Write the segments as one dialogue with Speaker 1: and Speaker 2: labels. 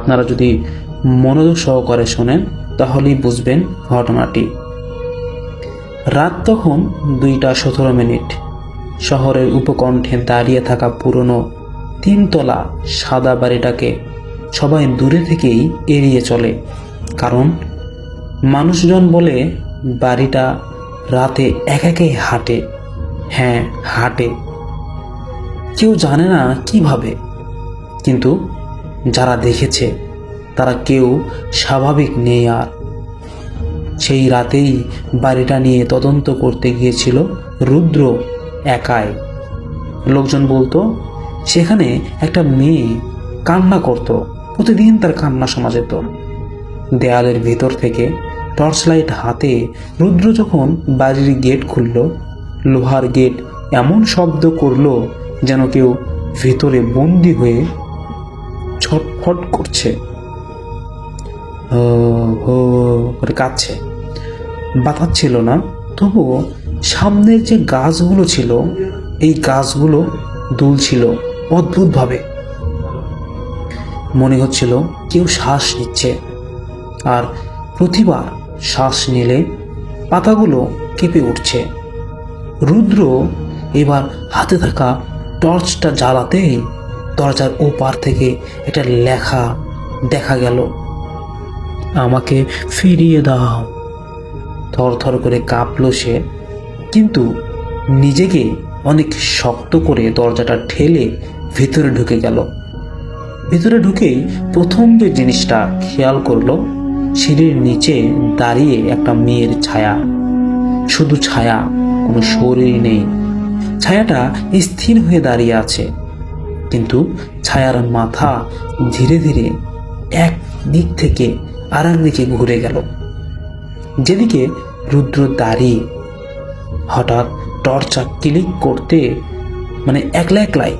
Speaker 1: আপনারা যদি মনোযোগ সহকারে শোনেন তাহলেই বুঝবেন ঘটনাটি। রাত তখন 2:17। শহরের উপকণ্ঠে দাঁড়িয়ে থাকা পুরনো 3 তলা সাদা বাড়িটাকে সবাই দূরে থেকেই এড়িয়ে চলে, কারণ মানুষজন বলে বাড়িটা রাতে একাই হাঁটে। হ্যাঁ, হাঁটে। কেউ জানে না কিভাবে, কিন্তু যারা দেখেছে তারা কেউ স্বাভাবিক নেই। আর সেই রাতেই বাড়িটা নিয়ে তদন্ত করতে গিয়েছিল রুদ্র একাই। লোকজন বলতো সেখানে একটা মেয়ে কান্না করত, প্রতিদিন তার কান্না শোনা যেত। দেয়ালের ভেতর থেকে টর্চ লাইট হাতে রুদ্র যখন বাড়ির গেট খুলল, লোহার গেট এমন শব্দ করলো যেন কেউ ভেতরে বন্দি হয়ে ছটফট করছে, হো করে কাঁদছে। বাতাস ছিল না, তবুও সামনের যে গাছগুলো ছিল এই গাছগুলো দুলছিল অদ্ভুতভাবে। মনে হচ্ছিল কেউ শ্বাস নিচ্ছে, আর প্রতিবার শ্বাস নিলে পাতাগুলো কেঁপে উঠছে। রুদ্র এবার হাতে থাকা টর্চটা জ্বালাতেই দরজার ওপার থেকে একটা লেখা দেখা গেল, আমাকে ফিরিয়ে দাও। থরথর করে কাঁপল সে, কিন্তু নিজেকে অনেক শক্ত করে দরজাটা ঠেলে ভেতরে ঢুকে গেল। ভেতরে ঢুকেই প্রথম যে জিনিসটা খেয়াল করলো, সিঁড়ির নিচে দাঁড়িয়ে একটা মেয়ের ছায়া। শুধু ছায়া, কোনো শরীর নেই। ছায়াটা স্থির হয়ে দাঁড়িয়ে আছে, কিন্তু ছায়ার মাথা ধীরে ধীরে এক দিক থেকে আর এক দিকে ঘুরে গেল, যেদিকে রুদ্র দাঁড়িয়ে। হঠাৎ টর্চা ক্লিক করতে, একলাই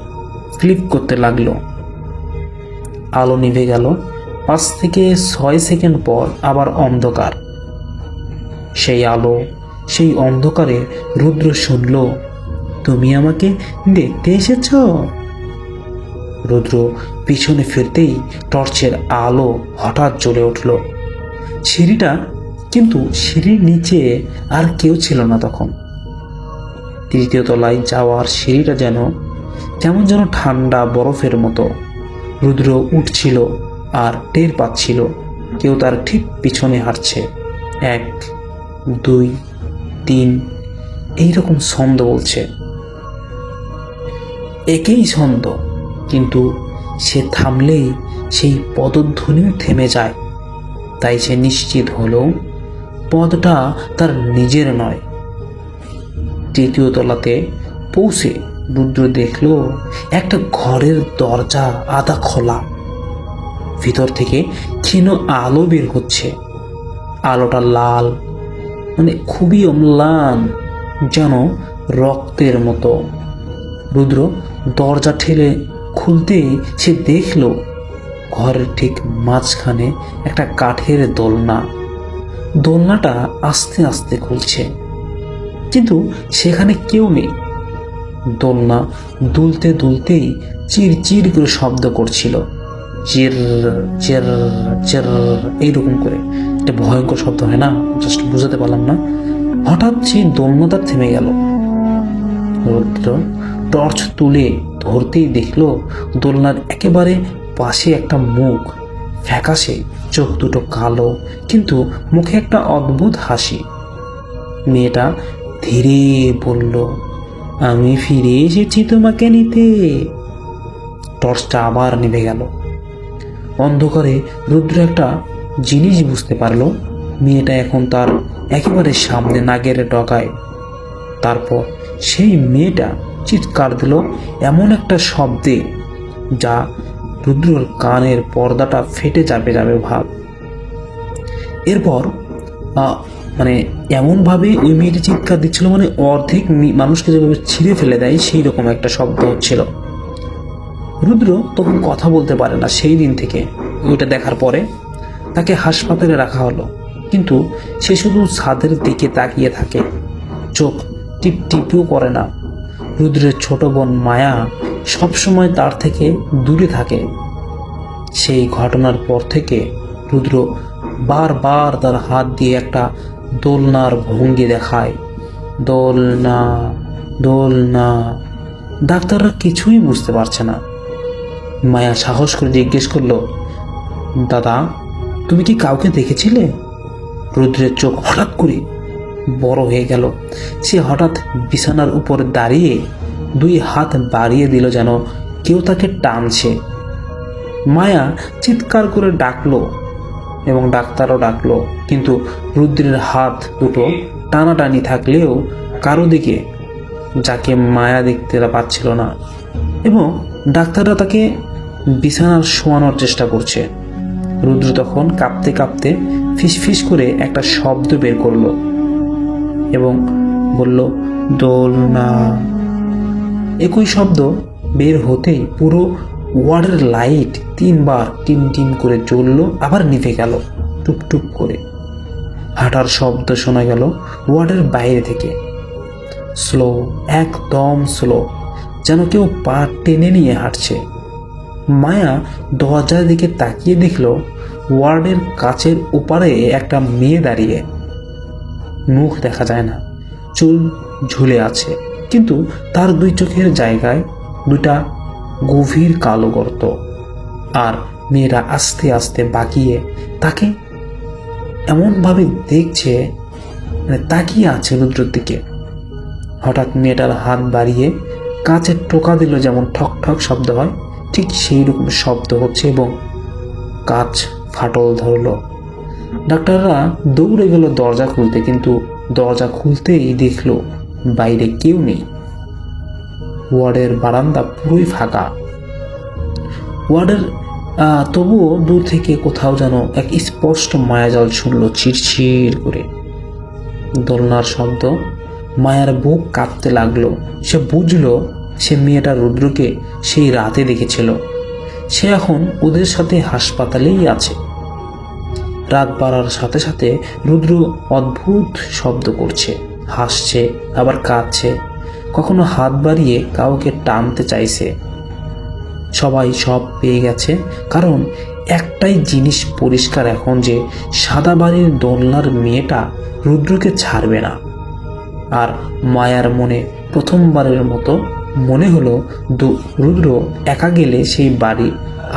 Speaker 1: ক্লিক করতে লাগলো। আলো নিভে গেল। 5 থেকে 6 সেকেন্ড পর আবার অন্ধকার। সেই আলো, সেই অন্ধকারে রুদ্র শুনল, তুমি আমাকে দেখতে এসেছ? রুদ্র পিছনে ফিরতেই টর্চের আলো হঠাৎ জ্বলে উঠল সিঁড়িটা, কিন্তু সিঁড়ির নিচে আর কেউ ছিল না তখন। 3য় তলায় যাওয়ার সিঁড়িটা কেমন যেন ঠান্ডা বরফের মতো। রুদ্র উঠছিল আর টের পাচ্ছিল কেউ তার ঠিক পিছনে হাঁটছে। 1, 2, 3 এইরকম ছন্দ বলছে, একই ছন্দ, কিন্তু সে থামলেই সেই পদধ্বনিও থেমে যায়। তাই সে নিশ্চিত হলো পদটা তার নিজের নয়। 3য় তলাতে পৌঁছে রুদ্র দেখল একটা ঘরের দরজা আধা খোলা। ভিতর থেকে ক্ষীণ আলো বের হচ্ছে। আলোটা লাল, খুবই অম্লান, যেন রক্তের মতো। রুদ্র দরজা ঠেলে খুলতেই সে দেখল ঘরের ঠিক মাঝখানে একটা কাঠের দোলনা। দোলনাটা আস্তে আস্তে খুলছে, কিন্তু সেখানে কেউ নেই। দোলনা দুলতে দুলতেই চিরচির করে শব্দ করছিল, চির চির চির এইরকম করে। একটা ভয়ঙ্কর শব্দ হয় না, জাস্ট বুঝাতে পারলাম না। হঠাৎ সেই দোলনাটা থেমে গেল। রুদ্র টর্চ তুলে ধরতেই দেখল দোলনার একেবারে পাশে একটা মুখ, ফ্যাকাশে, চোখ দুটো কালো, কিন্তু মুখে একটা অদ্ভুত হাসি। মেয়েটা ধীরে বলল, আমি ফিরে এসেছি তোমাকে নিতে। টর্চটা আবার নিভে গেল। অন্ধকারে রুদ্র একটা জিনিস বুঝতে পারল, মেয়েটা এখন তার একেবারে সামনে নাগের ডগায়। তারপর সেই মেয়েটা চিৎকার দিল এমন একটা শব্দে যা রুদ্রর কানের পর্দাটা ফেটে যাবে ভাব। এরপর এমনভাবে ওই মেয়েটি চিৎকার দিচ্ছিল, অর্ধেক মানুষকে যেভাবে ছিঁড়ে ফেলে দেয় সেই রকম একটা শব্দ হচ্ছিল। রুদ্র তখন কথা বলতে পারে না। সেই দিন থেকে, ওইটা দেখার পরে তাকে হাসপাতালে রাখা হলো, কিন্তু সে শুধু ছাদের দিকে তাকিয়ে থাকে, চোখ টিপটিপও করে না। রুদ্রের ছোট বোন মায়া সবসময় তার থেকে দূরে থাকে, সেই ঘটনার পর থেকে রুদ্র বারবার তার হাত দিয়ে একটা দোলনার ভঙ্গি দেখায়, দোলনা দোলনা। ডাক্তাররা কিছুই বুঝতে পারছে না। মায়া সাহস করে জিজ্ঞেস করলো, দাদা তুমি কি কাউকে দেখেছিলে? রুদ্রের চোখ হঠাৎ করে বড় হয়ে গেল। সে হঠাৎ বিছানার উপর দাঁড়িয়ে 2 হাত বাড়িয়ে দিল, যেন কেউ তাকে টানছে। মায়া চিৎকার করে ডাকলো এবং ডাক্তারও ডাকলো, কিন্তু রুদ্রের হাত দুটো টানাটানি থাকলেও কারো দিকে যাকে মায়া দেখতে পাচ্ছিল না, এবং ডাক্তাররা তাকে বিছানার শোয়ানোর চেষ্টা করছে। রুদ্র তখন কাঁপতে কাঁপতে ফিসফিস করে একটা শব্দ বের করলো এবং বলল, দোলনা। একই শব্দ বের হতেই পুরো ওয়ার্ডের লাইট 3 বার টিম টিম করে জ্বললো, আবার নিভে গেল টুপটুপ করে। হাঁটার শব্দ শোনা গেল ওয়ার্ডের বাইরে থেকে, স্লো, একদম স্লো, যেন কেউ পা টেনে নিয়ে হাঁটছে। মায়া দরজার দিকে তাকিয়ে দেখল ওয়ার্ডের কাচের ওপারে একটা মেয়ে দাঁড়িয়ে। মুখ দেখা যায় না, চুল ঝুলে আছে, কিন্তু তার 2 চোখের জায়গায় 2টা গভীর কালো গর্ত। আর মেয়েরা আস্তে আস্তে বাঁকিয়ে তাকে এমনভাবে দেখছে, তাকিয়ে আছে রুদ্রের দিকে। হঠাৎ মেয়েটার হাত বাড়িয়ে কাঁচের টোকা দিল, যেমন ঠক ঠক শব্দ হয়, ঠিক সেই রকম শব্দ হচ্ছে এবং কাঁচ ফাটল ধরল। ডাক্তাররা দৌড়ে গেল দরজা খুলতে, কিন্তু দরজা খুলতেই দেখলো বাইরে কেউ নেই। ওয়ার্ডের বারান্দা পুরোই ফাঁকা। ওয়ার্ডের তবুও দূর থেকে কোথাও যেন এক স্পষ্ট মায়াজাল শুনল চিরচির করে। দোলনার শব্দ। মায়ার বুক কাঁপতে লাগলো। সে বুঝলো সে মেয়েটা রুদ্রকে সেই রাতে দেখেছিল। সে এখন ওদের সাথে হাসপাতালেই আছে। রাত বাড়ার সাথে সাথে রুদ্র অদ্ভুত শব্দ করছে, হাসছে, আবার কাঁদছে, কখনো হাত বাড়িয়ে কাউকে টানতে চাইছে। সবাই সব পেয়ে গেছে, কারণ একটাই জিনিস পরিষ্কার এখন, যে সাদা বাড়ির দোলনার মেয়েটা রুদ্রকে ছাড়বে না। আর মায়ার মনে প্রথমবারের মতো মনে হলো রুদ্র একা গেলে সেই বাড়ি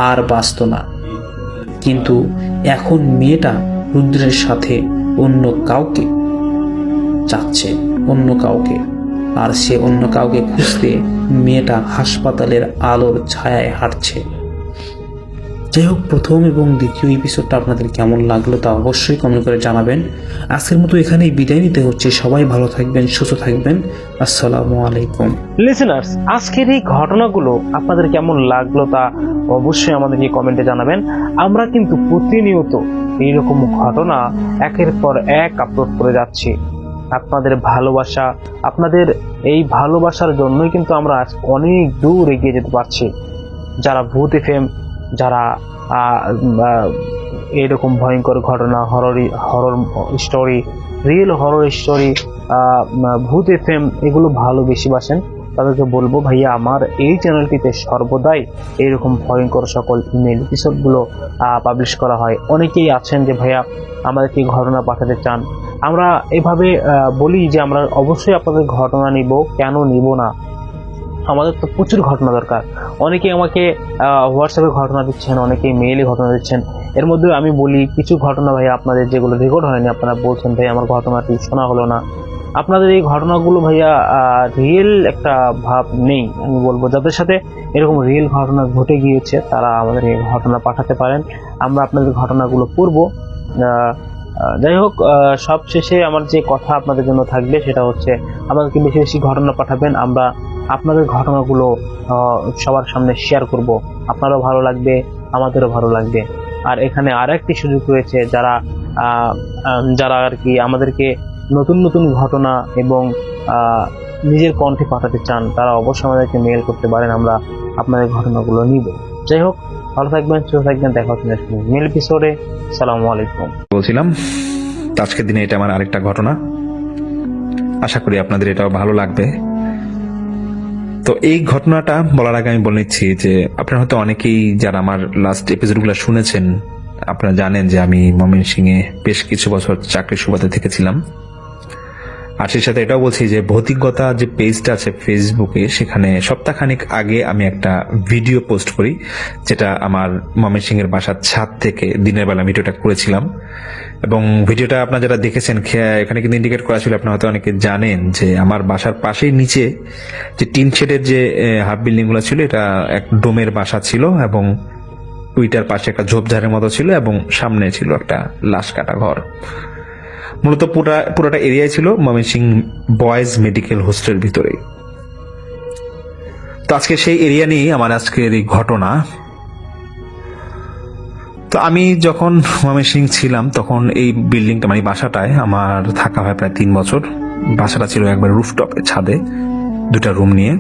Speaker 1: আর বাঁচত না। কিন্তু এখন মেয়েটা রুদ্রের সাথে অন্য কাউকে চাচ্ছে, অন্য কাউকে। আর সে অন্য কাউকে খুঁজতে মেয়েটা হাসপাতালের আলোর ছায়ায় হাঁটছে। যাই হোক, প্রথম এবং দ্বিতীয় এপিসোডটা আপনাদের কেমন লাগলো তা অবশ্যই কমেন্ট করে জানাবেন। আজকের মতো এখানেই বিদায় নিতে হচ্ছে। সবাই ভালো থাকবেন, সুস্থ থাকবেন। আসসালামু আলাইকুম।
Speaker 2: লিসেনার্স, আজকের এই ঘটনাগুলো আপনাদের কেমন লাগলো তা অবশ্যই আমাদেরকে কমেন্টে জানাবেন। আমরা কিন্তু প্রতিনিয়ত এইরকম ঘটনা একের পর এক আপলোড করে যাচ্ছি। আপনাদের ভালোবাসা, আপনাদের এই ভালোবাসার জন্যই কিন্তু আমরা আজ অনেক দূর এগিয়ে যেতে পারছি। যারা ভূত এফএম, যারা এরকম ভয়ঙ্কর ঘটনা, horror story, real horror story, ভূত এফএম এগুলো ভালো বেশি বাসেন, তাদেরকে বলবো ভাইয়া আমার এই চ্যানেলটিতে সর্বদাই এইরকম ভয়ঙ্কর সকল ইমেল এপিসোডগুলো পাবলিশ করা হয়। অনেকেই আছেন যে ভাইয়া আমাদেরকে ঘটনা পাঠাতে চান। আমরা এভাবে বলি যে আমরা অবশ্যই আপনাদের ঘটনা নিব, কেন নিব না, আমাদের তো প্রচুর ঘটনা দরকার। অনেকেই আমাকে হোয়াটসঅ্যাপে ঘটনা দিচ্ছেন, অনেকেই মেইলে ঘটনা দিচ্ছেন। এর মধ্যে আমি বলি কিছু ঘটনা ভাই আপনাদের যেগুলো রেকর্ড হয়নি, আপনারা বলছেন ভাই আমার ঘটনাটি শোনা হলো না। আপনাদের এই ঘটনাগুলো ভাইয়া রিয়েল একটা ভাব নেই। আমি বলবো যাদের সাথে এরকম রিয়েল ঘটনা ঘটে গিয়েছে তারা আমাদের এই ঘটনা পাঠাতে পারেন, আমরা আপনাদের ঘটনাগুলো পড়বো। যাই হোক, সবশেষে আমার যে কথা আপনাদের জন্য থাকবে সেটা হচ্ছে আমাদেরকে বেশি বেশি ঘটনা পাঠাবেন। আমরা আপনাদের ঘটনাগুলো সবার সামনে শেয়ার করব। আপনারও ভালো লাগবে, আমাদেরও ভালো লাগবে। আর এখানে আর একটি সুযোগ রয়েছে, যারা আর কি আমাদেরকে নতুন নতুন ঘটনা এবং নিজের কণ্ঠে পাঠাতে চান তারা অবশ্যই আমাদেরকে মেল করতে পারেন, আমরা আপনাদের ঘটনাগুলো নিব। যাই হোক, ভালো থাকবেন, সুস্থ থাকবেন, দেখা হচ্ছে নেক্সট মেল এপিসোডে। আসসালামু আলাইকুম।
Speaker 3: বলছিলাম আজকের দিনে এটা আমার আরেকটা ঘটনা, আশা করি আপনাদের এটাও ভালো লাগবে। তো এই ঘটনাটা বলার আগে আমি বলে নিচ্ছি যে আপনারা হয়তো অনেকেই যারা আমার লাস্ট এপিসোডগুলো শুনেছেন আপনারা জানেন যে আমি ময়মনসিংহে বেশ কিছু বছর চাকরির সুবাদে থেকেছিলাম। আর সেই সাথে এটাও বলছি যে ভৌতিকতা যে পেজটা আছে ফেসবুকে, সেখানে সপ্তাহখানেক আগে আমি একটা ভিডিও পোস্ট করি, যেটা আমার ময়মনসিংহের বাসার ছাদ থেকে দিনের বেলা ভিডিওটা করেছিলাম। এবং ভিডিওটা আপনারা যারা দেখেছেন এখানে কিন্তু ইন্ডিকেট করা ছিল, আপনারা হয়তো অনেকে জানেন যে আমার বাসার পাশেই নিচে যে টিন শেডের যে হাফ বিল্ডিং গুলো ছিল, এটা এক ডোমের বাসা ছিল এবং ওইটার পাশে একটা ঝোপঝাড়ের মতো ছিল এবং সামনে ছিল একটা লাশ কাটা ঘর। মূলত পুরোটা এরিয়াই ছিল ময়মনসিংহ বয়েজ মেডিকেল হোস্টেলের ভিতরে। তো আজকে সেই এরিয়া নিয়েই আমার আজকের এই ঘটনা। তো আমি যখন ময়মনসিংহ ছিলাম তখন এই বিল্ডিংটা মানে বাসাটায় আমার থাকা হয় প্রায় 3 বছর। বাসাটা ছিল একবার রুফটপে, ছাদে 2টা রুম নিয়ে।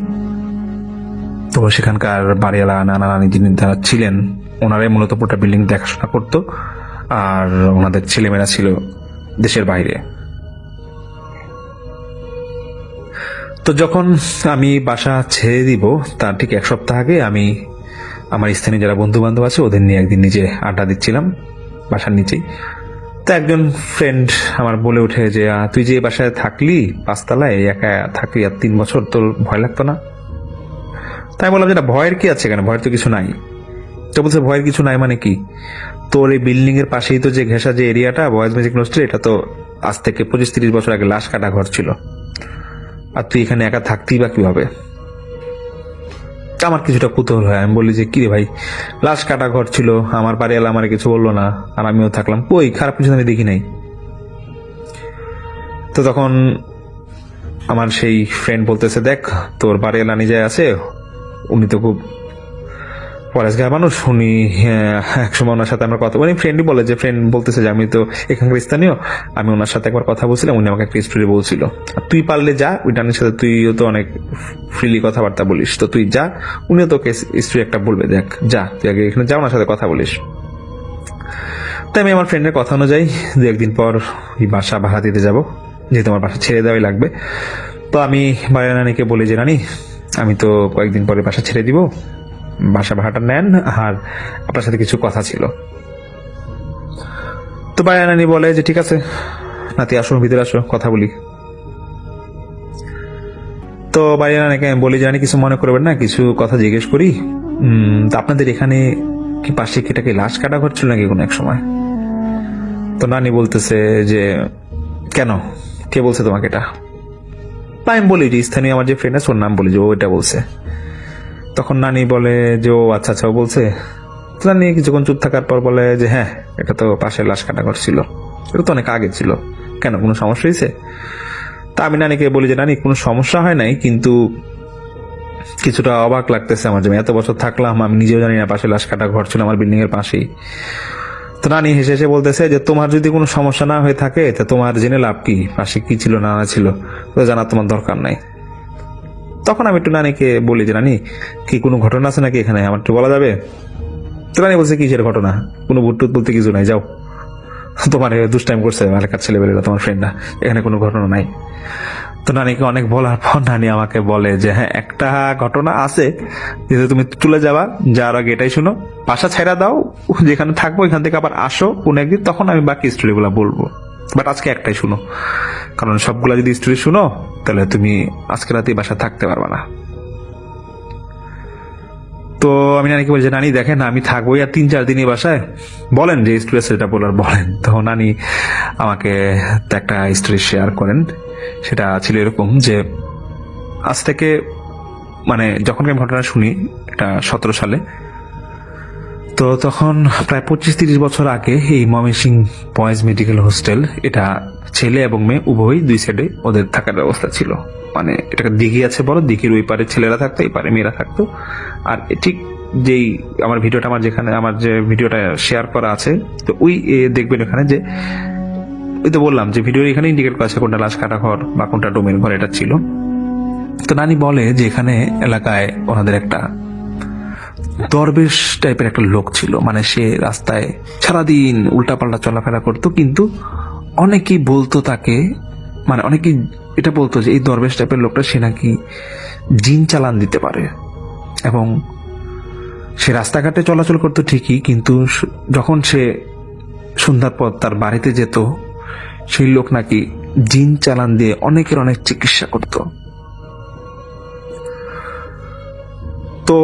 Speaker 3: তো সেখানকার বাড়িওয়ালা নানা নানি যিনি যারা ছিলেন ওনারাই মূলত পুরোটা বিল্ডিং দেখাশোনা করতো, আর ওনাদের ছেলেমেয়েরা ছিল দেশের বাইরে। তো যখন আমি বাসা ছেড়ে দিব তার ঠিক 1 সপ্তাহ আগে আমি আমার স্থানীয় যারা বন্ধু বান্ধব আছে ওদের নিয়ে একদিন নিজে আড্ডা দিচ্ছিলাম বাসার নিচেই। তো একজন ফ্রেন্ড আমার বলে ওঠে যে তুই যে বাসায় থাকলি 5 তলায় একা থাকলি আর 3 বছর, তোর ভয় লাগতো না? তাই বললাম যেটা ভয়ের কি আছে, কেন ভয়ের তো কিছু নাই। তো বলছে ভয়ের কিছু নাই মানে কি? তোর এই বিল্ডিং এর পাশেই তো যে ঘেঁষা যে এরিয়াটা বয়েজ মেডিকেল হোস্টেল, এটা তো আজ থেকে 25-30 বছর আগে লাশ কাটা ঘর ছিল, আর তুই এখানে একা থাকতেই বা কিভাবে? আমার কিছুটা কুতূহল হয়। আমি বলি যে কি রে ভাই, লাশ কাটা ঘর ছিল, আমার বাড়িওয়ালা আমার কিছু বললো না, আর আমিও থাকলাম, কই খারাপ কিছু আমি দেখি নাই। তো তখন আমার সেই ফ্রেন্ড বলতেছে, দেখ তোর বাড়িওয়ালা নিজে আছে, উনি তো খুব পরেশগাঁয়ের মানুষ, উনি একসময় ওনার সাথে আমার কথা বলি। ফ্রেন্ডই বলে যে ফ্রেন্ড বলতেছে যে আমি তো এখানকার স্থানীয়, আমি ওনার সাথে একবার কথা বলছিলাম, উনি আমাকে একটা স্টোরি বলছিল, আর তুই পারলে যা ওই ডানের সাথে, তুইও তো অনেক ফ্রিলি কথাবার্তা বলিস, তো তুই যা, উনিও তোকে স্টোরি একটা বলবে, দেখ যা তুই আগে এখানে যা, ওনার সাথে কথা বলিস। তাই আমি আমার ফ্রেন্ডের কথা অনুযায়ী 2-1 দিন পর এই বাসা ভাড়া দিতে যাব, যেহেতু আমার বাসা ছেড়ে দেওয়াই লাগবে। তো আমি বাড়ির নানিকে বলি যে নানি, আমি তো কয়েকদিন পরে বাসা ছেড়ে দিব, বাসা ভাড়াটা নেন, আর আপনার সাথে কিছু কথা ছিল। তো বাড়ির নানি বলে যে ঠিক আছে নাতি, আসো ভিতরে আসো, কথা বলি। তো বাড়ির নানিকে আমি বলি যে নানি কিছু মনে করবেন না, কিছু কথা জিজ্ঞেস করি। তা আপনাদের এখানে কি পাশে কি এটাকে লাশ কাটা ঘর ছিল নাকি কোনো এক সময়? তো নানি বলতেছে যে কেন, কে বলছে তোমাকে এটা? আমি বলি যে স্থানীয় আমার যে ফ্রেন্ড আছে ওর নাম বলি যে ও এটা বলছে। তখন নানি বলে যে ও আচ্ছা আচ্ছা ও বলছে। তো নানি কিছুক্ষণ চুপ থাকার পর বলে যে হ্যাঁ, এটা তো পাশে লাশ কাটা ঘর ছিল, এটা তো অনেক আগে ছিল, কেন কোনো সমস্যা হয়েছে? তা আমি নানিকে বলি যে নানি কোনো সমস্যা হয় নাই, কিন্তু কিছুটা অবাক লাগতেছে আমার, যে এত বছর থাকলাম আমি নিজেও জানি না পাশে লাশ কাটা ঘর ছিল আমার বিল্ডিং এর পাশেই। তো নানি হেসে হেসে বলতেছে যে তোমার যদি কোনো সমস্যা না হয়ে থাকে তা তোমার জেনে লাভ কি, পাশে কি ছিল না ছিল ওটা জানার তোমার দরকার নাই। তখন আমি একটু নানিকে বলি যে নানি কি কোনো ঘটনা আছে নাকি এখানে, আমার একটু বলা যাবে? তো নানি বলছে কিসের ঘটনা, কোনো ভুট্টুত বলতে কিছু নাই, যাও, তোমার দুষ্টাইম করছে এলাকার ছেলেবেলেরা, তোমার ফ্রেন্ডরা, এখানে কোনো ঘটনা নাই। তো নানিকে অনেক বলার পর নানি আমাকে বলে যে হ্যাঁ একটা ঘটনা আছে, যেহেতু তুমি চলে যাবা, যাওয়ার আগে এটাই শুনো, বাসা ছেড়া দাও, যেখানে থাকবো এখান থেকে আবার আসো কোন একদিন, তখন আমি বাকি স্টোরি গুলা বলবো, বাট আজকে একটাই শুনো, কারণ সবগুলা যদি স্টোরি শুনো তাহলে তুমি আজকে রাতে বাসা থাকতে পারবা না। তো আমি নানিকে বলছি নানি দেখেন আমি থাকবোই আর 3-4 দিনই বাসায়, বলেন যে স্টোরি সেটা বলার বলেন। তো নানি আমাকে একটা স্টোরি শেয়ার করেন। সেটা ছিল এরকম যে আজ থেকে মানে যখন আমি ঘটনা শুনি এটা 17 সালে, তো তখন প্রায় 25-30 বছর আগে এই ময়মনসিংহ বয়েজ মেডিকেল হোস্টেল, এটা ছেলে এবং মেয়ে উভয়ই 2 সাইডে ওদের থাকার ব্যবস্থা ছিল। মানে এটাকে দিঘি আছে বড়, দিঘির ওই পারে ছেলেরা থাকতো, এই পারে মেয়েরা থাকতো। আর ঠিক যেই আমার ভিডিওটা আমার যেখানে আমার যে ভিডিওটা শেয়ার করা আছে, তো ওই দেখবেন এখানে যে ওই তো বললাম যে ভিডিও এখানে ইন্ডিকেট করা আছে কোনটা লাশ কাটা ঘর বা কোনটা ডোমের ঘর এটা ছিল। তো নানি বলে যে এখানে এলাকায় ওনাদের একটা দরবেশ টাইপের একটা লোক ছিল, মানে সে রাস্তায় সারাদিন উল্টাপাল্টা চলাফেরা করতো, কিন্তু অনেকেই বলতো তাকে, মানে অনেকেই এটা বলতো যে এই দরবেশ টাইপের লোকটা সে নাকি জিন চালান দিতে পারে। এবং সে রাস্তাঘাটে চলাচল করতো ঠিকই, কিন্তু যখন সে সন্ধ্যার পর তার বাড়িতে যেত, সেই লোক নাকি জিন চালান দিয়ে অনেকের অনেক চিকিৎসা করত। তো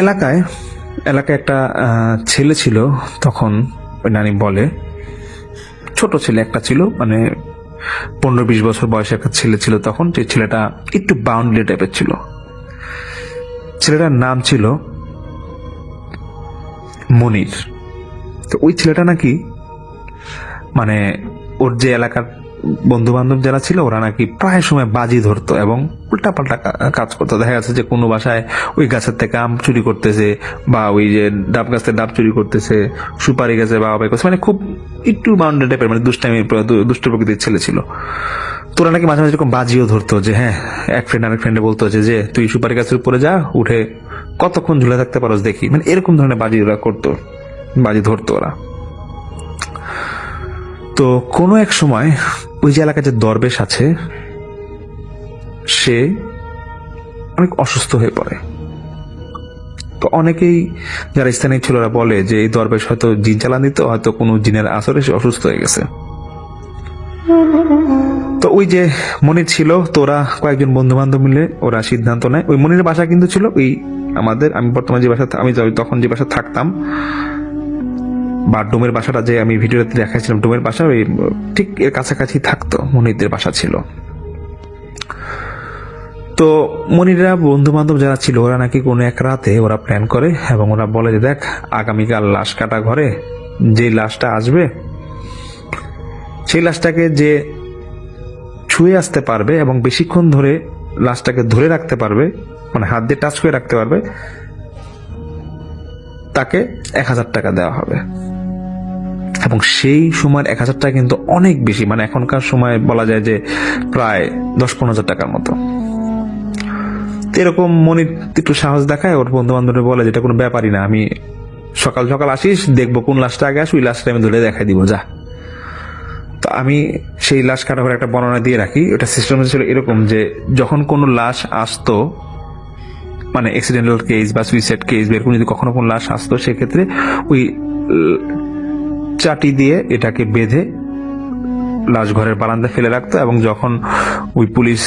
Speaker 3: এলাকায় একটা ছেলে ছিল তখন, ওই নানি বলে, ছোট ছেলে একটা ছিল, মানে 15-20 বছর বয়সে একটা ছেলে ছিল তখন। যে ছেলেটা একটু বাউন্ডলি টাইপের ছিল। ছেলেটার নাম ছিল মনির। তো ওই ছেলেটা নাকি, মানে ওর যে এলাকার বন্ধু বান্ধব যারা ছিল ওরা নাকি প্রায় সময় বাজি ধরতো এবং উল্টা পাল্টা কাজ করতো। দেখা যাচ্ছে যে কোনো বাসায় ওই গাছের থেকে আম চুরি করতেছে, বা ওই যে ডাব গাছের ডাব চুরি করতেছে, সুপারি গাছে বা করছে, মানে খুব একটু বাউন্ডারি টাইপের, মানে দুষ্ট প্রকৃতির ছেলে ছিল। তোরা নাকি মাঝে মাঝে এরকম বাজিও ধরতো, যে হ্যাঁ, এক ফ্রেন্ড আরেক ফ্রেন্ডে বলতো যে তুই সুপারি গাছের উপরে যা, উঠে কতক্ষণ ঝুলে থাকতে পারোস দেখি, মানে এরকম ধরনের বাজি ওরা করতো, বাজি ধরতো ওরা। তো কোনো এক সময় ওই যে এলাকায় যে দরবেশ আছে, সে অনেক অসুস্থ হয়ে পড়ে। তো অনেকেই যারা স্থানীয় ছিল ওরা বলে যে এই দরবেশ হয়তো জিন চালান দিত, হয়তো কোনো জিনের আসরে সে অসুস্থ হয়ে গেছে। তো ওই যে মনির ছিল, তো ওরা কয়েকজন বন্ধু বান্ধব মিলে ওরা সিদ্ধান্ত নেয়। ওই মনির বাসা কিন্তু ছিল ওই আমি বর্তমানে যে বাসা, আমি তখন যে বাসা থাকতাম, বা ডোমের বাসাটা যে আমি ভিডিওতে দেখাইছিলাম, ডোমের বাসা ওই ঠিক এর কাছাকাছি থাকতো মনিরদের বাসা ছিল। তো মনিররা বন্ধু বান্ধব যারা ছিল ওরা নাকি কোনো এক রাতে ওরা প্ল্যান করে এবং ওরা বলে যে দেখ, আগামীকাল লাশ কাটা ঘরে যে লাশটা আসবে, সেই লাশটাকে যে ছুঁয়ে আসতে পারবে এবং বেশিক্ষণ ধরে লাশটাকে ধরে রাখতে পারবে, মানে হাত দিয়ে টাচ করে রাখতে পারবে, তাকে 1000 টাকা দেওয়া হবে। এবং সেই সময়ের 1000 টাকা কিন্তু অনেক বেশি, মানে এখনকার সময় বলা যায় যে প্রায় 10-15 হাজার টাকার মতো। এরকম মনির একটু সাহস দেখায়, ওর বন্ধু বান্ধব বলে যেটা কোনো ব্যাপারই না, আমি সকাল সকাল আসিস, দেখবো কোন লাশটা আগে আসে, ওই লাশটা আমি ধরে দেখাই দিব, যা। তো আমি সেই লাশ কাটা করে একটা বর্ণনা দিয়ে রাখি। ওটা সিস্টেম ছিল এরকম যে যখন কোনো লাশ আসতো, মানে অ্যাক্সিডেন্টাল কেস বা সুইসাইড কেস, এরকম যদি কখনো কোনো লাশ আসতো, সেক্ষেত্রে ওই চাটি দিয়ে এটাকে বেঁধে লাশ ঘরের বারান্দায় ফেলে রাখতো, এবং যখন ওই পুলিশ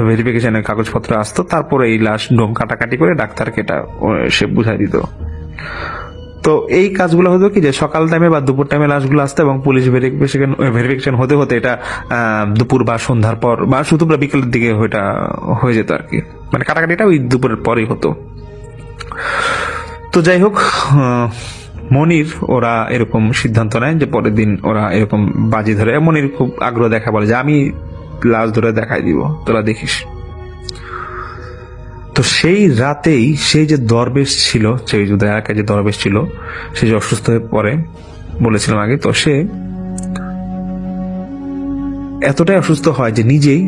Speaker 3: ভেরিফিকেশনের কাগজপত্র আসতো, তারপরে এই লাশ ডোম কাটাকাটি করে ডাক্তারকে এটা সে বুঝাই দিত। তো এই কাজগুলো হতো কি, যে সকাল টাইমে বা দুপুর টাইমে লাশগুলো আসতো এবং পুলিশ ভেরিফিকেশন হতে হতে এটা দুপুর বা সন্ধ্যার পর বা শুধু বিকেলের দিকে ওইটা হয়ে যেত আর কি, মানে কাটাকাটিটা ওই দুপুরের পরেই হতো। তো যাই হোক, মনির ওরা এরকম সিদ্ধান্ত নেয় যে পরের দিন ওরা এরকম বাজি ধরে। মনির খুব আগ্রহ দেখা, বলে যে আমি লাশ ধরে দেখাই দিব, তোরা দেখিস। তো সেই রাতেই সেই যে দরবেশ ছিল, সেই যে এলাকায় যে দরবেশ ছিল, সে যে অসুস্থ হয়ে পড়ে বলেছিলাম আগে, তো সে এতটাই অসুস্থ হয় যে নিজের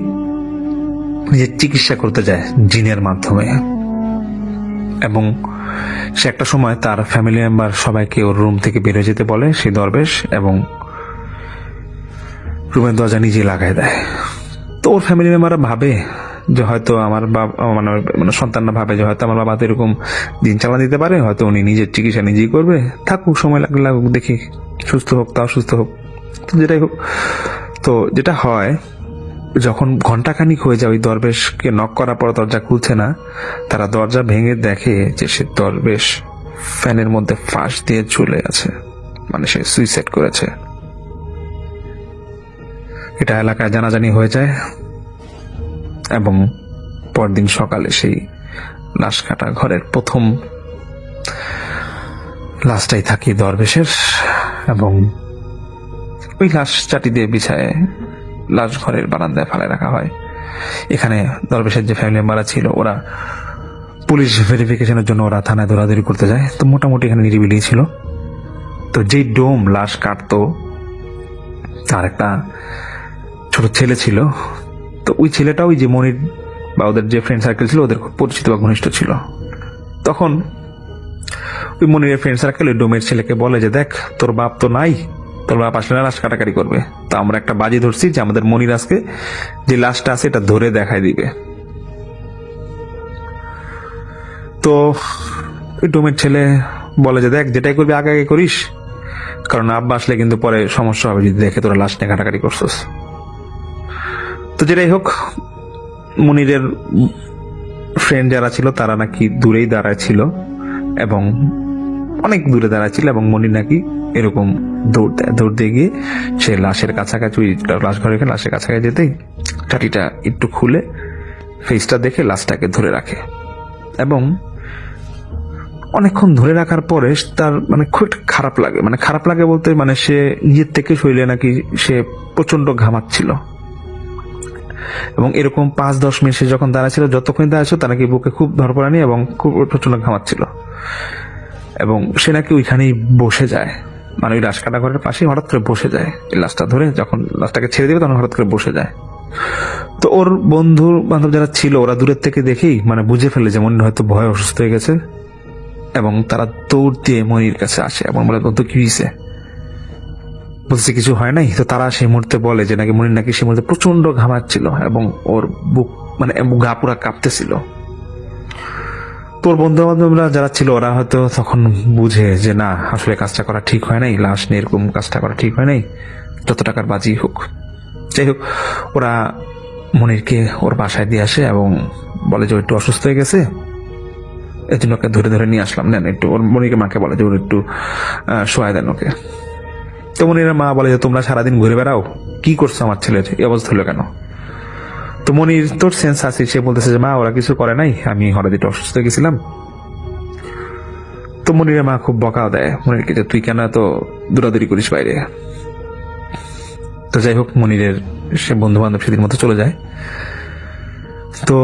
Speaker 3: চিকিৎসা করতে যায় জিনের মাধ্যমে। এবং সে একটা সময় তার ফ্যামিলি মেম্বার সবাইকে ওর রুম থেকে বেরিয়ে যেতে বলে সেই দরবেশ, এবং রুমের দরজা নিজে লাগাই দেয়। তো ওর ফ্যামিলি মেম্বাররা ভাবে যে হয়তো আমার বাবা, মানে সন্তানরা ভাবে যে হয়তো আমার বাবা তো এরকম দিন চালা দিতে পারে, হয়তো উনি নিজের চিকিৎসা নিজেই করবে, থাকুক, সময় লাগলে লাগুক, দেখি সুস্থ হোক, তা অসুস্থ হোক, তো যেটাই হোক। তো যেটা হয়, যখন ঘন্টাখানিক হয়ে যায় ওই দরবেশকে নক করার পর দরজা খুলছে না, তারা দরজা ভেঙে দেখে যে সে দরবেশ ফ্যানের মধ্যে ফাঁস দিয়ে ঝুলে আছে, মানে সে সুইসাইড করেছে। এটা এলাকায় জানাজানি হয়ে যায় এবং পরদিন সকালে সেই লাশ কাটা ঘরের প্রথম লাশটাই থাকে দরবেশের, এবং ওই লাশ চাটি দিয়ে বিছায় লাশ ঘরের বারান্দায় ফেলে রাখা হয়। এখানে দরবেশের যে ফ্যামিলি মেম্বাররা ছিল ওরা পুলিশ ভেরিফিকেশনের জন্য ওরা থানায় দৌড়াদৌড়ি করতে যায়। তো মোটামুটি এখানে নিরিবিলি ছিল। তো যেই ডোম লাশ কাটতো তার একটা ছোট ছেলে ছিল। তো ওই ছেলেটা ওই যে মনির বা ওদের যে ফ্রেন্ড সার্কেল ছিল ওদের খুব পরিচিত বা ঘনিষ্ঠ ছিল। তখন ওই মনিরের ফ্রেন্ড সার্কেল ওই ডোমের ছেলেকে বলে যে দেখ, তোর বাপ তো নাই, তোর বাপ আসলে লাশ কাটাকাটি করবে, তো আমরা একটা বাজি ধরছি যে আমাদের মনির আজকে যে লাশটা আছে এটা ধরে দেখাই দিবে। তো ওই ডোমের ছেলে বলে যে দেখ যেটাই করবি আগে আগে করিস, কারণ আব্বা আসলে কিন্তু পরে সমস্যা হবে যদি দেখে তোরা লাশ নিয়ে ঘাটাঘাটি করছিস। তো যেটাই হোক, মনিরের ফ্রেন্ড যারা ছিল তারা নাকি দূরেই দাঁড়ায় ছিল এবং অনেক দূরে দাঁড়ায় ছিল, এবং মনির নাকি এরকম দৌড় দিয়ে গিয়ে সে লাশের কাছাকাছি, লাশ ঘরে রেখে লাশের কাছাকাছি যেতেই টাটিটা একটু খুলে ফেসটা দেখে লাশটাকে ধরে রাখে, এবং অনেকক্ষণ ধরে রাখার পরে তার মানে খুব একটা খারাপ লাগে, মানে খারাপ লাগে বলতে মানে সে নিজের থেকে শরীরে নাকি সে প্রচন্ড ঘামাচ্ছিল, এবং এরকম 5-10 মিনিট সে যখন দাঁড়াচ্ছিল, যতক্ষণ দাঁড়াচ্ছিল তার নাকি বুকে খুব ধরপড়ানি এবং খুব প্রচন্ড ঘামাচ্ছিল, এবং সে নাকি ওইখানেই বসে যায়, মানে ওই লাশ কাটা ঘরের পাশেই হঠাৎ করে বসে যায়, এই লাশটা ধরে যখন লাশটাকে ছেড়ে দেবে তখন হঠাৎ করে বসে যায়। তো ওর বন্ধু বান্ধব যারা ছিল ওরা দূরের থেকে দেখেই মানে বুঝে ফেলে যে মনির হয়তো ভয় অসুস্থ হয়ে গেছে, এবং তারা দৌড় দিয়ে মনির কাছে আসে এবং বলে তো কি হয়েছে, বলছে কিছু হয় নাই। তো তারা সেই মুহূর্তে বলে যে নাকি মনির নাকি সেই মুহূর্তে প্রচন্ড ঘামাচ্ছিল এবং ওর বুক মানে গা পুরা কাঁপতেছিল। তোর বন্ধু বান্ধবরা যারা ছিল ওরা হয়তো তখন বুঝে যে না আসলে কাজটা করা ঠিক হয় নাই, লাশ নিয়ে এরকম কাজটা করা ঠিক হয় নাই, যত টাকার বাজি হোক। যাই হোক, ওরা মনিরকে ওর বাসায় দিয়ে আসে এবং বলে যে ও একটু অসুস্থ হয়ে গেছে, এই জন্য ওকে ধরে ধরে নিয়ে আসলাম, নেন একটু। ওর মনিরকে মাকে বলে যে ওর একটু শোয়ায় দেন ওকে। তো মনিরের মা বলে যে তোমরা সারাদিন ঘুরে বেড়াও, কি করছো আমার ছেলের এই অবস্থা হলো কেন? তো মনির তোর সেন্স আছে, সে বলতেছে যে মা ওরা কিছু করে নাই, আমি হঠাৎ একটু অসুস্থ হয়ে গেছিলাম। তো মনিরের মা খুব বকা দেয় মনিরকে যে তুই কেন এত দৌড়াদৌড়ি করিস বাইরে। তো যাই হোক, মনিরের সে বন্ধু বান্ধব সেদিন মতো চলে যায়। তো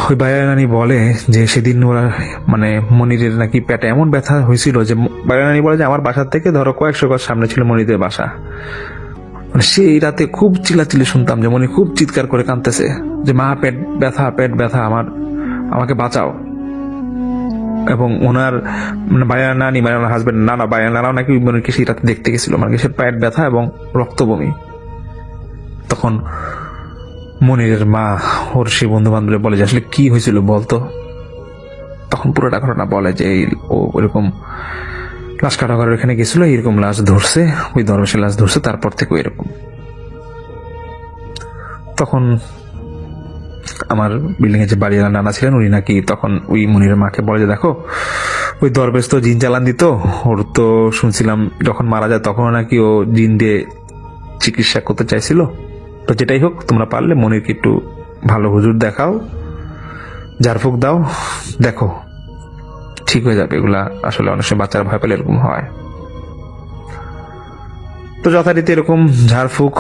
Speaker 3: ওই বাইরা নানি বলে যে সেদিন ওরা মানে মনিরের নাকি পেটে এমন ব্যথা হয়েছিল যে বাইরা নানি বলে যে আমার বাসার থেকে ধরো কয়েকশো গজ সামনে ছিল মনিরের বাসা, মানে সেই রাতে খুব চিল্লাচিল্লি শুনতাম যে মনি খুব চিৎকার করে কাঁদতেছে যে মা পেট ব্যথা আমাকে বাঁচাও। এবং ওনার মানে বাইরা নানি মানে ওনার হাজবেন্ড নানা বাইরা নানাও নাকি মনিরকে সেই রাতে দেখতে গেছিল, মানে সে পেট ব্যথা এবং রক্ত বমি। তখন মনিরের মা ওর সেই বন্ধু বান্ধব বলে যে আসলে কি হয়েছিল বলতো। তখন পুরোটা ঘটনা বলে যে ও ওইরকম লাশ কাটা ঘরের এখানে গেছিল, এরকম লাশ ধরছে, ওই দরবেশের লাশ ধরছে, তারপর থেকে এরকম। তখন আমার বিল্ডিং এ যে বাড়িওয়ালা নানা ছিলেন উনি নাকি তখন ওই মনিরের মাকে বলে যে দেখো ওই দরবেশ তো জিন চালান দিত, ওর তো শুনছিলাম যখন মারা যায় তখন নাকি ও জিন দিয়ে চিকিৎসা করতে চাইছিল। তো যেটাই হোক, তোমরা পারলে মনিরকে একটু ভালো হুজুর দেখাও, ঝাড়ফুঁক দাও, দেখো ঠিক হয়ে যাবে। এগুলা আসলে অনেক সময় বাচ্চারা ভয় পেলে এরকম হয়। তো যথারীতি এরকম ঝাড়ফুঁক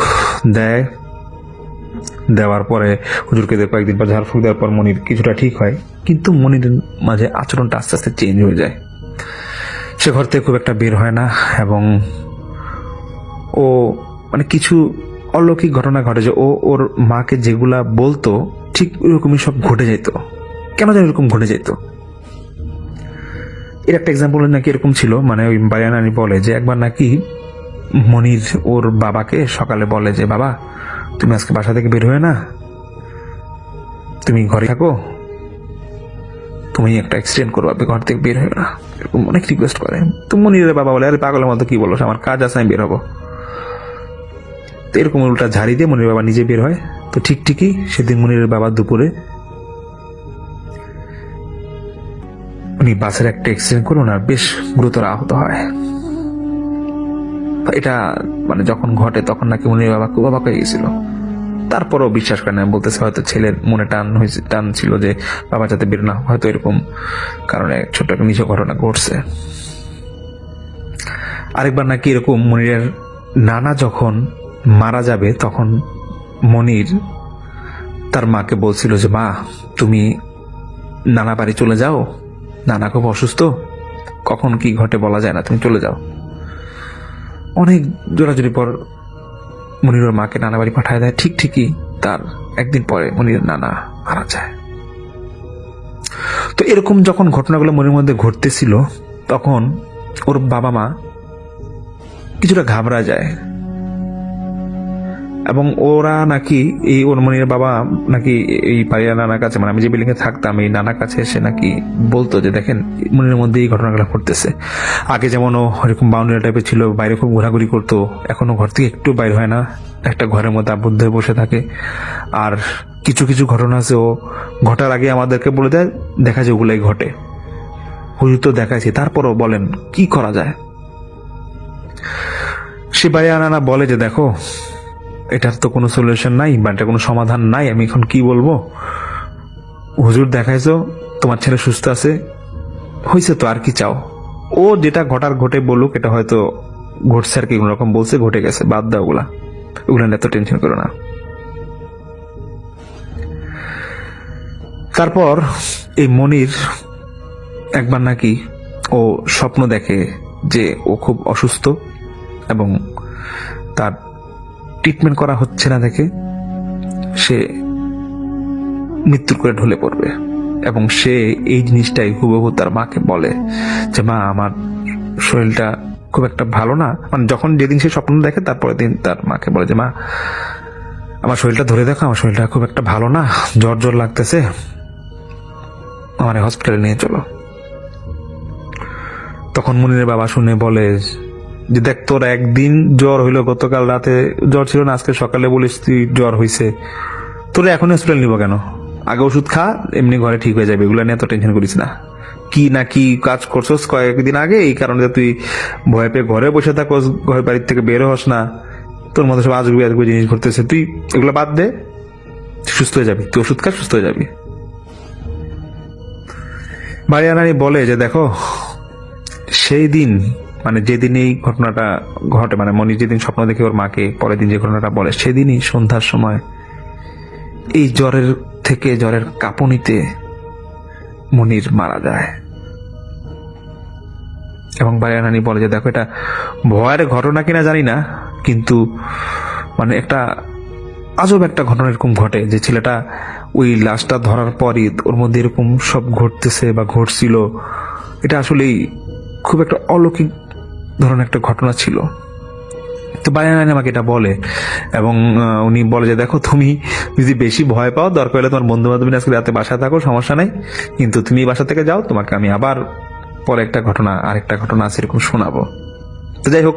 Speaker 3: দেওয়ার পরে হুজুরকে কয়েকদিন পর ঝাড়ফুঁক দেওয়ার পর মনির কিছুটা ঠিক হয়, কিন্তু মনিরের মাঝে আচরণটা আস্তে আস্তে চেঞ্জ হয়ে যায়। সে ঘর থেকে খুব একটা বের হয় না, এবং ও মানে কিছু অলৌকিক ঘটনা ঘটে যে ও ওর মাকে যেগুলা বলতো ঠিক ওরকমই সব ঘটে যেত। কেন যেন এরকম ঘটে যেত। এর একটা এক্সাম্পল নাকি এরকম ছিল, মানে ওই বায়ানানি বলে যে একবার নাকি মনির ওর বাবাকে সকালে বলে যে বাবা তুমি আজকে বাসা থেকে বের হয়ে না, তুমি ঘরে থাকো, তুমি একটা অ্যাক্সিডেন্ট করো, আপনি ঘর থেকে বের হয়ে না, এরকম অনেক রিকোয়েস্ট করে। তো মনিরের বাবা বলে আরে পাগলের মতো কি বলো, আমার কাজ আছে আমি বের হবো। তো এরকম উল্টা ঝাড়ি দিয়ে মনির বাবা নিজে বের হয়। তো ঠিকই সেদিন মনিরের বাবা দুপুরে উনি বাসের একটা অ্যাক্সিডেন্ট করে ওনার বেশ গুরুতর আহত হয়। এটা মানে যখন ঘটে তখন নাকি মনির বাবা খুব অবাক হয়ে গেছিল। তারপরও বিশ্বাস করে না, বলতেছে হয়তো ছেলের মনে টান ছিল যে বাবা যাতে বের না, হয়তো এরকম কারণে ছোট্ট একটা নিজ ঘটনা ঘটছে। আরেকবার নাকি এরকম মনিরের নানা যখন মারা যাবে তখন মনির তার মাকে বলছিল যে মা তুমি নানা বাড়ি চলে যাও, নানা খুব অসুস্থ, কখন কি ঘটে বলা যায় না, তুমি চলে যাও। অনেক জোরাজুরি পর মনিরের মাকে নানা বাড়ি পাঠায় দেয়। ঠিকই তার একদিন পরে মনিরের নানা মারা যায়। তো এরকম যখন ঘটনাগুলো মনের মধ্যে ঘটতেছিল তখন ওর বাবা মা কিছুটা ঘাবড়া যায়। এবং ওরা নাকি এই ওর মনির বাবা নাকি এই পারিয়া নানার কাছে, মানে আমি যে বিল্ডিং এ থাকতাম এই নানার কাছে এসে নাকি বলতো যে দেখেন মনির মধ্যে এই ঘটনাগুলো ঘটতেছে। আগে যেমন ও এরকম বাউন্ডারি টাইপের ছিল, বাইরে খুব ঘোরাঘুরি করতো, এখনো ঘর থেকে একটু বাইর হয় না, একটা ঘরের মধ্যে আবদ্ধ হয়ে বসে থাকে। আর কিছু কিছু ঘটনা আছে ও ঘটার আগে আমাদেরকে বলে দেয়, দেখা যায় ওগুলাই ঘটে। হুজুর তো দেখাইছি, তারপরও বলেন কি করা যায়। সে পারিয়া নানা বলে যে দেখো এটার তো কোনো সলিউশন নাই বা এটা কোনো সমাধান নাই, আমি এখন কি বলবো। হুজুর দেখাইছো, তোমার ছেলে সুস্থ আছে, হয়েছে তো, আর কি চাও। ও যেটা ঘটার ঘটে বলুক, এটা হয়তো ঘটছে আর কি, কোন রকম বলছে, ঘটে গেছে, বাদ দাও ওগুলা, ওগুলা নিয়ে এত টেনশন করো না। তারপর এই মনির একবার নাকি ও স্বপ্ন দেখে যে ও খুব অসুস্থ এবং তার ট্রিটমেন্ট করা হচ্ছে না দেখে সে মৃত্যুর করে ঢলে পড়বে। এবং সে এই জিনিসটাই হুবহু তার মাকে বলে যে মা আমার শরীরটা খুব একটা ভালো না, মানে যখন যেদিন সে স্বপ্ন দেখে তারপরের দিন তার মাকে বলে যে মা আমার শরীরটা ধরে দেখো, আমার শরীরটা খুব একটা ভালো না, জ্বর জ্বর লাগতেছে, আমার হসপিটালে নিয়ে চলো। তখন মনিরের বাবা শুনে বলে যে দেখ তোর একদিন জ্বর হইলো, গতকাল রাতে জ্বর ছিল না, আজকে সকালে বলিস তুই জ্বর হইছে, তোর এখন হসপিটাল নিব কেন, আগে ওষুধ খা, এমনি ঘরে ঠিক হয়ে যাবে, এগুলো নিয়ে তো টেনশন করিস না। কি না কি কাজ করছস কয়েকদিন আগে, এই কারণে তুই ভয় পেয়ে ঘরে বসে থাকস, ঘর বাড়ির থেকে বের হস না, তোর মতো সব আজগুবি আজগুবি জিনিস ঘটতেছে, তুই এগুলো বাদ দে, সুস্থ হয়ে যাবি, তুই ওষুধ খা, সুস্থ হয়ে যাবি। বাড়িয়া নানি বলে যে দেখো সেই দিন, মানে যেদিন এই ঘটনাটা ঘটে, মানে মনি যেদিন স্বপ্ন দেখে ওর মাকে পরের দিন যে ঘটনাটা বলে, সেদিনই সন্ধ্যার সময় এই জ্বরের থেকে, জ্বরের কাঁপুনিতে মনির মারা যায়। এবং বাড়িয়া নানি বলে যে দেখো এটা ভয়ের ঘটনা কিনা জানি না, কিন্তু মানে একটা আজব একটা ঘটনা এরকম ঘটে যে ছেলেটা ওই লাশটা ধরার পরই ওর মধ্যে এরকম সব ঘটতেছে বা ঘটছিল, এটা আসলেই খুব একটা অলৌকিক ধরনের একটা ঘটনা ছিল। তো বাড়িয়া নানি আমাকে এটা বলে এবং উনি বলে যে দেখো তুমি যদি বেশি ভয় পাও, দরকার হলে তোমার বন্ধু বান্ধব আজকে রাতে বাসায় থাকো, সমস্যা নাই, কিন্তু তুমি বাসা থেকে যাও, তোমাকে আমি আবার পরে একটা ঘটনা, আরেকটা ঘটনা আছে এরকম শোনাবো। তো যাই হোক,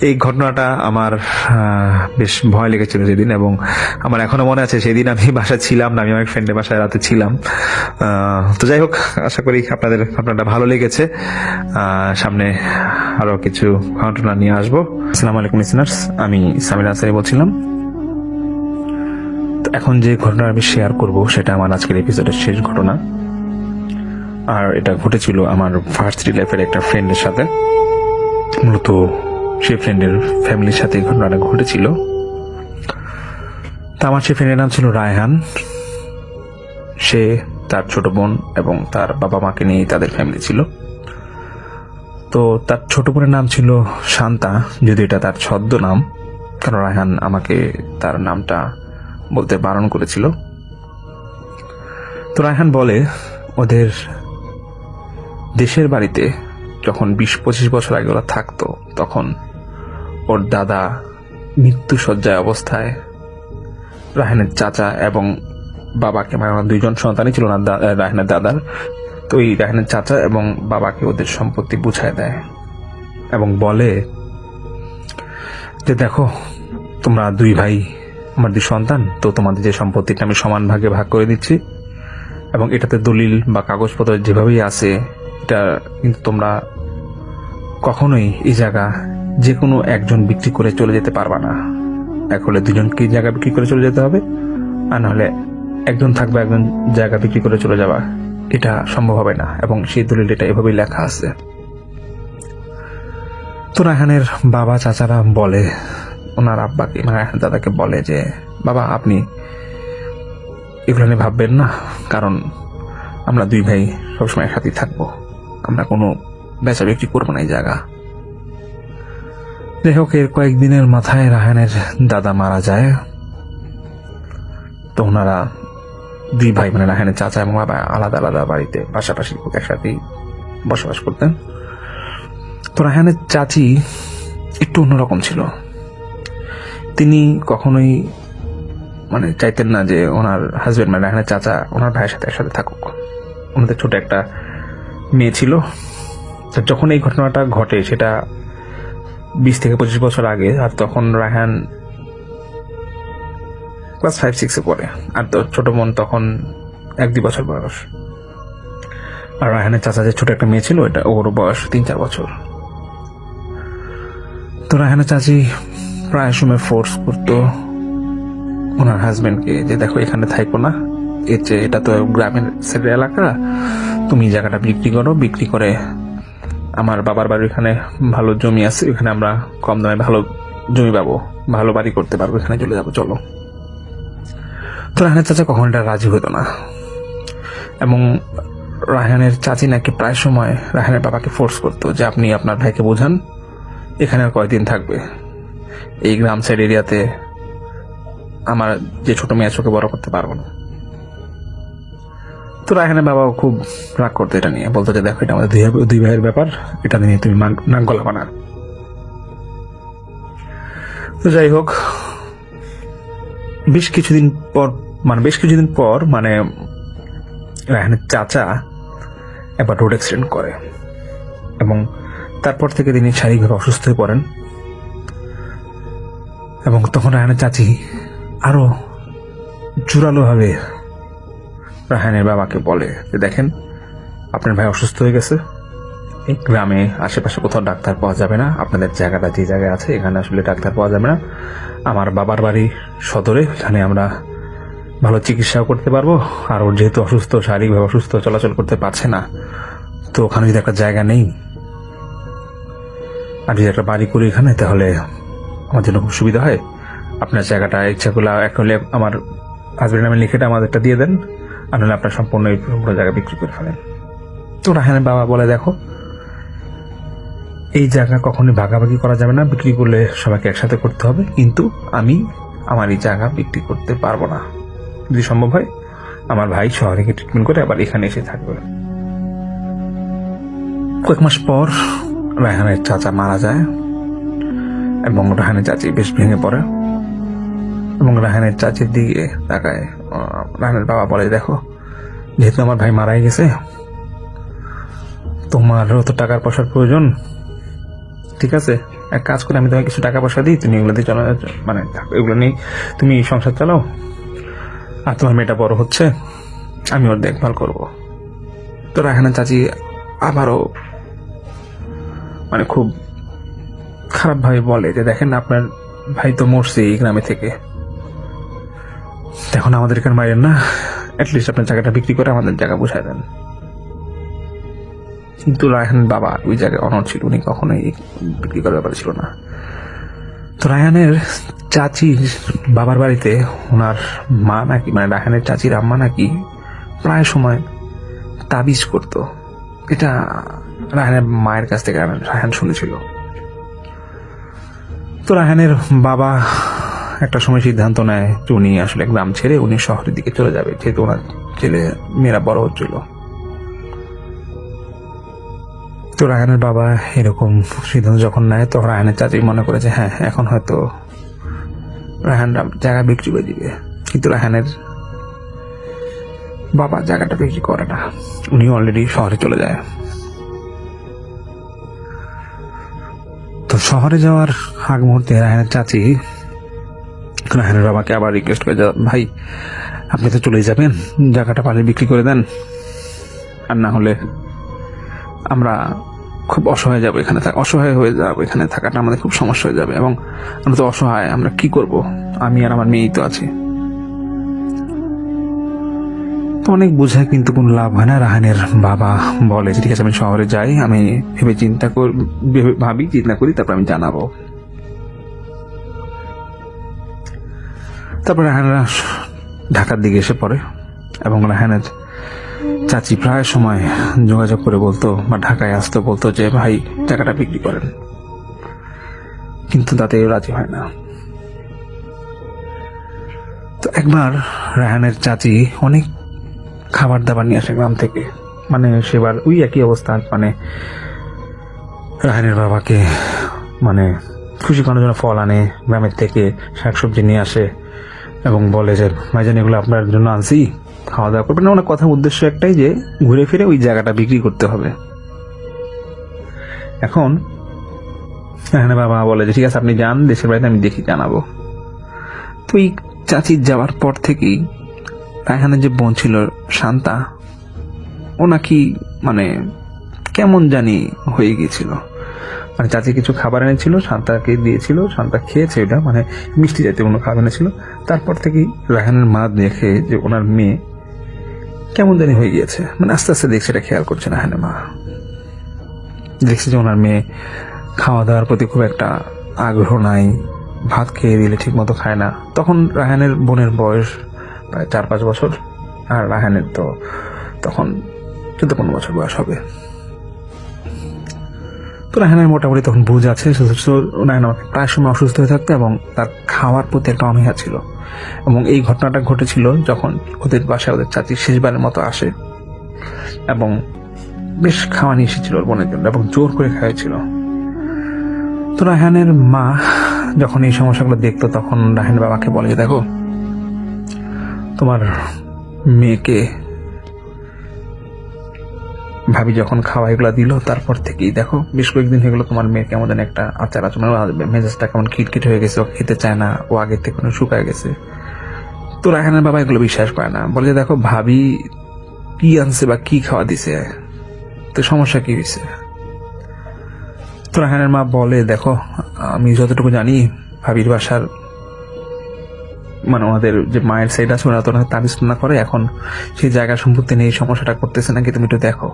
Speaker 3: এই ঘটনাটা আমার বেশ ভয় লেগেছিল সেদিন, এবং আমার এখনো মনে আছে সেদিন আমি বাসায় ছিলাম না, আমি আমার ফ্রেন্ডের বাসায় রাতে ছিলাম। তো যাই হোক, আশা করি আপনাদের ঘটনাটা ভালো লেগেছে। সামনে আরো কিছু ঘটনা নিয়ে আসবো। আসসালামু আলাইকুম লিসেনার্স, আমি সামির আনসারি বলছিলাম। তো এখন যে ঘটনা আমি শেয়ার করব সেটা আমার আজকের এপিসোডের শেষ ঘটনা, আর এটা ঘটেছিল আমার ভার্সিটি লাইফের একটা ফ্রেন্ডের সাথে। মূলত সেই ফ্রেন্ডের ফ্যামিলির সাথে ঘটনাটা ঘটেছিল। তা আমার সেই ফ্রেন্ডের নাম ছিল রায়হান। সে, তার ছোট বোন এবং তার বাবা মাকে নিয়ে তাদের ফ্যামিলি ছিল। তো তার ছোট বোনের নাম ছিল শান্তা, যদিও এটা তার ছদ্ম নাম, কারণ রায়হান আমাকে তার নামটা বলতে বারণ করেছিল। তো রায়হান বলে ওদের দেশের বাড়িতে যখন 20-25 বছর আগে ওরা থাকতো, তখন ওর দাদা মৃত্যু শয্যায় অবস্থায় রায়হানের চাচা এবং বাবাকে, মানে দুইজন সন্তানই ছিল না রায়হানের দাদার, তো এই রায়হানের চাচা এবং বাবাকে ওদের সম্পত্তি বুঝায় দেয় এবং বলে যে দেখো তোমরা দুই ভাই আমার দুই সন্তান, তো তোমাদের যে সম্পত্তিটা আমি সমান ভাগে ভাগ করে দিচ্ছি, এবং এটাতে দলিল বা কাগজপত্র যেভাবেই আছে, এটা কিন্তু তোমরা কখনোই এই জায়গা যে কোনো একজন বিক্রি করে চলে যেতে পারবা না। এক হলে দুজনকে জায়গা বিক্রি করে চলে যেতে হবে, আর নাহলে একজন থাকবে, একজন জায়গা বিক্রি করে চলে যাবা, এটা সম্ভব হবে না। এবং সেই দলিল এটা এভাবেই লেখা আছে। তো রায়হানের বাবা চাচারা বলে ওনার আব্বাকে, মানে রায়হান দাদাকে বলে যে বাবা আপনি এগুলো নিয়ে ভাববেন না, কারণ আমরা দুই ভাই সবসময় একসাথেই থাকবো, আমরা কোনো বেচা বিক্রি করবো না এই জায়গা। যাই হোক, এর কয়েকদিনের মাথায় রায়হানের দাদা মারা যায়। তো ওনারা দুই ভাই, মানে রায়হানের চাচা এবং বাবা আলাদা আলাদা বাড়িতে পাশাপাশি একসাথেই বসবাস করতেন। তো রায়হানের চাচি একটু অন্যরকম ছিল। তিনি কখনোই মানে চাইতেন না যে ওনার হাজবেন্ড মানে রায়হানের চাচা ওনার ভাইয়ের সাথে একসাথে থাকুক। ওনাদের ছোট একটা মেয়ে ছিল। তো যখন এই ঘটনাটা ঘটে সেটা 20 থেকে 25 বছর আগে, আর তখন রায়হান ক্লাস 5-6 পড়ে, আর তো ছোট বোন তখন 1-2 বছর বয়স। আর রায়হানের চাচা যে ছোট একটা মেয়ে ছিল এটা ওর বয়স 3-4 বছর। তো রায়হানের চাচি প্রায় সময় ফোর্স করতো ওনার হাজবেন্ডকে যে দেখো এখানে থাকো না, এটা তো গ্রামের সাইডের এলাকা, তুমি জায়গাটা বিক্রি করো, বিক্রি করে আমার বাবার বাড়ির এখানে ভালো জমি আছে, এখানে আমরা কম দামে ভালো জমি পাবো, ভালো বাড়ি করতে পারবো, এখানে চলে যাবো, চলো। তো রায়হানের চাচা কখনো এটা রাজি হতো না, এবং রায়হানের চাচি নাকি প্রায় সময় রায়হানের বাবাকে ফোর্স করতো যে আপনি আপনার ভাইকে বোঝান এখানে আর কয়দিন থাকবে, এই গ্রাম সাইড এরিয়াতে আমার যে ছোট মেয়ে চোখে বড় করতে পারবো না। তো রায়হানের বাবাও খুব রাগ করতো এটা নিয়ে, বলতো যে দেখো এটা আমাদের দুই ভাইয়ের ব্যাপার, এটা নিয়ে তুমি নাক গলাবা না। তো যাই হোক, বেশ কিছুদিন পর মানে রায়হানের চাচা একবার রোড অ্যাক্সিডেন্ট করে, এবং তারপর থেকে তিনি শারীরিকভাবে অসুস্থ হয়ে পড়েন। এবং তখন রায়হানের চাচি আরো জোরালো ভাবে রায়হানের বাবাকে বলে যে দেখেন আপনার ভাই অসুস্থ হয়ে গেছে, এই গ্রামে আশেপাশে কোথাও ডাক্তার পাওয়া যাবে না, আপনাদের জায়গাটা যে জায়গায় আছে এখানে আসলে ডাক্তার পাওয়া যাবে না, আমার বাবার বাড়ি সদরে, এখানে আমরা ভালো চিকিৎসাও করতে পারবো, আর ওর যেহেতু অসুস্থ, শারীরিকভাবে অসুস্থ, চলাচল করতে পারছে না, তো ওখানে যদি একটা জায়গা নেই আর যদি একটা বাড়ি করি এখানে, তাহলে আমার জন্য খুব সুবিধা হয়, আপনার জায়গাটা ইচ্ছা করলে এক হলে আমার হাজবেন্ড নামে লিখেটা আমাদেরটা দিয়ে দেন, আর নাহলে আপনার সম্পূর্ণ এই পুরো জায়গা বিক্রি করে ফেলেন। তো রায়হানের বাবা বলে দেখো এই জায়গা কখনোই ভাগাভাগি করা যাবে না, বিক্রি করলে সবাইকে একসাথে করতে হবে, কিন্তু আমি আমার এই জায়গা বিক্রি করতে পারবো না, যদি সম্ভব হয় আমার ভাই শহরে গিয়ে ট্রিটমেন্ট করে আবার এখানে এসে থাকবে। কয়েক মাস পর রায়হানের চাচা মারা যায়, এবং রায়হানের চাচি বেশ ভেঙে পড়ে, এবং রায়হানের চাচির দিকে তাকায়। রায়হানের বাবা বলে দেখো যেহেতু আমার ভাই মারাই গেছে, তোমারও তো টাকার পয়সার প্রয়োজন, ঠিক আছে এক কাজ করে আমি তোমাকে কিছু টাকা পয়সা দিই, তুমি এগুলো দিয়ে চলো, মানে এগুলো নিয়ে তুমি সংসার চালাও, আর তোমার মেয়েটা বড় হচ্ছে আমি ওর দেখভাল করব। তো রায়হানের চাচি আবারও মানে খুব খারাপ ভাবে বলে যে দেখেন আপনার ভাই তো মরছে এই গ্রামে থেকে, এখন আমাদের এখানে মারেন না, অ্যাটলিস্ট আপনার জায়গাটা বিক্রি করে আমাদের জায়গা বুঝাই দেন। কিন্তু রায়হান বাবা ওই জায়গায় অনড় ছিল, উনি কখনোই বিক্রি করার ব্যাপারে ছিল না। তো রায়হানের চাচির বাবার বাড়িতে ওনার মা নাকি, মানে রায়হানের চাচির আম্মা নাকি প্রায় সময় তাবিজ করতো, এটা রায়হানের মায়ের কাছ থেকে রায়হান শুনেছিল। তো রায়হানের বাবা একটা সময় সিদ্ধান্ত নেয় যে উনি আসলে গ্রাম ছেড়ে উনি শহরের দিকে চলে যাবে, যেহেতু ওনার ছেলে মেয়েরা বড় হচ্ছিল। তো রায়হানের বাবা এরকম সিদ্ধান্ত যখন নেয়, তখন রায়হানের চাচি মনে করে যে হ্যাঁ এখন হয়তো রায়হান জায়গা বিক্রি করে দিবে, কিন্তু রায়হানের বাবা জায়গাটা বিক্রি করে না, উনি অলরেডি শহরে চলে যায়। তো শহরে যাওয়ার আগ মুহূর্তে রায়হানের চাচি রায়হানের বাবাকে আবার রিকোয়েস্ট করে, ভাই আপনি তো চলে যাবেন, জায়গাটা পারলে বিক্রি করে দেন, আর না হলে আমরা খুব অসহায় যাবো, অসহায় হয়ে যাবো, এখানে থাকাটা আমাদের খুব সমস্যা হয়ে যাবে, এবং আমরা তো অসহায়, আমরা কি করব, আমি আর আমার মেয়েই তো আছে। তো অনেক বোঝায় কিন্তু কোনো লাভ হয় না। রায়হানের বাবা বলে যে ঠিক আছে আমি শহরে যাই, আমি চিন্তা করি তারপর আমি জানাবো। তারপর রায়হানরা ঢাকার দিকে এসে পড়ে, এবং রায়হানের চাচি প্রায় সময় যোগাযোগ করে বলতো বা ঢাকায় আসতো, বলতো যে ভাই টাকাটা বিক্রি করেন, কিন্তু তাতে রাজি হয় না। তো একবার রায়হানের চাচি অনেক খাবার দাবার নিয়ে আসে গ্রাম থেকে, মানে সেবার ওই একই অবস্থা, মানে রায়হানের বাবাকে মানে খুশি করার জন্য ফল আনে, গ্রামের থেকে শাকসবজি নিয়ে আসে এবং বলে যে ভাইজান এগুলো আপনার জন্য আনছি, খাওয়া দাওয়া করবেন। ওনার কথা উদ্দেশ্য একটাই যে ঘুরে ফিরে ওই জায়গাটা বিক্রি করতে হবে। এখন এখানে বাবা বলে যে ঠিক আছে আপনি যান, দেশের বাড়িতে আমি দেখি জানাবো। তো এই চাচির যাওয়ার পর থেকেই রায়হানের যে বোন ছিল শান্তা, ও নাকি মানে কেমন জানি হয়ে গিয়েছিল। মানে চাচি কিছু খাবার এনেছিল, শান্তাকে দিয়েছিল, শান্তা খেয়েছে, ওটা মানে মিষ্টি জাতীয় কোনো খাবার এনেছিল। তারপর থেকেই রায়হানের মা দেখে যে ওনার মেয়ে কেমন জানি হয়ে গিয়েছে, মানে আস্তে আস্তে দেখছে, এটা খেয়াল করছে রায়হানের মা। দেখছে যে ওনার মেয়ে খাওয়া দাওয়ার প্রতি খুব একটা আগ্রহ নাই, ভাত খেয়ে দিলে ঠিক মতো খায় না। তখন রায়হানের বোনের বয়স প্রায় 4-5 বছর, আর রায়হানের তো তখন 14-15 বছর বয়স হবে। তো রায়হানের মোটামুটি তখন বুঝ আছে। রায়হান প্রায় সময় অসুস্থ হয়ে থাকতো এবং তার খাওয়ার প্রতি একটা অনীহা ছিল। এবং এই ঘটনাটা ঘটেছিল যখন ওদের বাসায় ওদের চাচি শেষবারের মতো আসে এবং বেশ খাওয়া নিয়ে এসেছিল ওর বোনের জন্য এবং জোর করে খাওয়াইছিল। তো রায়হানের মা যখন এই সমস্যাগুলো দেখতো তখন রায়হানের বাবাকে বলে যে দেখো তোমার মেয়েকে ভাবি যখন খাওয়া এগুলা দিল তারপর থেকেই দেখো বেশ কয়েকদিন হয়ে গেলো তোমার মেয়ে কেমন যেন একটা আচার আচরণ, মেজাজটা কেমন খিটখিট হয়ে গেছে, ও খেতে চায় না, ও আগের থেকে শুকায় গেছে। তো রায়হানের বাবা এগুলো বিশ্বাস করে না, বলে যে দেখো ভাবি কি আনছে বা কি খাওয়া দিছে, তো সমস্যা কি হয়েছে। তো রায়হানের মা বলে দেখো আমি যতটুকু জানি ভাবির বাসার মানে ওনাদের যে মায়ের সাইড আছে ওরা তো তাবিজ না করে, এখন সেই জায়গা সম্পত্তি নিয়ে সমস্যাটা করতেছে নাকি তুমি একটু দেখো।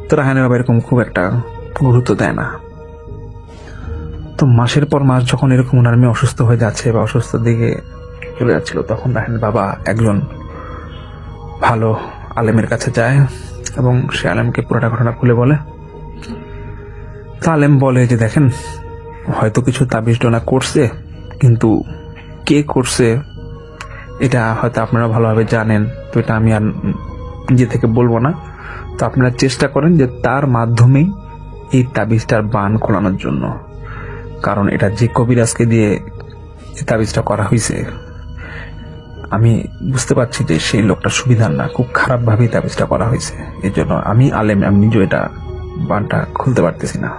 Speaker 3: তো রায়হানের বাবা এরকম খুব একটা গুরুত্ব দেয় না। তো মাসের পর মাস যখন এরকম ওনার মেয়ে অসুস্থ হয়ে যাচ্ছে বা অসুস্থর দিকে চলে যাচ্ছিল তখন রায়হানের বাবা একজন ভালো আলেমের কাছে যায় এবং সে আলেমকে পুরোটা ঘটনা খুলে বলে। তা আলেম বলে যে দেখেন হয়তো কিছু তাবিজ ডোনা করছে, কিন্তু কে করছে এটা হয়তো আপনারা ভালোভাবে জানেন, তো এটা আমি আর নিজে থেকে বলবো না। তো আপনারা চেষ্টা করেন যে তার মাধ্যমে এই তাবিজটার বান খোলানোর জন্য, কারণ এটা যে কবিরাজকে দিয়ে তাবিজটা করা হয়েছে আমি বুঝতে পারছি যে সেই লোকটা সুবিধার না, খুব খারাপ ভাবেই তাবিজটা করা হয়েছে। এই জন্য আমি আলেম, আমি নিজেও এটা বানটা খুলতে পারতেছি না,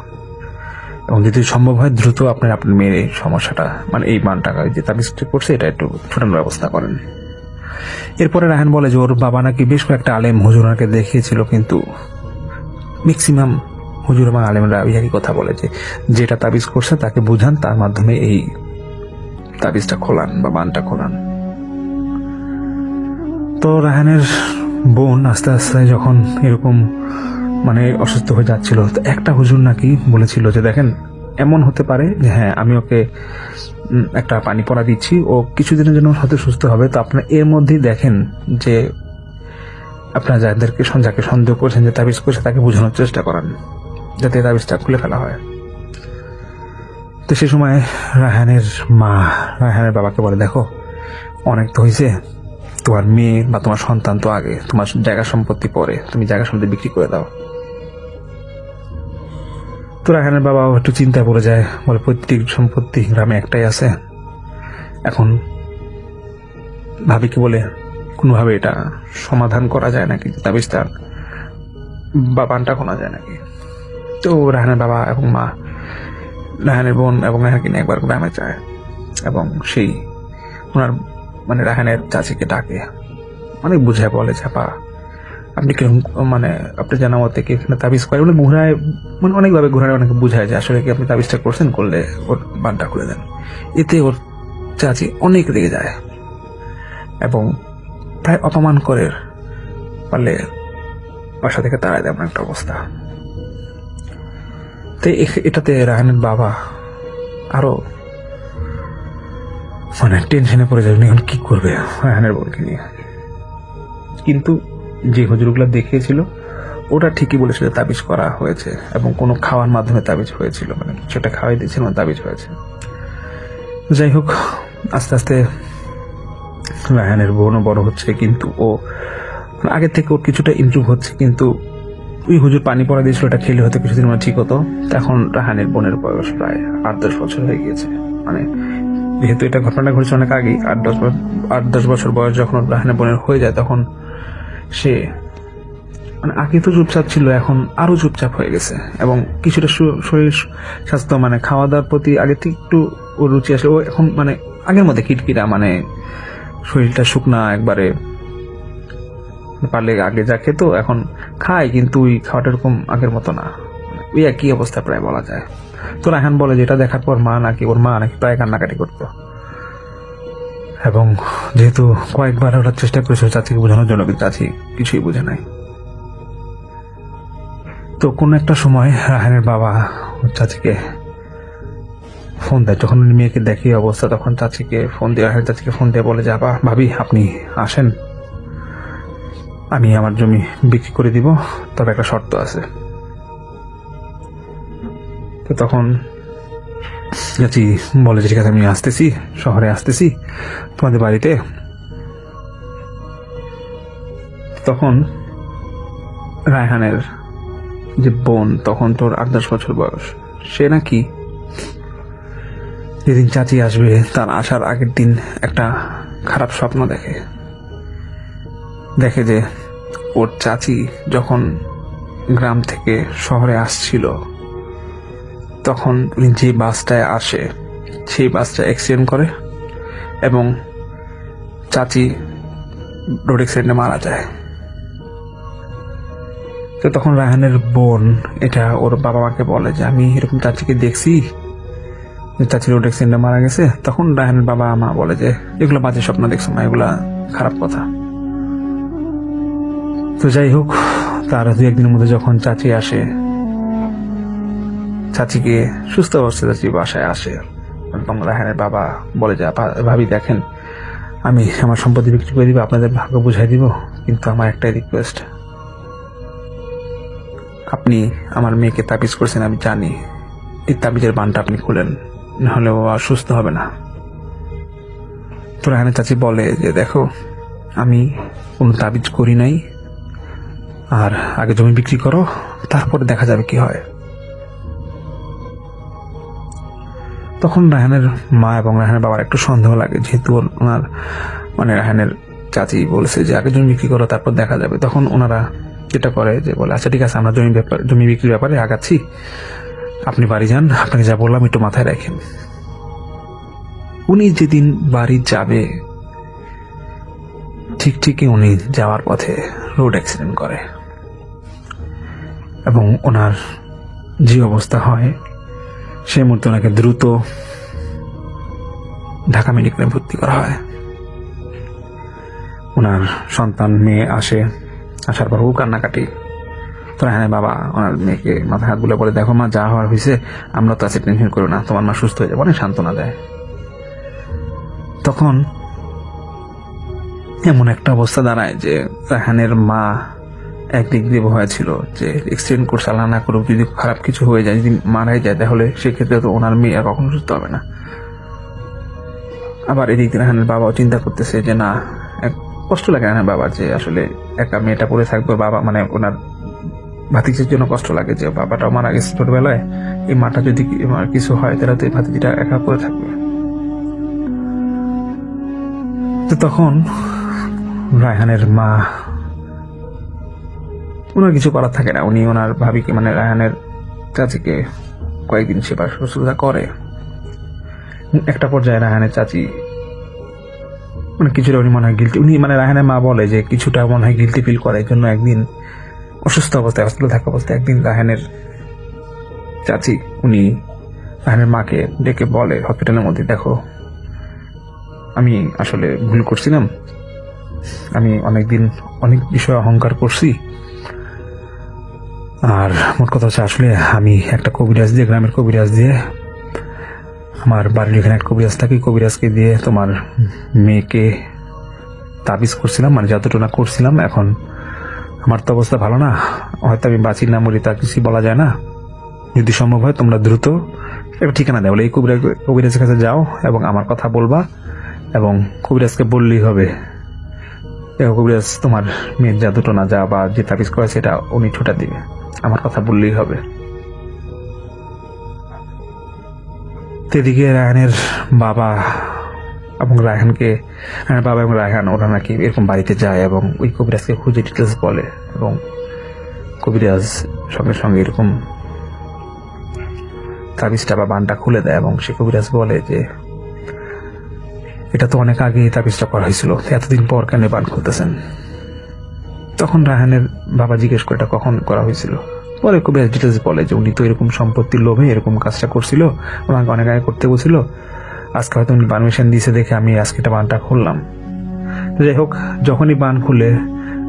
Speaker 3: এবং যদি সম্ভব হয় দ্রুত আপনার মেয়ের এই সমস্যাটা মানে এই বানটা যে তাবিজটা করছে এটা একটু ছোটানোর ব্যবস্থা করেন। এরপরে রায়হান বলে যে ওর বাবা নাকি বেশ কয়েকটা আলেম হুজুরকে দেখিয়েছিল, কিন্তু ম্যাক্সিমাম হুজুর এবং আলেমরা একই কথা বলে যে যেটা তাবিজ করছে তাকে বুঝান, তার মাধ্যমে এই তাবিজটা খোলান বা বানটা খোলান। তো রায়হানের বোন আস্তে আস্তে যখন এরকম মানে অসুস্থ হয়ে যাচ্ছিল, তো একটা হুজুর নাকি বলেছিল যে দেখেন এমন হতে পারে যে হ্যাঁ আমি ওকে একটা পানি পড়া দিচ্ছি, ও কিছুদিনের জন্য হয়তো সুস্থ হবে, তো আপনারা এর মধ্যেই দেখেন যে আপনারা যাদেরকে যাকে সন্দেহ করছেন যে তাবিজ করছে তাকে বোঝানোর চেষ্টা করেন যাতে তাবিজটা খুলে ফেলা হয়। তো সে সময় রায়হানের মা রায়হানের বাবাকে বলে দেখো অনেক তো হয়েছে, তোমার মেয়ে বা তোমার সন্তান তো আগে, তোমার জায়গা সম্পত্তি পরে, তুমি জায়গা সম্পত্তি বিক্রি করে দাও। তো রায়হানের বাবাও একটু চিন্তা পড়ে যায়, বলে পৈতৃক সম্পত্তি গ্রামে একটাই আছে, এখন ভাবি কি বলে কোনোভাবে এটা সমাধান করা যায় নাকি, তাবিজটা বা বানটা খোলা যায় নাকি। তো রায়হানের বাবা এবং মা রায়হানের বোন এবং রায়হানকে নিয়ে একবার গ্রামে যায় এবং সেই ওনার মানে রায়হানের চাচিকে ডাকে, অনেক বুঝায় বলে চাপা আপনি কিরকম মানে আপনি জানা মতে কি এখানে তাবিজ করে বলে ঘুরায়, মানে অনেকভাবে ঘুরায় অনেকে বুঝায় যে আসলে কি আপনি তাবিজটা করছেন, করলে ওর বানটা খুলে দেন। এতে ওর চাচি অনেক রেগে যায় এবং প্রায় অপমান করে পারলে বাসা থেকে তাড়ায় দেয় এমন একটা অবস্থা। তো এটাতে রায়হানের বাবা আরো মানে টেনশনে পড়ে যাবে, এখন কি করবে রায়হানের বোনকে নিয়ে। কিন্তু যে হুজুরগুলো দেখিয়েছিল ওটা ঠিকই বলেছিল তাবিজ করা হয়েছে এবং কোনো খাওয়ার মাধ্যমে তাবিজ হয়েছিল, মানে সেটা খাওয়াই দিয়েছিল তাবিজ হয়েছে। যাই হোক আস্তে আস্তে রায়হানের বোনও বড় হচ্ছে, কিন্তু ও আগের থেকে ওর কিছুটা ইমপ্রুভ হচ্ছে, কিন্তু ওই হুজুর পানি পড়া দিয়েছিল, এটা খেলে হয়তো কিছুদিন মধ্যে ঠিক হতো। এখন রাহানের বোনের বয়স প্রায় 8-10 বছর হয়ে গিয়েছে। মানে যেহেতু এটা ঘটনাটা ঘটেছে অনেক আগেই, 8-10 বছর বয়স যখন রাহানের বোনের হয়ে যায়, তখন সে মানে আগে তো চুপচাপ ছিল, এখন আরো চুপচাপ হয়ে গেছে এবং কিছুটা শরীর স্বাস্থ্য মানে খাওয়া দাওয়ার প্রতি আগে থেকে একটু ওর রুচি আসলে ও এখন মানে আগের মধ্যে কিটকিটা, মানে শরীরটা শুকনা একবারে, পারলে আগে যা খেতো এখন খায়, কিন্তু ওই খাওয়াটা এরকম আগের মতো না, ওই একই অবস্থা প্রায় বলা যায়। তো রায়হান বলে যেটা দেখার পর ওর মা নাকি প্রায় কান্নাকাটি করতো, এবং যেহেতু কয়েকবার ওরা চেষ্টা করেছিল চাচিকে বোঝানোর জন্য, কিন্তু চাচি কিছুই বুঝে নাই। তো কোন একটা সময় রায়হানের বাবা চাচিকে ফোন দেয়, যখন মেয়েকে দেখে অবস্থা, তখন চাচিকে ফোন দিয়ে বলে যে ভাবি আপনি আসেন, আমি আমার জমি বিক্রি করে দিব, তবে একটা শর্ত আছে। তো তখন চাচি বলে যে ঠিক আছে, আমি আসতেছি, শহরে আসতেছি তোমাদের বাড়িতে। তখন রায়হানের যে বোন, তখন তোর 8-10 বছর বয়স, সে নাকি যেদিন চাচি আসবে তার আসার আগের দিন একটা খারাপ স্বপ্ন দেখে যে ওর চাচি যখন গ্রাম থেকে শহরে আসছিল, তখন উনি যে বাসটায় আসে সেই বাসটা অ্যাক্সিডেন্ট করে এবং চাচি রোড অ্যাক্সিডেন্টে মারা যায়। তো তখন রায়হানের বোন এটা ওর বাবা মাকে বলে যে আমি এরকম চাচিকে দেখছি, চাচি রোড অ্যাক্সিডেন্টে মারা গেছে। তখন রায়হানের বাবা মা বলে যে এগুলো বাজে স্বপ্ন দেখছো না, এগুলা খারাপ কথা। তো যাই হোক, তার 2-1 দিনের মধ্যে যখন চাচি আসে, চাচিকে সুস্থ অবস্থায় চাচি বাসায় আসে, এবং রায়হানের বাবা বলে যে ভাবি দেখেন, আমি আমার সম্পত্তি বিক্রি করে দিব, আপনাদের ভাগ্য বুঝাই দিব, কিন্তু আমার একটাই রিকোয়েস্ট, আপনি আমার মেয়েকে তাবিজ করছেন আমি জানি, এই তাবিজের বানটা আপনি খুলেন, নাহলে ও আর সুস্থ হবে না। তো রায়হানের চাচি বলে যে দেখো, আমি কোনো তাবিজ করি নাই, আর আগে জমি বিক্রি করো, তারপরে দেখা যাবে কি হয়। তখন রায়হানের মা এবং রায়হানের বাবার একটু সন্দেহ লাগে, যেহেতু ওনার মানে রায়হানের চাচি বলেছে যে আগে জমি বিক্রি করো তারপর দেখা যাবে। তখন ওনারা যেটা করে যে বলে আচ্ছা ঠিক আছে, আমরা জমি বিক্রির ব্যাপারে আগাচ্ছি, আপনি বাড়ি যান, আপনাকে যা বললাম একটু মাথায় রাখেন। উনি যেদিন বাড়ি যাবে ঠিকই উনি যাওয়ার পথে রোড অ্যাক্সিডেন্ট করে এবং ওনার যে অবস্থা হয়, সেই মুহূর্তে ওনাকে দ্রুত ঢাকা মেডিকেলে ভর্তি করা হয়। ওনার সন্তান মেয়ে আসার পর ও কান্নাকাটি। তো রায়হানের বাবা ওনার মেয়েকে মাথায় হাত বুলে বলে দেখো মা, যা হওয়ার হয়েছে, আমরা তো আছি, টেনশন করো না, তোমার মা সুস্থ হয়ে যাবে, অনেক সান্ত্বনা দেয়। তখন এমন একটা অবস্থা দাঁড়ায় যে রায়হানের মা একদিক দিয়ে ভয় ছিল যে এক্সিডেন্ট করছে, আল্লাহ না করুক, যদি খারাপ কিছু হয়ে যায়, যদি মারাই যায়, তাহলে সেক্ষেত্রে তো ওনার মেয়ে আর কখনো সুস্থ হবে না। আবার এদিক দিয়ে রায়হানের বাবাও চিন্তা করতেছে যে না, কষ্ট লাগে রায়হানের বাবার যে আসলে একা মেয়েটা পড়ে থাকবে, বাবা মানে ওনার ভাতিজির জন্য কষ্ট লাগে যে বাবাটাও মারা গেছে ছোটবেলায়, এই মাটা যদি কিছু হয় তাহলে তো এই ভাতিজিটা একা পড়ে থাকবে। তো তখন রায়হানের মা, ওনার কিছু করার থাকে না, উনি ওনার ভাবিকে মানে রায়হানের চাচিকে কয়েকদিন সেবা শুশ্রূষা করে। একটা পর্যায়ে রায়হানের চাচি মানে কিছুটা উনি মনে হয় গিলটি, উনি মানে রায়হানের মা বলে যে কিছুটা মনে হয় গিলটি ফিল করে, এই জন্য একদিন অসুস্থ অবস্থায়, হসপিটালে থাকা অবস্থায় একদিন রায়হানের চাচি উনি রায়হানের মাকে ডেকে বলে হসপিটালের মধ্যে, দেখো আমি আসলে ভুল করছিলাম, আমি অনেকদিন অনেক বিষয়ে অহংকার করছি, আর মোট কথা হচ্ছে আসলে আমি একটা কবিরাজ দিয়ে, গ্রামের কবিরাজ দিয়ে, আমার বাড়ির এখানে একটা কবিরাজ থাকে, কবিরাজকে দিয়ে তোমার মেয়েকে তাবিজ করছিলাম, মানে যতটুকু করছিলাম, এখন আমার তো অবস্থা ভালো না, হয়তো আমি বাঁচি না মরি তা কিছুই বলা যায় না, যদি সম্ভব হয় তোমরা দ্রুত একটা ঠিকানা দেয় বলে এই কবিরাজের কাছে যাও এবং আমার কথা বলবা, এবং কবিরাজকে বললেই হবে কবিরাজ তোমার মেয়ের জাদুটো না যা বা যে তাবিজ করে সেটা উনি ছুটা দিবে। আমার কথা বললেই হবে। তো এদিকে রায়হানের বাবা এবং রায়হান ওরা নাকি এরকম বাড়িতে যায় এবং ওই কবিরাজকে খুঁজে ডিটেলস বলে, এবং কবিরাজ সঙ্গে সঙ্গে এরকম তাবিজটা বা বানটা খুলে দেয়, এবং সে কবিরাজ বলে যে এটা তো অনেক আগে তাবিজটা করা হয়েছিল, এতদিন পর কেন বান খুলতেছেন? তখন রায়হানের বাবা জিজ্ঞেস করে এটা কখন করা হয়েছিল। পরে কবিরাজ ডিটেলস বলে যে উনি তো এরকম সম্পত্তির লোভে এরকম কাজটা করছিল, ওনাকে অনেক আগে করতে বলছিল, আজকে হয়তো উনি পারমিশন দিয়েছে দেখে আমি আজকে এটা বানটা খুললাম। তো যাই হোক, যখনই বান খুলে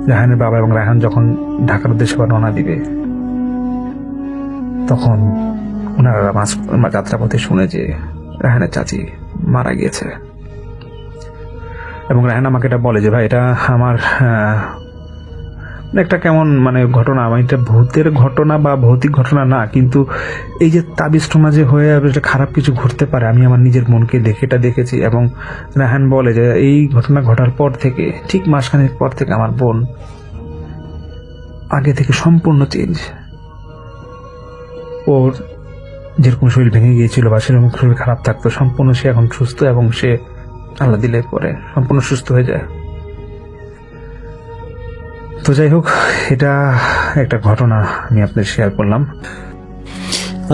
Speaker 3: রায়হানের বাবা এবং রায়হান যখন ঢাকার উদ্দেশ্যে রওনা দিবে, তখন ওনারা যাত্রাপথে শুনে যে রায়হানের চাচি মারা গিয়েছে, এবং রায়হান আমাকে এটা বলে যে ভাই এটা আমার একটা কেমন ঘটনা, এটা ভূতের ঘটনা বা ভৌতিক ঘটনা না, কিন্তু এই যে তাবিজটা যে হয়ে এটা খারাপ কিছু ঘটতে পারে, আমি আমার নিজের মনকে দেখে এটা দেখেছি। এবং রায়হান বলে যে এই ঘটনা ঘটার পর থেকে ঠিক মাসখানেক পর থেকে আমার বোন আগে থেকে সম্পূর্ণ চেঞ্জ। ওর যেরকম শরীর ভেঙে গিয়েছিল বা সেরকম শরীর খারাপ থাকতো, সম্পূর্ণ সে এখন সুস্থ, এবং সে আল্লাহ দিলে পরে সম্পূর্ণ সুস্থ হয়ে যায়। তো যাই হোক, এটা একটা ঘটনা আমি আপনাদের শেয়ার করলাম।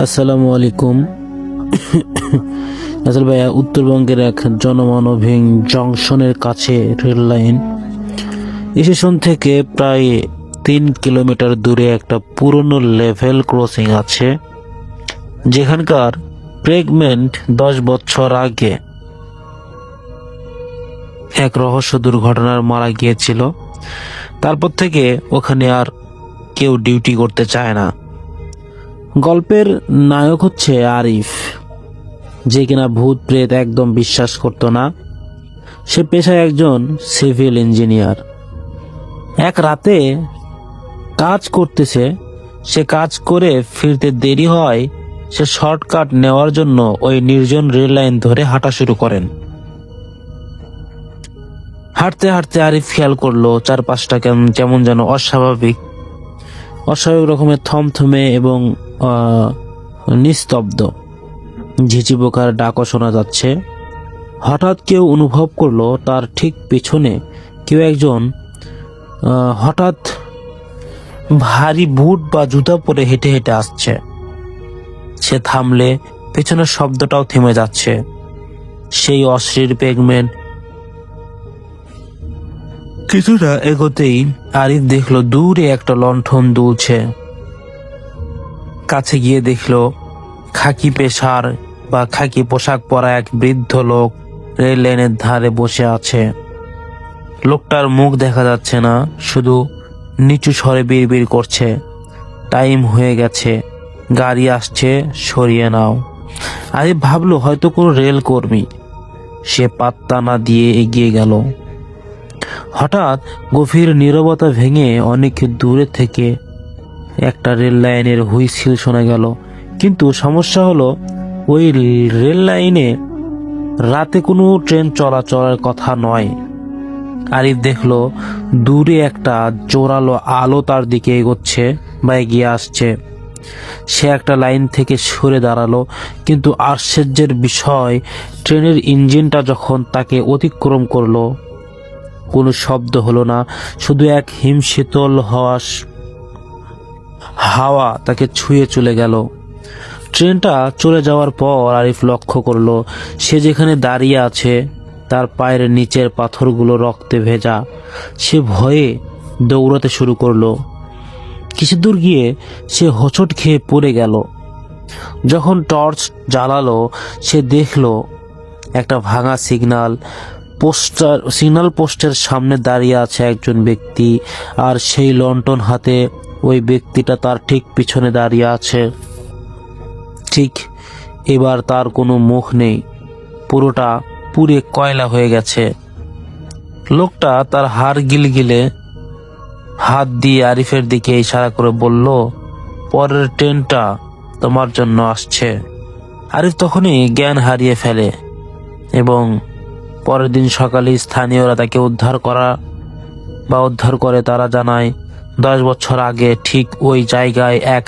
Speaker 4: আসসালামু আলাইকুম। আসল ভাইয়া, উত্তরবঙ্গের এক জনমানবহীন জংশনের কাছে রেল লাইন স্টেশন থেকে প্রায় 3 কিলোমিটার দূরে একটা পুরনো লেভেল ক্রসিং আছে, যেখানকার প্রেগনেন্ট 10 বছর আগে এক রহস্য দুর্ঘটনার মারা গিয়েছিল। তারপর থেকে ওখানে আর কেউ ডিউটি করতে চায় না। গল্পের নায়ক হচ্ছে আরিফ, যে কিনা ভূত প্রেত একদম বিশ্বাস করত না। সে পেশায় একজন সিভিল ইঞ্জিনিয়ার। এক রাতে কাজ করতেছে, সে কাজ করে ফিরতে দেরি হয়, সে শর্টকাট নেওয়ার জন্য ওই নির্জন রেল লাইন ধরে হাঁটা শুরু করেন। হাঁটতে হাঁটতে আরিফ খেয়াল করলো চারপাশটা কেমন যেন অস্বাভাবিক রকমের থমথমে এবং নিস্তব্ধ। ঝিঝি পোকার ডাকও শোনা যাচ্ছে। হঠাৎ কেউ অনুভব করলো তার ঠিক পেছনে কেউ একজন হঠাৎ ভারী বুট বা জুতা পরে হেঁটে হেঁটে আসছে। সে থামলে পেছনের শব্দটাও থেমে যাচ্ছে। সেই অশ্লীল পেগমেন্ট। কিছুটা এগোতেই আরিফ দেখলো দূরে একটা লণ্ঠন দুলছে। কাছে গিয়ে দেখলো খাকি পোশাক পরা এক বৃদ্ধ লোক রেল লাইনের ধারে বসে আছে। লোকটার মুখ দেখা যাচ্ছে না, শুধু নিচু স্বরে বিড়বিড় করছে, টাইম হয়ে গেছে, গাড়ি আসছে, সরিয়ে নাও। আরিফ ভাবলো হয়তো কোনো রেল কর্মী। সে পাত্তা না দিয়ে এগিয়ে গেল। হঠাৎ গভীর নীরবতা ভেঙে অনেক দূরে থেকে একটা রেল লাইনের হুইসেল শোনা গেল। কিন্তু সমস্যা হলো ওই রেল লাইনে রাতে কোনো ট্রেন চলাচলের কথা নয়। আরিফ দেখলো দূরে একটা জোরালো আলো তার দিকে এগোচ্ছে বা এগিয়ে আসছে। সে একটা লাইন থেকে সরে দাঁড়ালো, কিন্তু আশ্চর্যের বিষয়, ট্রেনের ইঞ্জিনটা যখন তাকে অতিক্রম করলো, কোনো শব্দ হলো না, শুধু এক হিমশীতল হাওয়া তাকে ছুঁয়ে চলে গেল। ট্রেনটা চলে যাওয়ার পর আরিফ লক্ষ্য করলো সে যেখানে দাঁড়িয়ে আছে তার পায়ের নিচের পাথরগুলো রক্তে ভেজা। সে ভয়ে দৌড়াতে শুরু করলো। কিছু দূর গিয়ে সে হোঁচট খেয়ে পড়ে গেল। যখন টর্চ জ্বালালো, সে দেখলো একটা ভাঙা সিগন্যাল পোস্টের সামনে দাঁড়িয়ে আছে একজন ব্যক্তি, আর সেই লণ্ঠন হাতে ওই ব্যক্তিটা তার ঠিক পিছনে দাঁড়িয়ে আছে। ঠিক এবার তার কোনো মুখ নেই, পুরোটা পুড়ে কয়লা হয়ে গেছে। লোকটা তার হাড় গিলগিলে হাত দিয়ে আরিফের দিকে ইশারা করে বলল, পরের ট্রেনটা তোমার জন্য আসছে। আরিফ তখনই জ্ঞান হারিয়ে ফেলে এবং পরের দিন সকালে স্থানীয়রা তাকে উদ্ধার করে। তারা জানায় 10 বছর আগে ঠিক ওই জায়গায় এক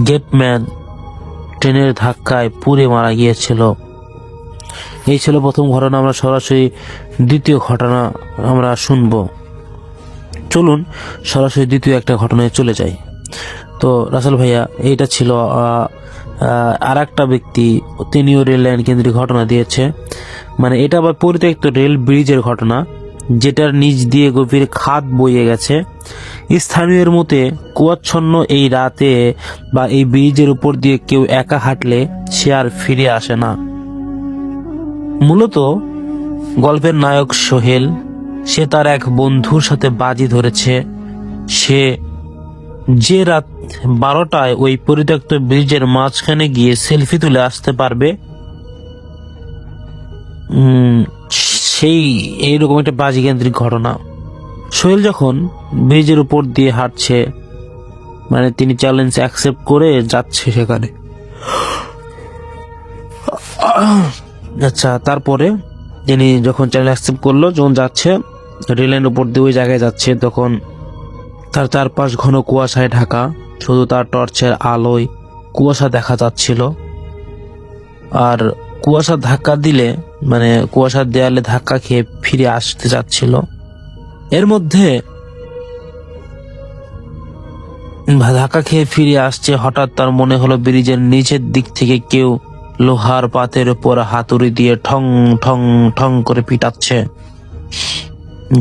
Speaker 4: গেটম্যান ট্রেনের ধাক্কায় পুড়ে মারা গিয়েছিল। এই ছিল প্রথম ঘটনা। আমরা সরাসরি দ্বিতীয় ঘটনা আমরা শুনবো। চলুন সরাসরি দ্বিতীয় একটা ঘটনায় চলে যাই। তো রাসেল ভাইয়া, এইটা ছিল আর একটা ব্যক্তি, তিনিও রেল লাইন কেন্দ্রিক ঘটনা দিয়েছে। মানে এটা আবার পরিত্যক্ত রেল ব্রিজের ঘটনা, যেটার নিচ দিয়ে গভীর খাদ বয়ে গেছে। স্থানীয়র মতে কুয়াচ্ছন্ন এই রাতে বা এই ব্রিজের উপর দিয়ে কেউ একা হাঁটলে সে আর ফিরে আসে না। মূলত গল্পের নায়ক সোহেল, সে তার এক বন্ধুর সাথে বাজি ধরেছে সে যে রাত 12টায় ওই পরিত্যক্ত ব্রিজের মাঝখানে গিয়ে সেলফি তুলে আসতে পারবে। সেই এইরকম একটা বাজি কেন্দ্রিক ঘটনা। সোহেল যখন ব্রিজের উপর দিয়ে হাঁটছে, মানে তিনি চ্যালেঞ্জ অ্যাকসেপ্ট করে যাচ্ছে সেখানে। আচ্ছা, তারপরে তিনি যখন চ্যালেঞ্জ অ্যাকসেপ্ট করলো, যখন যাচ্ছে রেলের উপর দিয়ে ওই জায়গায় যাচ্ছে, তখন তার চারপাশ ঘন কুয়াশায় ঢাকা, শুধু তার টর্চের আলোয় কুয়াশা দেখা যাচ্ছিল। আর কুয়াশা ধাক্কা দিলে, মানে কুয়াশার দেয়ালে ধাক্কা খেয়ে ফিরে আসতে যাচ্ছিল। এর মধ্যে ধাক্কা খেয়ে ফিরে আসছে, হঠাৎ তার মনে হলো ব্রিজের নিচের দিক থেকে কেউ লোহার পাতের উপর হাতুড়ি দিয়ে ঠং ঠং ঠং করে পিটাচ্ছে,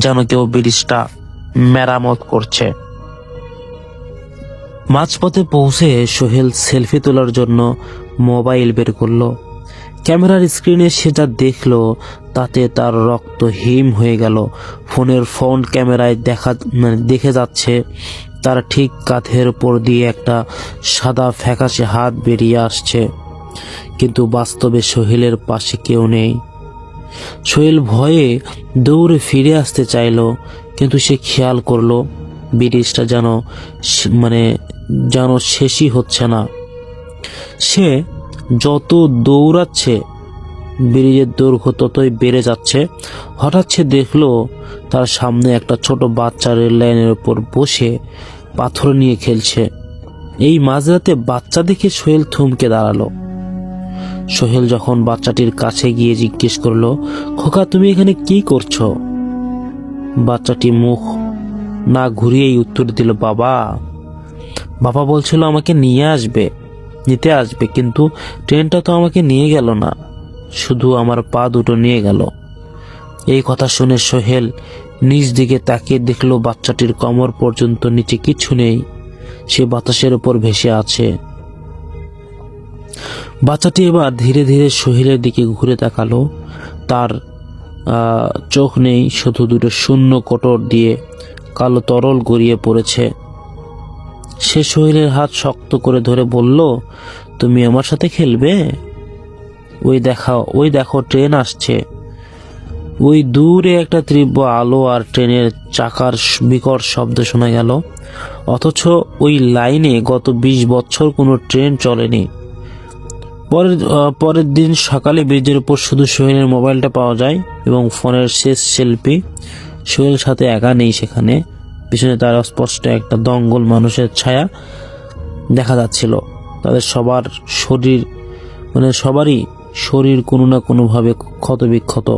Speaker 4: যেন কেউ ব্রিজটা মেরামত করছে। মাঝপথে পৌঁছে সোহেল সেলফি তোলার জন্য মোবাইল বের করলো। ক্যামেরার স্ক্রিনে সে যা দেখলো তাতে তার রক্ত হিম হয়ে গেল। ফোনের ফ্রন্ট ক্যামেরায় দেখে যাচ্ছে তার ঠিক কাঁধের উপর দিয়ে একটা সাদা ফ্যাকাশে হাত বেরিয়ে আসছে, কিন্তু বাস্তবে সোহেলের পাশে কেউ নেই। সোহেল ভয়ে দৌড়ে ফিরে আসতে চাইলো, কিন্তু সে খেয়াল করলো ব্রিজটা যেন শেষই হচ্ছে না। সে যত দৌড়াচ্ছে ব্রিজের দৈর্ঘ্য ততই বেড়ে যাচ্ছে। হঠাৎ সে দেখলো তার সামনে একটা ছোট বাচ্চা রেল লাইনের উপর বসে পাথর নিয়ে খেলছে। এই মাঝরাতে বাচ্চা দেখে সোহেল থমকে দাঁড়ালো। সোহেল যখন বাচ্চাটির কাছে গিয়ে জিজ্ঞেস করলো, খোকা তুমি এখানে কি করছো? বাচ্চাটি মুখ না ঘুরিয়েই উত্তর দিল, বাবা বলছিল আমাকে নিতে আসবে, কিন্তু ট্রেনটা তো আমাকে নিয়ে গেল না, শুধু আমার পা দুটো নিয়ে গেল। এই কথা শুনে সোহেল নিজ দিকে তাকিয়ে দেখলো বাচ্চাটির কোমর পর্যন্ত নিচে কিছু নেই, সে বাতাসের উপর ভেসে আছে। বাচ্চাটি এবার ধীরে ধীরে সোহেলের দিকে ঘুরে তাকালো। তার চোখ নেই, শুধু দুটো শূন্য কোটর দিয়ে কালো তরল গড়িয়ে পড়েছে। সে সোহেলের হাত শক্ত করে ধরে বলল, তুমি আমার সাথে খেলবে? ওই দেখো ট্রেন আসছে। ওই দূরে একটা তীব্র আলো আর ট্রেনের চাকার বিকট শব্দ শোনা গেল। অথচ ওই লাইনে গত 20 বছর কোনো ট্রেন চলেনি। পরের দিন সকালে ব্রিজের উপর শুধু সোহেলের মোবাইলটা পাওয়া যায় এবং ফোনের শেষ সেলফি। সোহেল সাথে একা নেই সেখানে, পিছনে তার স্পষ্ট একটা দঙ্গল মানুষের ছায়া দেখা যাচ্ছিল। তাদের সবারই শরীর কোনো না কোনোভাবে ক্ষত বিক্ষত।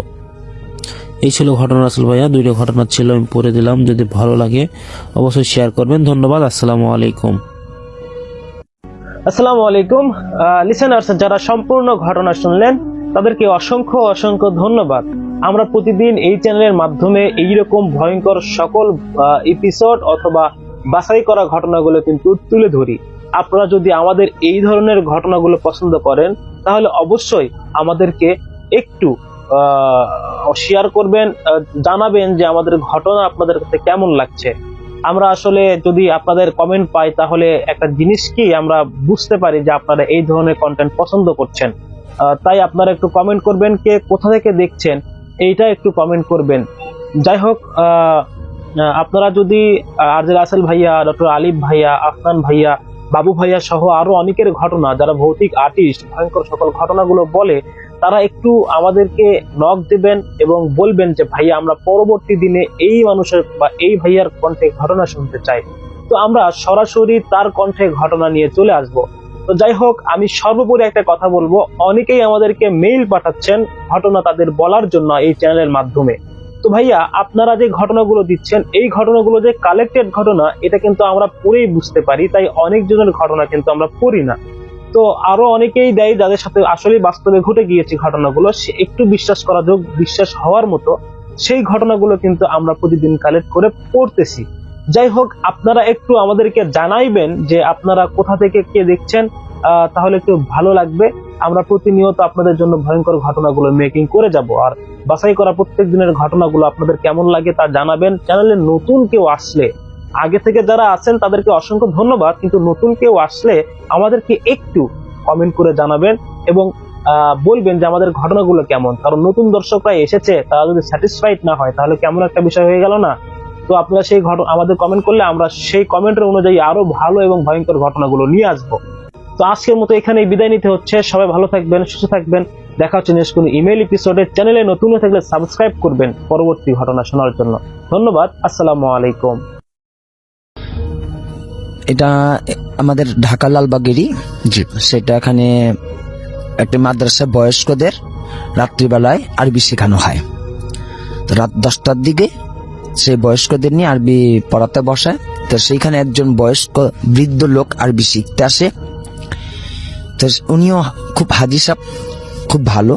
Speaker 4: এই ছিল ঘটনা রাসেল ভাইয়া। 2টা ঘটনা ছিল, আমি পড়ে দিলাম। যদি ভালো লাগে অবশ্যই শেয়ার করবেন। ধন্যবাদ। আসসালামু আলাইকুম।
Speaker 2: আসসালামু আলাইকুম লিসেনার্স, যারা সম্পূর্ণ ঘটনা শুনলেন তাদেরকে অসংখ্য ধন্যবাদ। আমরা প্রতিদিন এই চ্যানেলের মাধ্যমে এইরকম ভয়ঙ্কর সকল এপিসোড অথবা বাছাই করা ঘটনাগুলো কিন্তু তুলে ধরি। আপনারা যদি আমাদের এই ধরনের ঘটনাগুলো পছন্দ করেন তাহলে অবশ্যই আমাদেরকে একটু শেয়ার করবেন, জানাবেন যে আমাদের ঘটনা আপনাদের কাছে কেমন লাগছে। আমরা আসলে যদি আপনাদের কমেন্ট পাই তাহলে একটা জিনিস কি আমরা বুঝতে পারি যে আপনারা এই ধরনের কন্টেন্ট পছন্দ করছেন। তাই আপনারা একটু কমেন্ট করবেন, কে কোথা থেকে দেখছেন এইটা একটু কমেন্ট করবেন। যাই হোক, আপনারা যদি আরজে রাসেল ভাইয়া, ডক্টর আলিফ ভাইয়া, আফনান ভাইয়া, বাবু ভাইয়া সহ আরো অনেকের ঘটনা, যারা ভৌতিক আর্টিস্ট ভয়ঙ্কর সকল ঘটনাগুলো বলে, তারা একটু আমাদেরকে নক দেবেন এবং বলবেন যে ভাইয়া আমরা পরবর্তী দিনে এই মানুষের বা এই ভাইয়ার কণ্ঠে ঘটনা শুনতে চাই, তো আমরা সরাসরি তার কণ্ঠে ঘটনা নিয়ে চলে আসব। তো যাই হোক, আমি সর্বোপরি একটা কথা বলবো, অনেকেই আমাদেরকে মেইল পাঠাচ্ছেন ঘটনা তাদের বলার জন্য এই চ্যানেলের মাধ্যমে। তো ভাইয়া, আপনারা যে ঘটনাগুলো দিচ্ছেন, এই ঘটনাগুলো যে কালেক্টেড ঘটনা, এটা কিন্তু আমরা পড়েই বুঝতে পারি, তাই অনেকজনের ঘটনা কিন্তু আমরা পড়ি না। তো আরো অনেকেই দেয় যাদের সাথে আসলে বাস্তবে ঘটে গিয়েছে ঘটনাগুলো, সে একটু বিশ্বাস করা যোগ, বিশ্বাস হওয়ার মতো সেই ঘটনাগুলো কিন্তু আমরা প্রতিদিন কালেক্ট করে পড়তেছি। যাই হোক, আপনারা একটু আমাদেরকে জানাইবেন যে আপনারা কোথা থেকে কে দেখছেন, তাহলে একটু ভালো লাগবে। আমরা প্রতিনিয়ত আপনাদের জন্য ভয়ঙ্কর ঘটনাগুলো মেকিং করে যাব, আর বাছাই করা প্রত্যেক দিনের ঘটনাগুলো আপনাদের কেমন লাগে তা জানাবেন। চ্যানেলে নতুন কেউ আসলে, আগে থেকে যারা আছেন তাদেরকে অসংখ্য ধন্যবাদ, কিন্তু নতুন কেউ আসলে আমাদেরকে একটু কমেন্ট করে জানাবেন এবং বলবেন যে আমাদের ঘটনাগুলো কেমন, কারণ নতুন দর্শকরা এসেছে, তারা যদি স্যাটিসফাইড না হয় তাহলে কেমন একটা বিষয় হয়ে গেল না। তো আপনারা সেই ঘটনা আমাদের কমেন্ট করলে আমরা সেই কমেন্টের অনুযায়ী আরো ভালো এবং ভয়ঙ্কর ঘটনাগুলো নিয়ে আসবো। তো আজকের মতো এখানেই বিদায় নিতে হচ্ছে। সবাই ভালো থাকবেন, সুস্থ থাকবেন। দেখা হচ্ছে নেক্সট কোনো ইমেল এপিসোডে। চ্যানেলে নতুন হয়ে থাকলে সাবস্ক্রাইব করবেন পরবর্তী ঘটনা শোনার জন্য। ধন্যবাদ। আসসালামু আলাইকুম।
Speaker 5: এটা আমাদের ঢাকা লালবাগেরই,
Speaker 6: জি,
Speaker 5: সেটা এখানে একটা মাদ্রাসা বয়স্কদের রাত্রিবেলায় আরবি শেখানো হয়। তো রাত 10টার দিকে সেই বয়স্কদের নিয়ে আরবি পড়াতে বসায়। তো সেইখানে একজন বয়স্ক বৃদ্ধ লোক আরবি শিখতে আসে। তো উনিও খুব হাজি সাহেব, খুব ভালো,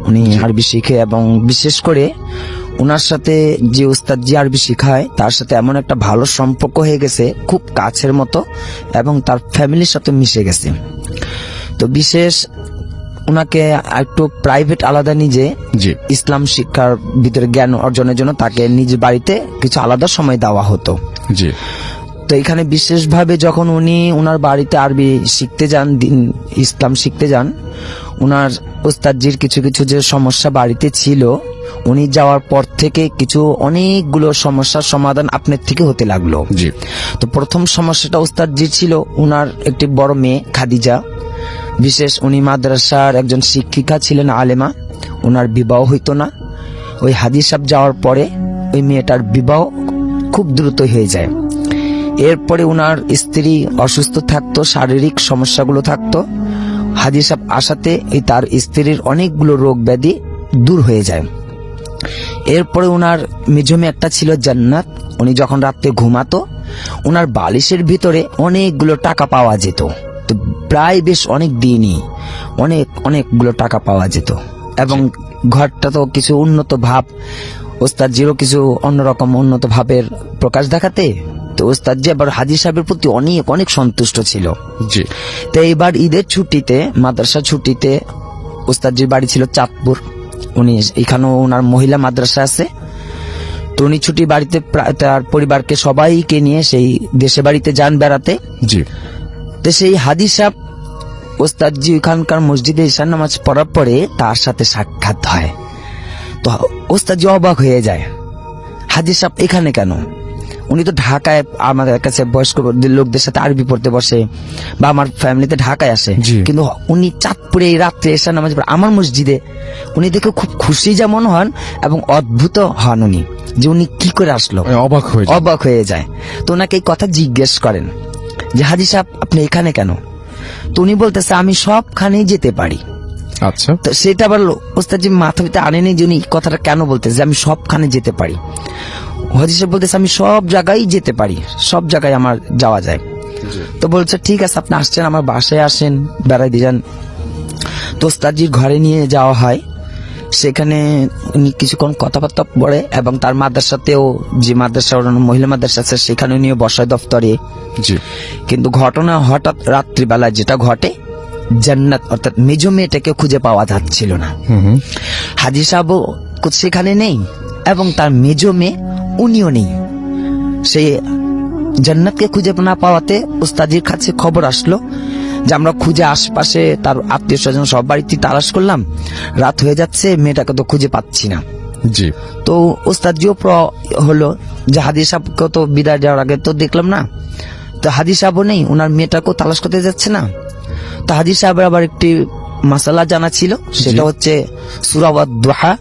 Speaker 5: উনি আরবি শিখে এবং বিশেষ করে ওনার সাথে যে উস্তাদ যে আরবি শিখায় তার সাথে এমন একটা ভালো সম্পর্ক হয়ে গেছে, খুব কাছের মতো, এবং তার ফ্যামিলির সাথে মিশে গেছে। তো বিশেষ ওনাকে একটু প্রাইভেট আলাদা নিজে
Speaker 6: জি,
Speaker 5: ইসলাম শিক্ষার ভিতরে জ্ঞান অর্জনের জন্য তাকে নিজ বাড়িতে কিছু আলাদা সময় দেওয়া হতো।
Speaker 6: জি,
Speaker 5: তো এখানে বিশেষভাবে যখন উনি ওনার বাড়িতে আরবি শিখতে যান, ইসলাম শিখতে যান, ওনার উস্তাদজির কিছু কিছু যে সমস্যা বাড়িতে ছিল, উনি যাওয়ার পর থেকে কিছু অনেকগুলো সমস্যার সমাধান আপনার থেকে হতে লাগলো।
Speaker 6: জি,
Speaker 5: তো প্রথম সমস্যাটা উস্তাদজির ছিল, ওনার একটি বড় মেয়ে খাদিজা, বিশেষ উনি মাদ্রাসার একজন শিক্ষিকা ছিলেন, আলেমা, ওনার বিবাহ হইতো না। ওই হাদিস সাহেব যাওয়ার পরে ওই মেয়েটার বিবাহ খুব দ্রুত হয়ে যায়। এরপরে ওনার স্ত্রী অসুস্থ থাকতো, শারীরিক সমস্যাগুলো থাকতো। হাদিস সাহেব আসাতে এই তার স্ত্রীর অনেকগুলো রোগ ব্যাধি দূর হয়ে যায়। এরপরে ওনার মেজমে একটা ছিল জান্নাত, উনি যখন রাত্রে ঘুমাতো ওনার বালিশের ভিতরে অনেকগুলো টাকা পাওয়া যেত। তো প্রায় বেশ অনেক দিনই অনেকগুলো টাকা পাওয়া যেত, এবং ঘরটা তো কিছু উন্নত ভাব, ওস্তাদজিরও কিছু অন্যরকম উন্নত ভাবের প্রকাশ দেখাতে। তো ওস্তাদজি আবার হাজি সাহেবের প্রতি অনেক অনেক সন্তুষ্ট ছিল।
Speaker 6: জি,
Speaker 5: তো এইবার ঈদের ছুটিতে, মাদ্রাসা ছুটিতে, ওস্তাদজির বাড়ি ছিল চাঁদপুর, উনি এখানেও ওনার মহিলা মাদ্রাসা আছে। তো উনি ছুটি বাড়িতে তার পরিবারকে সবাইকে নিয়ে সেই দেশে বাড়িতে যান বেড়াতে।
Speaker 6: জি,
Speaker 5: তো সেই হাদি সাহেব ওস্তাদজি ওখানকার মসজিদে ঈশার নামাজ পড়ার পরে তার সাথে সাক্ষাৎ হয়। তো ওস্তাদজি অবাক হয়ে যায়, হাদি সাহেব এখানে কেন? উনি তো ঢাকায় আমাদের কাছে বয়স্ক লোকদের সাথে আরবি পড়তে বসে, বা আমার ফ্যামিলিতে ঢাকায় আসে,
Speaker 6: জি।
Speaker 5: কিন্তু উনি চাঁদপুরে এই রাত্রে ঈশার নামাজ পড়ে আমার মসজিদে। উনি দেখে খুব খুশি যেমন হন এবং অদ্ভুত হন উনি, যে উনি কি করে আসলো, অবাক হয়ে যায়। তো ওনাকে এই কথা জিজ্ঞেস করেন যে হাজি সাহেব আপনি এখানে কেন? তো উনি বলতেছে আমি সবখানেই যেতে পারি।
Speaker 6: আচ্ছা,
Speaker 5: তো সেটা আবার ওস্তাদজি মাথা ভিতরে আনেনি যে উনি কথাটা কেন বলতেছে যে আমি সবখানে যেতে পারি। হাজি সাহেব বলতেছে আমি সব জায়গায় যেতে পারি, সব জায়গায় আমার যাওয়া যায়। তো বলছে ঠিক আছে আপনি আসছেন, আমার বাসায় আসেন, বেড়াই দিয়ে যান। তো ওস্তাদজির ঘরে নিয়ে যাওয়া হয়, সেখানে উনি কিছুক্ষণ কথাবার্তা বলে, এবং তার মাদ্রাসাতেও, যে মাদ্রাসা মহিলা মাদ্রাসা আছে সেখানে নিয়ে বসায় দফতরে।
Speaker 6: জি,
Speaker 5: কিন্তু ঘটনা হঠাৎ রাত্রিবেলায় যেটা ঘটে, জান্নাত অর্থাৎ মেজো মেয়েটাকে খুঁজে পাওয়া যাচ্ছিল না। হাজি সাহেবও সেখানে নেই, এবং তার মেজো মেয়ে উনিও নেই। সে জান্নাতকে খুঁজে না পাওয়াতে ওস্তাদের কাছে খবর আসলো যে আমরা খুঁজে আশপাশে তার আত্মীয় স্বজন সব বাড়িতে তালাশ করলাম, রাত হয়ে যাচ্ছে, মেয়েটাকে তো খুঁজে পাচ্ছি না।
Speaker 6: জি,
Speaker 5: তো ওস্তাদজিও হলো যে হাদি সাহেবকে তো বিদায় যাওয়ার আগে তো দেখলাম না, তো হাদি সাহেবও নেই, ওনার মেয়েটাকেও তালাশ করতে যাচ্ছে না। তো হাদি সাহেবের আবার একটি মাসালা জানা ছিল, সেটা হচ্ছে সূরা ওয়াদ-দুহা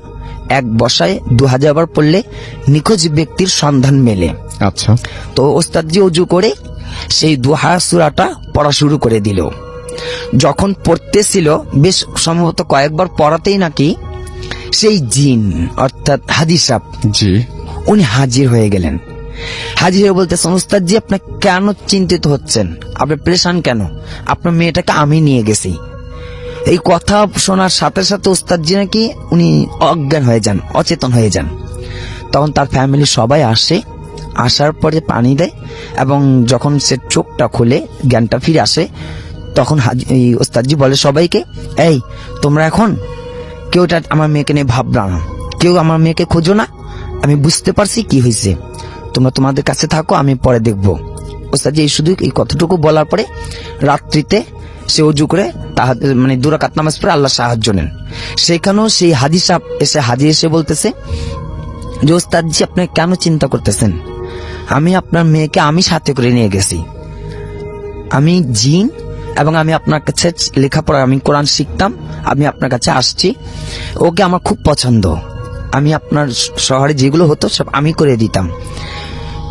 Speaker 5: এক বসায় 2000 বার পড়লে নিখোঁজ ব্যক্তির সন্ধান মেলে।
Speaker 6: আচ্ছা,
Speaker 5: তো ওস্তাদজি অজু করে সেই দুহা সূরাটা পড়া শুরু করে দিল। যখন পড়তেছিল বেশ সম্ভবত কয়েকবার পড়াতেই নাকি সেই জিন অর্থাৎ হাদি সাহেব
Speaker 6: জি,
Speaker 5: উনি হাজির হয়ে গেলেন। হাজির হয়ে বলতেছেন, ওস্তাদজি আপনি কেন চিন্তিত হচ্ছেন, আপনি পরেশান কেন, আপনার মেয়েটাকে আমি নিয়ে গেছি। এই কথা শোনার সাথে সাথে ওস্তাদজি নাকি উনি অজ্ঞান হয়ে যান, অচেতন হয়ে যান। তখন তার ফ্যামিলি সবাই আসে, আসার পরে পানি দেয়, এবং যখন সে চোখটা খুলে জ্ঞানটা ফিরে আসে তখন এই ওস্তাদজি বলে সবাইকে, এই তোমরা এখন কেউ আমার মেয়েকে নিয়ে ভাবনা না, কেউ আমার মেয়েকে খোঁজো না, আমি বুঝতে পারছি কি হয়েছে, তোমরা তোমাদের কাছে থাকো, আমি পরে দেখবো। ওস্তাদজি এই শুধু এই কথাটুকু বলার পরে রাত্রিতে সে অজু করে মানে 2 রাকাত নামাজ পড়ে আল্লাহ সাহায্য নেন। সেখানেও সেই হাজি সাহেব এসে হাজির এসে বলতেছে যে ওস্তাদজি আপনি কেন চিন্তা করতেছেন, আমি আপনার মেয়েকে আমি সাথে করে নিয়ে গেছি, আমি জিন এবং আমি আপনার কাছে লেখাপড়া, আমি কোরআন শিখতাম, আমি আপনার কাছে আসছি, ওকে আমার খুব পছন্দ, আমি আপনার শহরে যেগুলো হতো সব আমি করে দিতাম।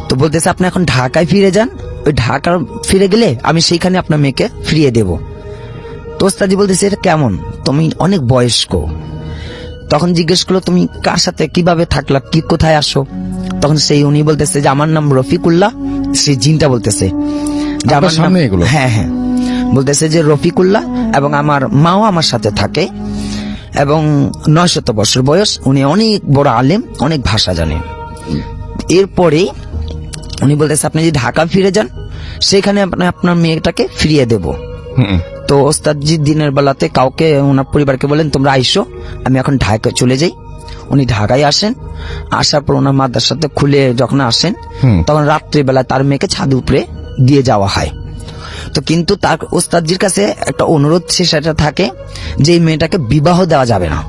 Speaker 5: তো বলতেছে আপনি এখন ঢাকায় ফিরে যান, ওই ঢাকা ফিরে গেলে আমি সেইখানে আপনার মেয়েকে ফিরিয়ে দেব। তো ওস্তাদজি বলতেছে এটা কেমন, তুমি অনেক বয়স্ক। তখন জিজ্ঞেস করলো তুমি কার সাথে কিভাবে থাকলা, কি কোথায় আসো। তখন সেই উনি বলতেছে যে আমার নাম রফিকুল্লাহ। সেই জিনটা বলতেছে যে আমার
Speaker 6: সামনে
Speaker 5: নাম,
Speaker 6: এগুলো?
Speaker 5: হ্যাঁ হ্যাঁ, বলতেছে যে রফিকুল্লাহ এবং আমার মাও আমার সাথে থাকে এবং 900 বছর বয়স, উনি অনেক বড় আলেম, অনেক ভাষা জানেন। এরপরে উনি বলতেছে আপনি যদি ঢাকা ফিরে যান সেখানে আপনি আপনার মেয়েটাকে ফিরিয়ে দেব। তো ওস্তাদজি দিনের বেলাতে কাউকে ওনার পরিবারকে বলেন তোমরা আইসো, আমি এখন ঢাকায় চলে যাই। উনি ঢাকায় আসেন, আসার পর ওনার মাদ্রাসাতে খুলে যখন আসেন তখন রাত্রিবেলা তার মেয়েকে ছাদ উপরে দিয়ে যাওয়া হয়। তো কিন্তু তার ওস্তাদজির কাছে একটা অনুরোধ সেটা থাকে যে এই মেয়েটাকে বিবাহ দেওয়া যাবে না,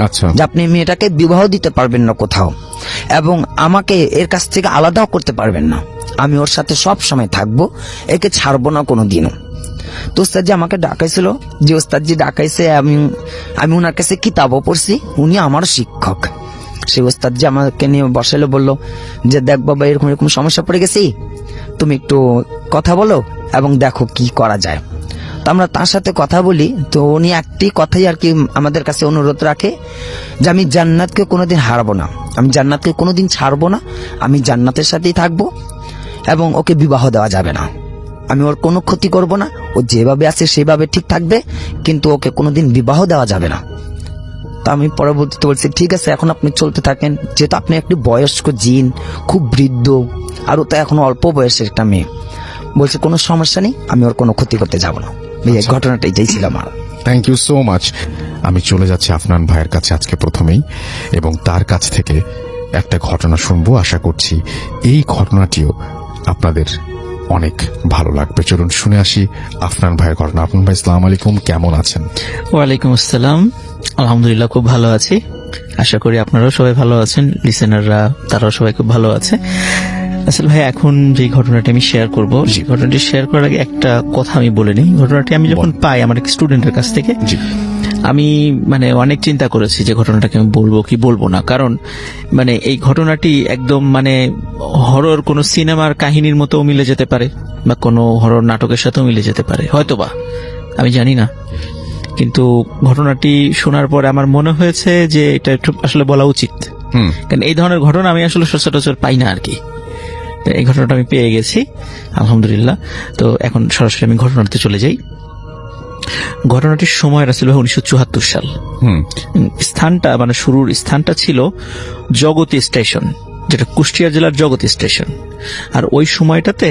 Speaker 6: আচ্ছা,
Speaker 5: যে আপনি মেয়েটাকে বিবাহ দিতে পারবেন না কোথাও, এবং আমাকে এর কাছ থেকে আলাদাও করতে পারবেন না, আমি ওর সাথে সব সময় থাকবো, একে ছাড়বো না কোনোদিনও। তো ওস্তাদজি আমাকে ডাকাইছিল, যে ওস্তাদজি ডাকাইছে আমি ওনার কাছে কিতাবও পড়ছি, উনি আমারও শিক্ষক। সেই ওস্তাদজি আমাকে নিয়ে বসাইলো, বললো যে দেখ বাবা এরকম এরকম সমস্যা পড়ে গেছি, তুমি একটু কথা বলো এবং দেখো কি করা যায়। তো আমরা তার সাথে কথা বলি। তো উনি একটি কথাই আর কি আমাদের কাছে অনুরোধ রাখে যে আমি জান্নাতকে কোনোদিন হারাবো না, আমি জান্নাতকে কোনোদিন ছাড়বো না, আমি জান্নাতের সাথেই থাকবো এবং ওকে বিবাহ দেওয়া যাবে না, আমি ওর কোনো ক্ষতি করব না, ও যেভাবে আছে সেভাবে ঠিক থাকবে, কিন্তু ওকে কোনোদিন বিবাহ দেওয়া যাবে না। তা আমি পরবর্তীতে বলছি ঠিক আছে এখন আপনি চলতে থাকেন, যেহেতু আপনি একটি বয়স্ক জিন, খুব বৃদ্ধ, আর ও তো এখন অল্প বয়সের একটা মেয়ে, বলছে কোনো সমস্যা নেই, আমি ওর কোনো ক্ষতি করতে যাব না। এই ঘটনাটা এটাই ছিল আমার।
Speaker 6: Thank you so much. আমি চলে যাচ্ছি আফনান ভাইয়ের কাছে আজকে প্রথমেই, এবং তার কাছ থেকে একটা ঘটনা শুনবো। আশা করছি এই ঘটনাটিও আপনাদের অনেক ভালো লাগবে। চলুন শুনে আসি আফনান ভাইয়ের ঘটনা। আফনান ভাই আসসালামু আলাইকুম, কেমন আছেন?
Speaker 7: ওয়ালাইকুম আসসালাম, আলহামদুলিল্লাহ খুব ভালো আছি, আশা করি আপনারাও সবাই ভালো আছেন, লিসেনাররা তারাও সবাই খুব ভালো আছে। আসলে ভাই এখন যে ঘটনাটি আমি শেয়ার করব, সেই ঘটনাটি শেয়ার করার আগে একটা কথা আমি বলে নিই। ঘটনাটি আমি যখন পাই আমার এক স্টুডেন্টের কাছ থেকে, আমি মানে অনেক চিন্তা করেছি যে ঘটনাটাকে আমি বলবো কি বলবো না, কারণ মানে এই ঘটনাটি একদম মানে হরর কোনো সিনেমার কাহিনীর মতো মিলে যেতে পারে বা কোনো হরর নাটকের সাথেও মিলে যেতে পারে হয়তোবা, আমি জানি না। কিন্তু ঘটনাটি শোনার পরে আমার মনে হয়েছে যে এটা একটু আসলে বলা উচিত, কারণ এই ধরনের ঘটনা আমি আসলে সচরাচর পাই না আর কি। এই ঘটনাটা আমি পেয়ে গেছি আলহামদুলিল্লাহ। তো এখন সরাসরি আমি ঘটনাতে চলে যাই। ঘটনাটির সময় রাসূল ভাই 1974 সাল। স্থানটা মানে শুরুর স্থানটা ছিল জগতী স্টেশন, যেটা কুষ্টিয়া জেলার জগতী স্টেশন। আর ওই সময়টাতে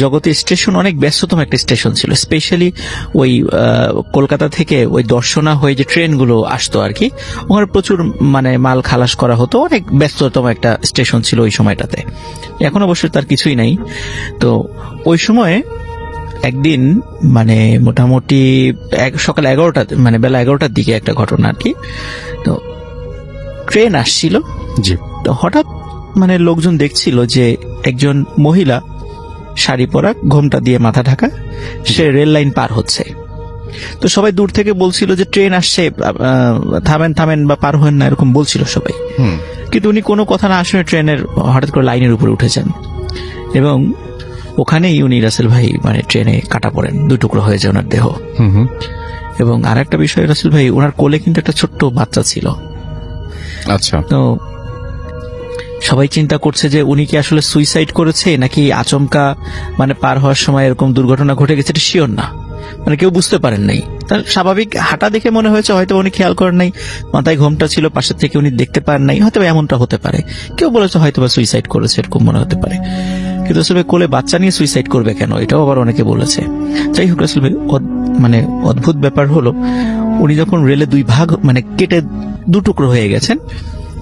Speaker 7: জগতী স্টেশন অনেক ব্যস্ততম একটা স্টেশন ছিল, স্পেশালি ওই কলকাতা থেকে ওই দর্শনা হয়ে যে ট্রেনগুলো আসতো আর কি, ওখানে প্রচুর মানে মাল খালাস করা হতো, অনেক ব্যস্ততম একটা স্টেশন ছিল ওই সময়টাতে। এখন অবশ্যই তার কিছুই নাই। তো ওই সময়ে একদিন মানে মোটামুটি সকাল 11টা মানে বেলা 11টার দিকে একটা ঘটনা আর কি। তো ট্রেন আসছিল, তো হঠাৎ মানে লোকজন দেখছিল যে একজন মহিলা শাড়ি পরা, ঘোমটা দিয়ে মাথা ঢাকা, সে রেল লাইন পার হচ্ছে। তো সবাই দূর থেকে বলছিল যে ট্রেন আসছে, থামেন থামেন বা পার হন না, এরকম বলছিল সবাই।
Speaker 6: হুম।
Speaker 7: কিন্তু উনি কোনো কথা না শুনে ট্রেনের হঠাৎ করে লাইনের উপরে উঠে যান এবং ওখানেই উনি রাসেল ভাই মানে ট্রেনে কাটা পড়েন, 2 টুকরো হয়ে যায় ওনার দেহ।
Speaker 6: হুম হুম।
Speaker 7: এবং আর একটা বিষয় রাসেল ভাই, ওনার কোলে কিন্তু একটা ছোট্ট বাচ্চা ছিল।
Speaker 6: আচ্ছা।
Speaker 7: তো সবাই চিন্তা করছে যে উনি কি আসলে সুইসাইড করেছে নাকি আচমকা মানে পার হওয়ার সময় এরকম দুর্ঘটনা ঘটে গেছে, এটা শিওর না, মানে কেউ বুঝতে পারেন নাই। তার স্বাভাবিক হাঁটা দেখে মনে হয়েছে হয়তো উনি খেয়াল করেন নাই, মাথায় ঘোমটা ছিল, পাশের থেকে উনি দেখতে পারেন নাই, হয়তো এমনটা হতে পারে। কেউ বলেছে হয়তো বা সুইসাইড করেছে, এরকম মনে হতে পারে। কিন্তু আসলে কোলে বাচ্চা নিয়ে সুইসাইড করবে কেন, এটাও আবার অনেকে বলেছে। যাই হোক, আসলে মানে অদ্ভুত ব্যাপার হলো উনি যখন রেলে 2 ভাগ মানে কেটে 2 টুকরো হয়ে গেছেন,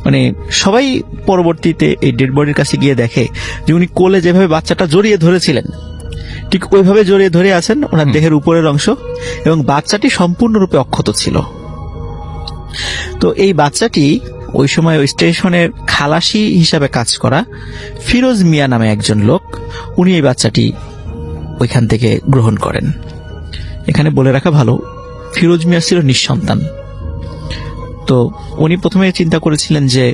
Speaker 7: মানে সবাই পরবর্তীতে এই ডেড বডির কাছে গিয়ে দেখে যে উনি কোলে যেভাবে বাচ্চাটা জড়িয়ে ধরেছিলেন ঠিক ওইভাবে জড়িয়ে ধরে আছেন ওনার দেহের উপরের অংশ, এবং বাচ্চাটি সম্পূর্ণরূপে অক্ষত ছিল। তো এই বাচ্চাটি ওই সময় ওই স্টেশনের খালাসি হিসাবে কাজ করা ফিরোজ মিয়া নামে একজন লোক, উনি এই বাচ্চাটি ওইখান থেকে গ্রহণ করেন। এখানে বলে রাখা ভালো, ফিরোজ মিয়া ছিল নিঃসন্তান। তো উনি প্রথমে চিন্তা করেছিলেন যে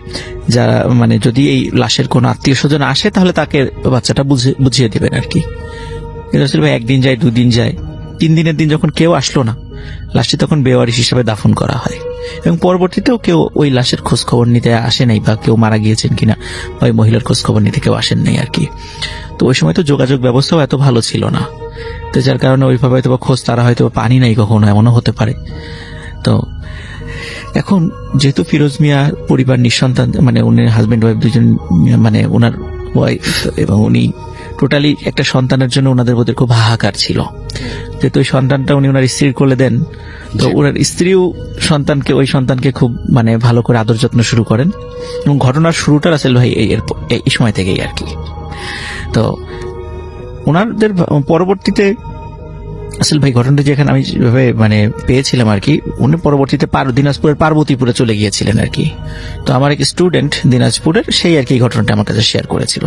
Speaker 7: যারা মানে যদি এই লাশের কোনো আত্মীয় স্বজন আসে তাহলে তাকে বাচ্চাটা বুঝিয়ে দিবেন আর কি। কিন্তু আসলে ভাই 1 দিন যায়, 2 দিন যায়, 3 দিনের দিন যখন কেউ আসলো না, লাশটি তখন বেওয়ারিশ হিসাবে দাফন করা হয়। এবং পরবর্তীতেও কেউ ওই লাশের খোঁজ খবর নিতে আসে নাই, বা কেউ মারা গিয়েছেন কিনা বা ওই মহিলার খোঁজ খবর নিতে কেউ আসেন নাই আর কি। তো ওই সময় তো যোগাযোগ ব্যবস্থাও এত ভালো ছিল না, তো যার কারণে ওইভাবে হয়তো খোঁজ তারা হয়তো পানি নাই কখনো, এমনও হতে পারে। তো এখন যেহেতু ফিরোজ মিয়ার পরিবার নিঃসন্তান, মানে উনি হাজবেন্ড ওয়াইফ দুজন, মানে ওনার ওয়াইফ এবং উনি টোটালি একটা সন্তানের জন্য ওনাদের মধ্যে খুব হাহাকার ছিল। যেহেতু ওই সন্তানটা উনি ওনার স্ত্রীর কোলে দেন, তো ওনার স্ত্রীও ওই সন্তানকে খুব মানে ভালো করে আদর যত্ন শুরু করেন। এবং ঘটনার শুরুটা রাসেল ভাই এই সময় থেকেই আর কি। তো ওনাদের পরবর্তীতে আসল ভাই ঘটনাটা যেখানে আমি যেভাবে মানে পেয়েছিলাম আর কি, উনি পরবর্তীতে দিনাজপুরের পার্বতীপুরে চলে গিয়েছিলেন আর কি। তো আমার এক স্টুডেন্ট দিনাজপুরের, সেই আর কি এই ঘটনাটা আমার কাছে শেয়ার করেছিল।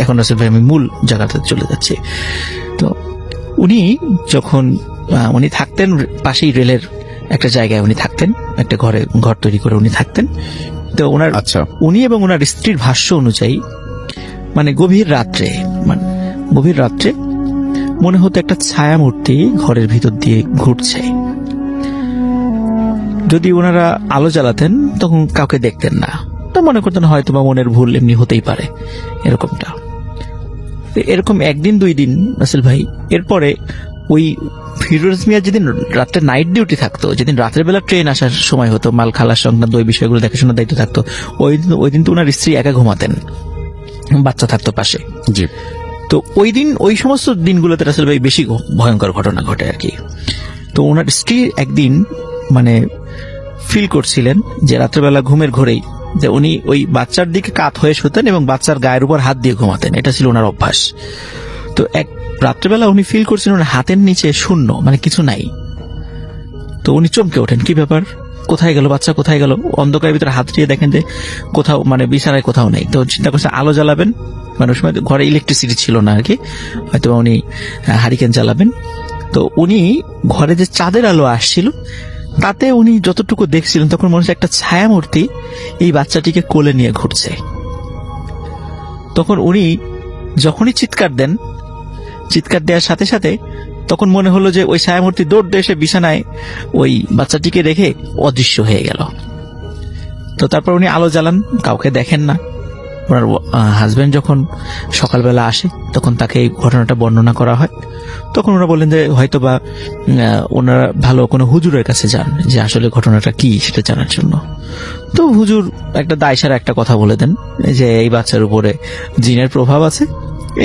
Speaker 7: এখন আসল ভাই আমি মূল জায়গাতে চলে যাচ্ছি। তো উনি যখন উনি থাকতেন পাশেই রেলের একটা জায়গায়, উনি থাকতেন একটা ঘর তৈরি করে উনি থাকতেন। তো ওনার উনি এবং ওনার স্ত্রীর ভাষ্য অনুযায়ী মানে গভীর রাত্রে মনে হতো একটা ছায়া মূর্তি ঘরের ভিতর দিয়ে ঘুরছে। যদি ওনারা আলো জ্বালাতেন তখন কাউকে দেখতেন না, তো মনে করতেন হয়তো বা মনের ভুল, এমনি হতেই পারে এরকমটা। এরকম 1 দিন 2 দিন রাসেল ভাই। এরপরে ওই ফিরোজ মিয়া যেদিন রাত্রে নাইট ডিউটি থাকতো, যেদিন রাতের বেলা ট্রেন আসার সময় হতো, মাল খালার সংক্রান্ত ওই বিষয়গুলো দেখাশোনার দায়িত্ব থাকতো, ওই দিন তো ওনার স্ত্রী একা ঘুমাতেন, বাচ্চা থাকতো পাশে। তো ওই সমস্ত দিনগুলোতে রাসেল ভাই বেশি ভয়ঙ্কর ঘটনা ঘটে আর কি। তো ওনার স্ত্রী একদিন মানে ফিল করছিলেন যে রাত্রেবেলা ঘুমের ঘোরেই যে উনি ওই বাচ্চার দিকে কাত হয়ে শুতেন এবং বাচ্চার গায়ের উপর হাত দিয়ে ঘুমাতেন, এটা ছিল ওনার অভ্যাস। তো এক রাত্রেবেলা উনি ফিল করছিলেন ওনার হাতের নিচে শূন্য, মানে কিছু নাই। তো উনি চমকে ওঠেন, কি ব্যাপার, কোথায় গেল বাচ্চা, কোথায় গেল? অন্ধকারের ভিতরে হাত দিয়ে দেখেন যে কোথাও মানে বিছানায় কোথাও নেই। তো চিন্তা করছে আলো জ্বালাবেন, মানে ওই সময় ঘরে ইলেকট্রিসিটি ছিল না আর কি, হয়তো উনি হারিকেন জ্বালাবেন। তো উনি ঘরে যে চাঁদের আলো আসছিল তাতে উনি যতটুকু দেখছিলেন তখন মনে হচ্ছে একটা ছায়া মূর্তি এই বাচ্চাটিকে কোলে নিয়ে ঘুরছে। তখন উনি যখনই চিৎকার দেওয়ার সাথে সাথে তখন মনে হলো যে ওই ছায়ামূর্তি দৌড় দিয়ে এসে বিছানায় ওই বাচ্চাটিকে রেখে অদৃশ্য হয়ে গেল। তো তারপর উনি আলো জ্বালান, কাউকে দেখেন না। ওনার হাজবেন্ড যখন সকালবেলা আসে তখন তাকে এই ঘটনাটা বর্ণনা করা হয়। তখন ওরা বললেন যে হয়তো বা ওনারা ভালো কোনো হুজুরের কাছে যান যে আসলে ঘটনাটা কি সেটা জানার জন্য। তো হুজুর একটা দায়সারা একটা কথা বলে দেন যে এই বাচ্চার উপরে জিনের প্রভাব আছে,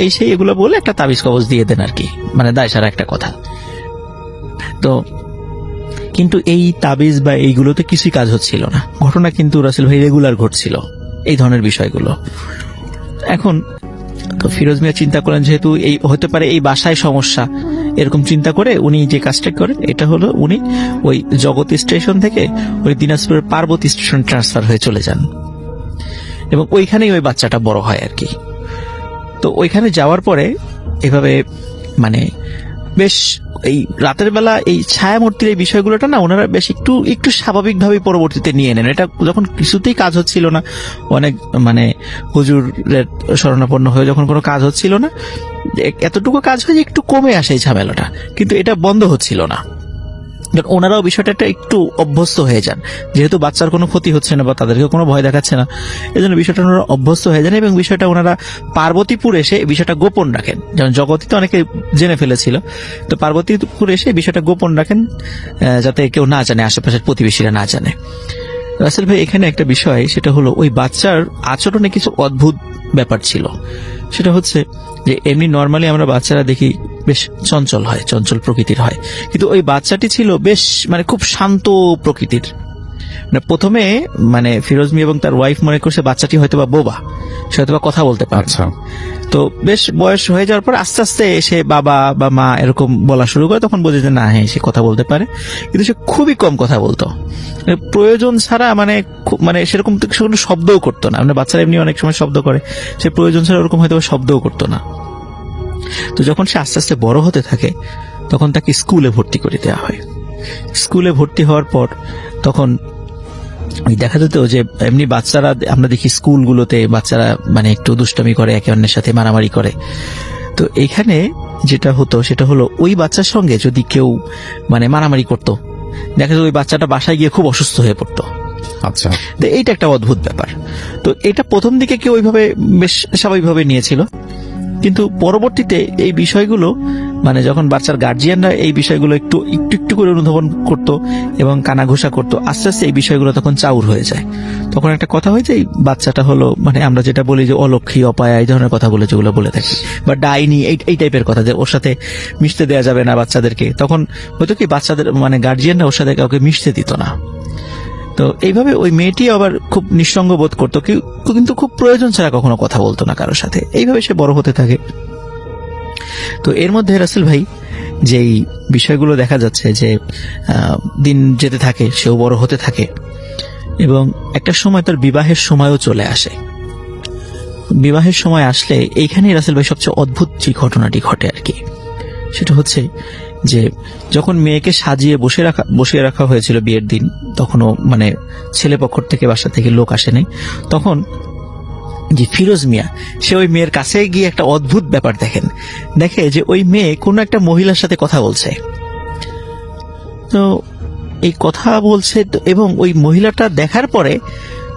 Speaker 7: এই সেই এগুলো বলে একটা তাবিজ কবজ দিয়ে দেন আর কি, মানে দায়সারা একটা কথা। তো কিন্তু এই তাবিজ বা এইগুলোতে কিছুই কাজ হচ্ছিল না। ঘটনা কিন্তু রাসেল ভাই রেগুলার ঘটছিল এই ধরনের বিষয়গুলো। এখন তো ফিরোজ মিয়া চিন্তা করেন যেহেতু এই হতে পারে এই বাসায় সমস্যা, এরকম চিন্তা করে উনি যে কাজটা করেন এটা হলো উনি ওই জগতী স্টেশন থেকে ওই দিনাজপুরের পার্বতী স্টেশন ট্রান্সফার হয়ে চলে যান এবং ওইখানেই ওই বাচ্চাটা বড় হয় আর কি। তো ওইখানে যাওয়ার পরে এভাবে মানে বেশ এই রাতের বেলা এই ছায়ামূর্তির এই বিষয়গুলোটা না ওনারা বেশ একটু একটু স্বাভাবিকভাবে পরবর্তীতে নিয়ে নেন। এটা যখন কিছুতেই কাজ হচ্ছিল না, অনেক মানে হুজুরের শরণাপন্ন হয়ে যখন কোনো কাজ হচ্ছিল না, এতটুকু কাজ হয়ে যে একটু কমে আসে এই ঝামেলাটা, কিন্তু এটা বন্ধ হচ্ছিল না। ওনারাও বিষয়টা একটু অভ্যস্ত হয়ে যান, যেহেতু বাচ্চার কোনো ক্ষতি হচ্ছে না বা তাদেরকে কোনো ভয় দেখাচ্ছে না, এই জন্য বিষয়টা ওনারা অভ্যস্ত হয়ে যান এবং বিষয়টা ওনারা পার্বতীপুর এসে বিষয়টা গোপন রাখেন। যেমন জগতীতে অনেকে জেনে ফেলেছিল, তো পার্বতীপুর এসে বিষয়টা গোপন রাখেন যাতে কেউ না জানে, আশেপাশের প্রতিবেশীরা না জানে। রাসেল ভাই এখানে একটা বিষয়, সেটা হলো ওই বাচ্চার আচরণে কিছু অদ্ভুত ব্যাপার ছিল। সেটা হচ্ছে যে এমনি নর্মালি আমরা বাচ্চারা দেখি বেশ চঞ্চল হয়, চঞ্চল প্রকৃতির হয়, কিন্তু ওই বাচ্চাটি ছিল বেশ মানে খুব শান্ত প্রকৃতির। মানে প্রথমে মানে ফিরোজ মিয়া এবং তার ওয়াইফ মনে করছে বাচ্চাটি হয়তোবা বোবা, সে হয়তোবা কথা বলতে পারে।
Speaker 6: আচ্ছা,
Speaker 7: তো বেশ বয়স হয়ে যাওয়ার পর আস্তে আস্তে সে বাবা বা মা এরকম বলা শুরু করে, তখন বোঝে যে না, হ্যাঁ সে কথা বলতে পারে, কিন্তু সে খুবই কম কথা বলতো। প্রয়োজন ছাড়া মানে মানে সেরকম কোনো শব্দও করতো না। মানে বাচ্চারা এমনি অনেক সময় শব্দ করে, সে প্রয়োজন ছাড়া ওরকম হয়তো শব্দও করতো না। তো যখন সে আস্তে আস্তে বড় হতে থাকে, তখন তাকে স্কুলে ভর্তি করে দেওয়া হয়। স্কুলে ভর্তি হওয়ার পর তখন ওই দেখা যেত যে এমনি বাচ্চারা আমরা দেখি স্কুলগুলোতে বাচ্চারা মানে একটু দুষ্টামি করে, একে অন্যের সাথে মারামারি করে। তো এখানে যেটা হতো সেটা হলো ওই বাচ্চার সঙ্গে যদি কেউ মানে মারামারি করতো, দেখা যেত ওই বাচ্চাটা বাসায় গিয়ে খুব অসুস্থ হয়ে পড়তো।
Speaker 6: আচ্ছা,
Speaker 7: তো এইটা একটা অদ্ভুত ব্যাপার। তো এটা প্রথম দিকে কেউ ওইভাবে বেশ স্বাভাবিকভাবে নিয়েছিল, কিন্তু পরবর্তীতে এই বিষয়গুলো মানে যখন বাচ্চার গার্জিয়ানরা এই বিষয়গুলো একটু একটু একটু করে অনুধাবন করতো এবং কানাঘুষা করতো, আস্তে আস্তে এই বিষয়গুলো তখন চাউর হয়ে যায়। তখন একটা কথা হয় যে এই বাচ্চাটা হলো মানে আমরা যেটা বলি যে অলক্ষী, অপায়া, এই ধরনের কথা বলে যেগুলো বলে থাকি, বা ডাইনি, এই টাইপের কথা, যে ওর সাথে মিশতে দেওয়া যাবে না বাচ্চাদেরকে। তখন হয়তো কি বাচ্চাদের মানে গার্জিয়ানরা ওর সাথে কাউকে মিশতে দিত না। তো এইভাবে ওই মেয়েটি আবার খুব নিঃসঙ্গ বোধ করতো, কিন্তু খুব প্রয়োজন ছাড়া কখনো কথা বলতো না কারোর সাথে। এইভাবে সে বড় হতে থাকে। তো এর মধ্যে রাসেল ভাই যেই বিষয়গুলো দেখা যাচ্ছে যে দিন যেতে থাকে, সেও বড় হতে থাকে এবং একটা সময় তার বিবাহের সময়ও চলে আসে। বিবাহের সময় আসলে এইখানেই রাসেল ভাই সবচেয়ে অদ্ভুত যে ঘটনাটি ঘটে আর কি, সেটা হচ্ছে যে যখন মেয়েকে সাজিয়ে বসিয়ে রাখা হয়েছিল বিয়ের দিন, তখনও মানে ছেলে পক্ষ থেকে বাসা থেকে লোক আসেনি, তখন যে ফিরোজ মিয়া সে ওই মেয়ের কাছে গিয়ে একটা অদ্ভুত ব্যাপার দেখে যে ওই মেয়ে কোনো একটা মহিলার সাথে কথা বলছে। তো এই কথা বলছে এবং ওই মহিলাটা দেখার পরে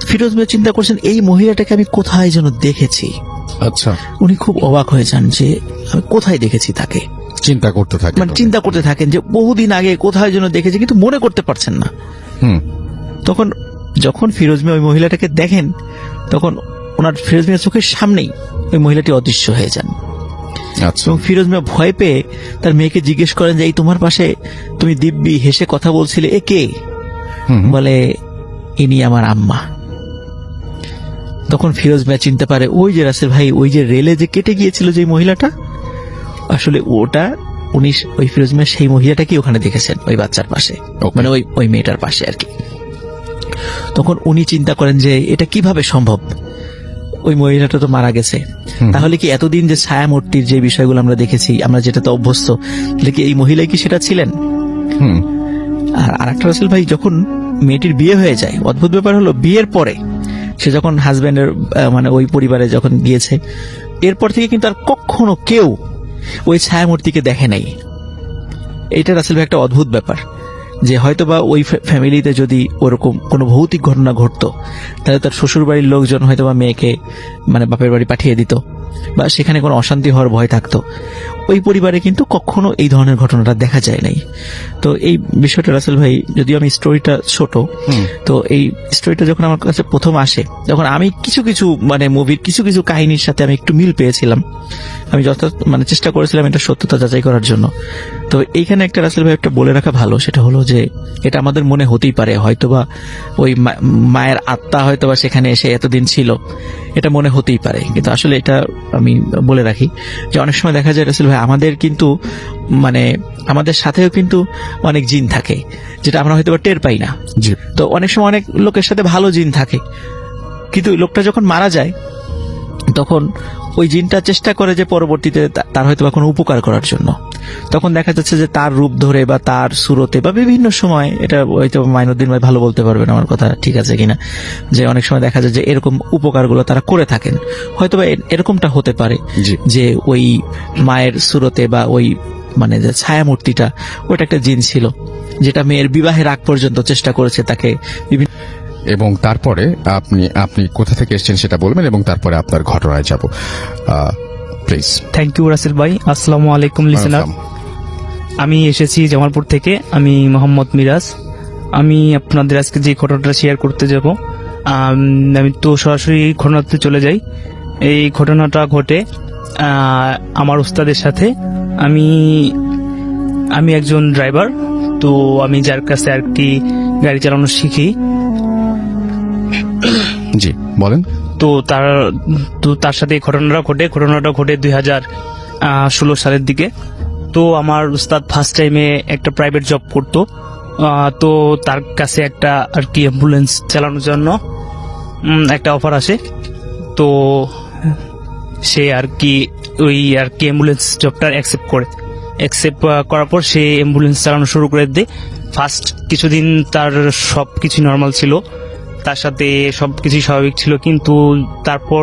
Speaker 7: ফিরোজ মিয়া চিন্তা করছেন এই মহিলাটাকে আমি কোথায় যেন দেখেছি।
Speaker 6: আচ্ছা,
Speaker 7: উনি খুব অবাক হয়ে যান যে আমি কোথায় দেখেছি তাকে।
Speaker 6: চিন্তা করতে থাকেন,
Speaker 7: মানে চিন্তা করতে থাকেন যে বহুদিন আগে কোথায় যেন দেখেছি, কিন্তু মনে করতে পারছেন না। তখন যখন ফিরোজ মিয়া ওই মহিলাটাকে দেখেন, তখন ওনার ফিরোজ মিয়ার চোখের সামনেই ওই মহিলাটি অদৃশ্য হয়ে যান। এবং ফিরোজ মিয়া ভয় পেয়ে তার মেয়েকে জিজ্ঞেস করেন যে এই তোমার পাশে তুমি দিব্যি হেসে কথা বলছিলে, এ কে? বলে ইনি আমার আম্মা। তখন ফিরোজ মিয়া চিনতে পারে ওই যে রাসেল ভাই ওই যে রেলে যে কেটে গিয়েছিল যে মহিলাটা, আসলে ওটা উনি ওই ফিরোজ মিয়া সেই মহিলাটাকে ওখানে দেখেছেন ওই বাচ্চার পাশে, মানে ওই মেয়েটার পাশে আর কি। তখন উনি চিন্তা করেন যে এটা কিভাবে সম্ভব, ওই মহিলাটা তো মারা গেছে, তাহলে কি এতদিন যে ছায়ামূর্তির যে বিষয়গুলো আমরা দেখেছি, আমরা যেটাতে অভ্যস্ত, তাহলে কি এই মহিলাই কি সেটা ছিলেন? আর একটা রাসেল ভাই যখন মেয়েটির বিয়ে হয়ে যায়, অদ্ভুত ব্যাপার হলো বিয়ের পরে সে যখন হাজবেন্ডের মানে ওই পরিবারে যখন গিয়েছে, এরপর থেকে কিন্তু আর কখনো কেউ ওই ছায়ামূর্তিকে দেখে নাই। এটা রাসেল ভাই একটা অদ্ভুত ব্যাপার, যে হয়তোবা ওই ফ্যামিলিতে যদি ওরকম কোনো ভৌতিক ঘটনা ঘটতো, তাহলে তার শ্বশুর বাড়ির লোকজন হয়তোবা মেয়েকে মানে বাপের বাড়ি পাঠিয়ে দিত, বা সেখানে কোনো অশান্তি হওয়ার ভয় থাকতো। ওই পরিবারে কিন্তু কখনো এই ধরনের ঘটনাটা দেখা যায় নাই। তো এই বিষয়টা রাসেল ভাই, যদিও আমি স্টোরিটা ছোট, তো এই স্টোরিটা যখন আমার কাছে প্রথম আসে, যখন আমি কিছু কিছু মানে মুভির কিছু কিছু কাহিনীর সাথে আমি একটু মিল পেয়েছিলাম, আমি মানে চেষ্টা করেছিলাম এটা সত্যতা যাচাই করার জন্য। তো এইখানে একটা রাসেল ভাই একটা বলে রাখা ভালো, সেটা হলো যে এটা আমাদের মনে হতেই পারে হয়তোবা ওই মায়ের আত্মা হয়তোবা সেখানে এসে এতদিন ছিল, এটা মনে হতেই পারে, কিন্তু আসলে এটা আমি বলে রাখি যে অনেক সময় দেখা যায় রাসেল ভাই আমাদের কিন্তু মানে আমাদের সাথেও কিন্তু অনেক জিন থাকে, যেটা আমরা হয়তো টের পাই না। তো অনেক সময় অনেক লোকের সাথে ভালো জিন থাকে, কিন্তু লোকটা যখন মারা যায় তখন ওই জিনটা চেষ্টা করে যে পরবর্তীতে তার হয়তো বা কোনো উপকার করার জন্য। তখন দেখা যাচ্ছে যে তার রূপ ধরে বা তার সুরতে বা বিভিন্ন সময়, এটা হয়তো মাইনুদ্দিন ভাই ভালো বলতে পারবেন আমার কথা ঠিক আছে কিনা, যে অনেক সময় দেখা যায় যে এরকম উপকারগুলো তারা করে থাকেন। হয়তো বা এরকমটা হতে পারে
Speaker 6: জি।
Speaker 7: যে ওই মায়ের সুরতে বা ওই মানে যে ছায়া মূর্তিটা, ওইটা একটা জিন ছিল যেটা মেয়ের বিবাহের আগ পর্যন্ত চেষ্টা করেছে তাকে বিভিন্ন।
Speaker 6: এবং তারপরে আপনি কোথা থেকে এসেছেন সেটা বলবেন এবং তারপরে আপনার ঘটনায় যাব প্লিজ।
Speaker 8: থ্যাংক ইউ রাসেল ভাই। আসসালামু আলাইকুম লিসেনার। আমি এসেছি জামালপুর থেকে, আমি মোহাম্মদ মিরাজ। আমি আপনাদের আজকে যে ঘটনাটা শেয়ার করতে যাব, আমি তো সরাসরি ঘটনাতে চলে যাই। এই ঘটনাটা ঘটে আমার উস্তাদের সাথে। আমি একজন ড্রাইভার, তো আমি যার কাছে আর কি গাড়ি চালানো শিখি।
Speaker 6: জি বলেন।
Speaker 8: তো তার সাথে এই ঘটনাটা ঘটে 2016 সালের দিকে। তো আমার উস্তাদ ফার্স্ট টাইমে একটা প্রাইভেট জব করতো। তো তার কাছে একটা আর কি অ্যাম্বুলেন্স চালানোর জন্য একটা অফার আসে। তো সে আর কি ওই আর কি অ্যাম্বুলেন্স জবটা অ্যাকসেপ্ট করার পর সে অ্যাম্বুলেন্স চালানো শুরু করে দেয়। ফার্স্ট কিছুদিন তার সব কিছু নর্মাল ছিল, তার সাথে সবকিছু স্বাভাবিক ছিল। কিন্তু তারপর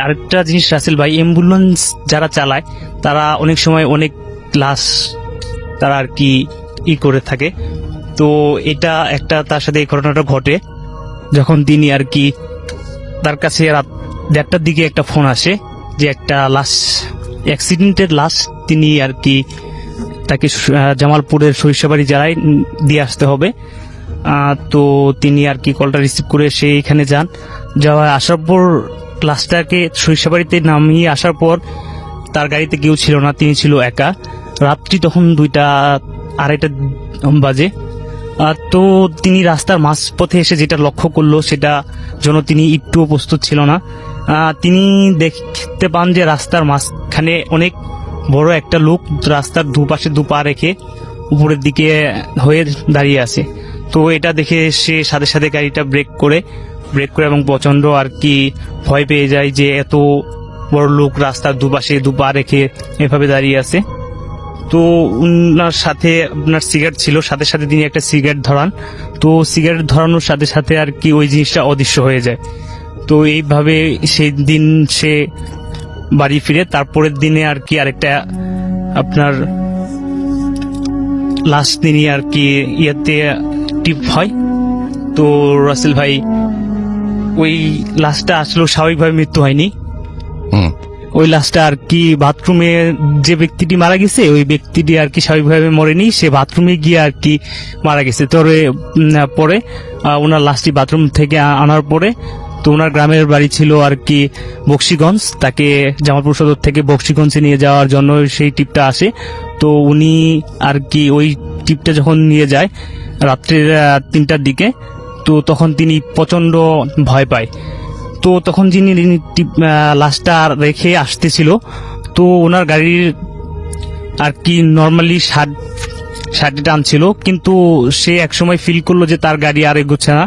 Speaker 8: আরেকটা জিনিস রাসেল ভাই, অ্যাম্বুলেন্স যারা চালায় তারা অনেক সময় অনেক লাশ তারা আর কি করে থাকে। তো এটা একটা তার সাথে এই ঘটনাটা ঘটে যখন তিনি আর কি তার কাছে রাত 1:30টার দিকে একটা ফোন আসে যে একটা লাশ, অ্যাক্সিডেন্টের লাশ তিনি আর কি তাকে জামালপুরের সরিষাবাড়ি জেলায় দিয়ে আসতে হবে। তো তিনি আর কি কলটা রিসিভ করে সে এখানে আসার পর লাশটাকে সরিষাবাড়িতে নামিয়ে আসার পর তার গাড়িতে কেউ ছিল না, তিনি ছিল একা। রাত্রি তখন 2:30 বাজে। তো তিনি রাস্তার মাঝপথে এসে যেটা লক্ষ্য করলো সেটা জন্য তিনি একটুও প্রস্তুত ছিল না। তিনি দেখতে পান যে রাস্তার মাঝখানে অনেক বড় একটা লোক রাস্তার দুপাশে দুপা রেখে উপরের দিকে হয়ে দাঁড়িয়ে আছে। তো এটা দেখে সে সাথে সাথে গাড়িটা ব্রেক করে এবং প্রচন্ড আর কি ভয় পেয়ে যায় যে এত বড় লোক রাস্তার দুপাশে দুপা রেখে এভাবে দাঁড়িয়ে আছে। তো উনার সাথে আপনার সিগারেট ছিল, সাথে সাথে তিনি একটা সিগারেট ধরান। তো সিগারেট ধরানোর সাথে সাথে আর কি ওই জিনিসটা অদৃশ্য হয়ে যায়। তো এইভাবে সেই দিন সে বাড়ি ফিরে। তারপরের দিনে আর কি আরেকটা আপনার লাস্ট দিনই আর কি ইয়েতে টিপ হয়। তো রাসেল ভাই ওই লাশটা আসলে স্বাভাবিকভাবে মৃত্যু হয়নি। ওই লাশটা আর কি বাথরুমে যে ব্যক্তিটি মারা গেছে ওই ব্যক্তিটি আর কি স্বাভাবিকভাবে মরেনি, সে বাথরুমে গিয়ে আর কি মারা গেছে। পরে ওনার লাশটি বাথরুম থেকে আনার পরে, তো ওনার গ্রামের বাড়ি ছিল আর কি বক্সিগঞ্জ, তাকে জামালপুর সদর থেকে বক্সিগঞ্জে নিয়ে যাওয়ার জন্য সেই টিপটা আসে। তো উনি আর কি ওই টিপটা যখন নিয়ে যায় রাত্রের 3টার দিকে, তো তখন তিনি প্রচন্ড ভয় পায়। তো তখন যিনি লাশটা রেখে আসতেছিল, তো ওনার গাড়ির আর কি নর্মালি ষাটটি টানছিল, কিন্তু সে একসময় ফিল করলো যে তার গাড়ি আর এগোচ্ছে না।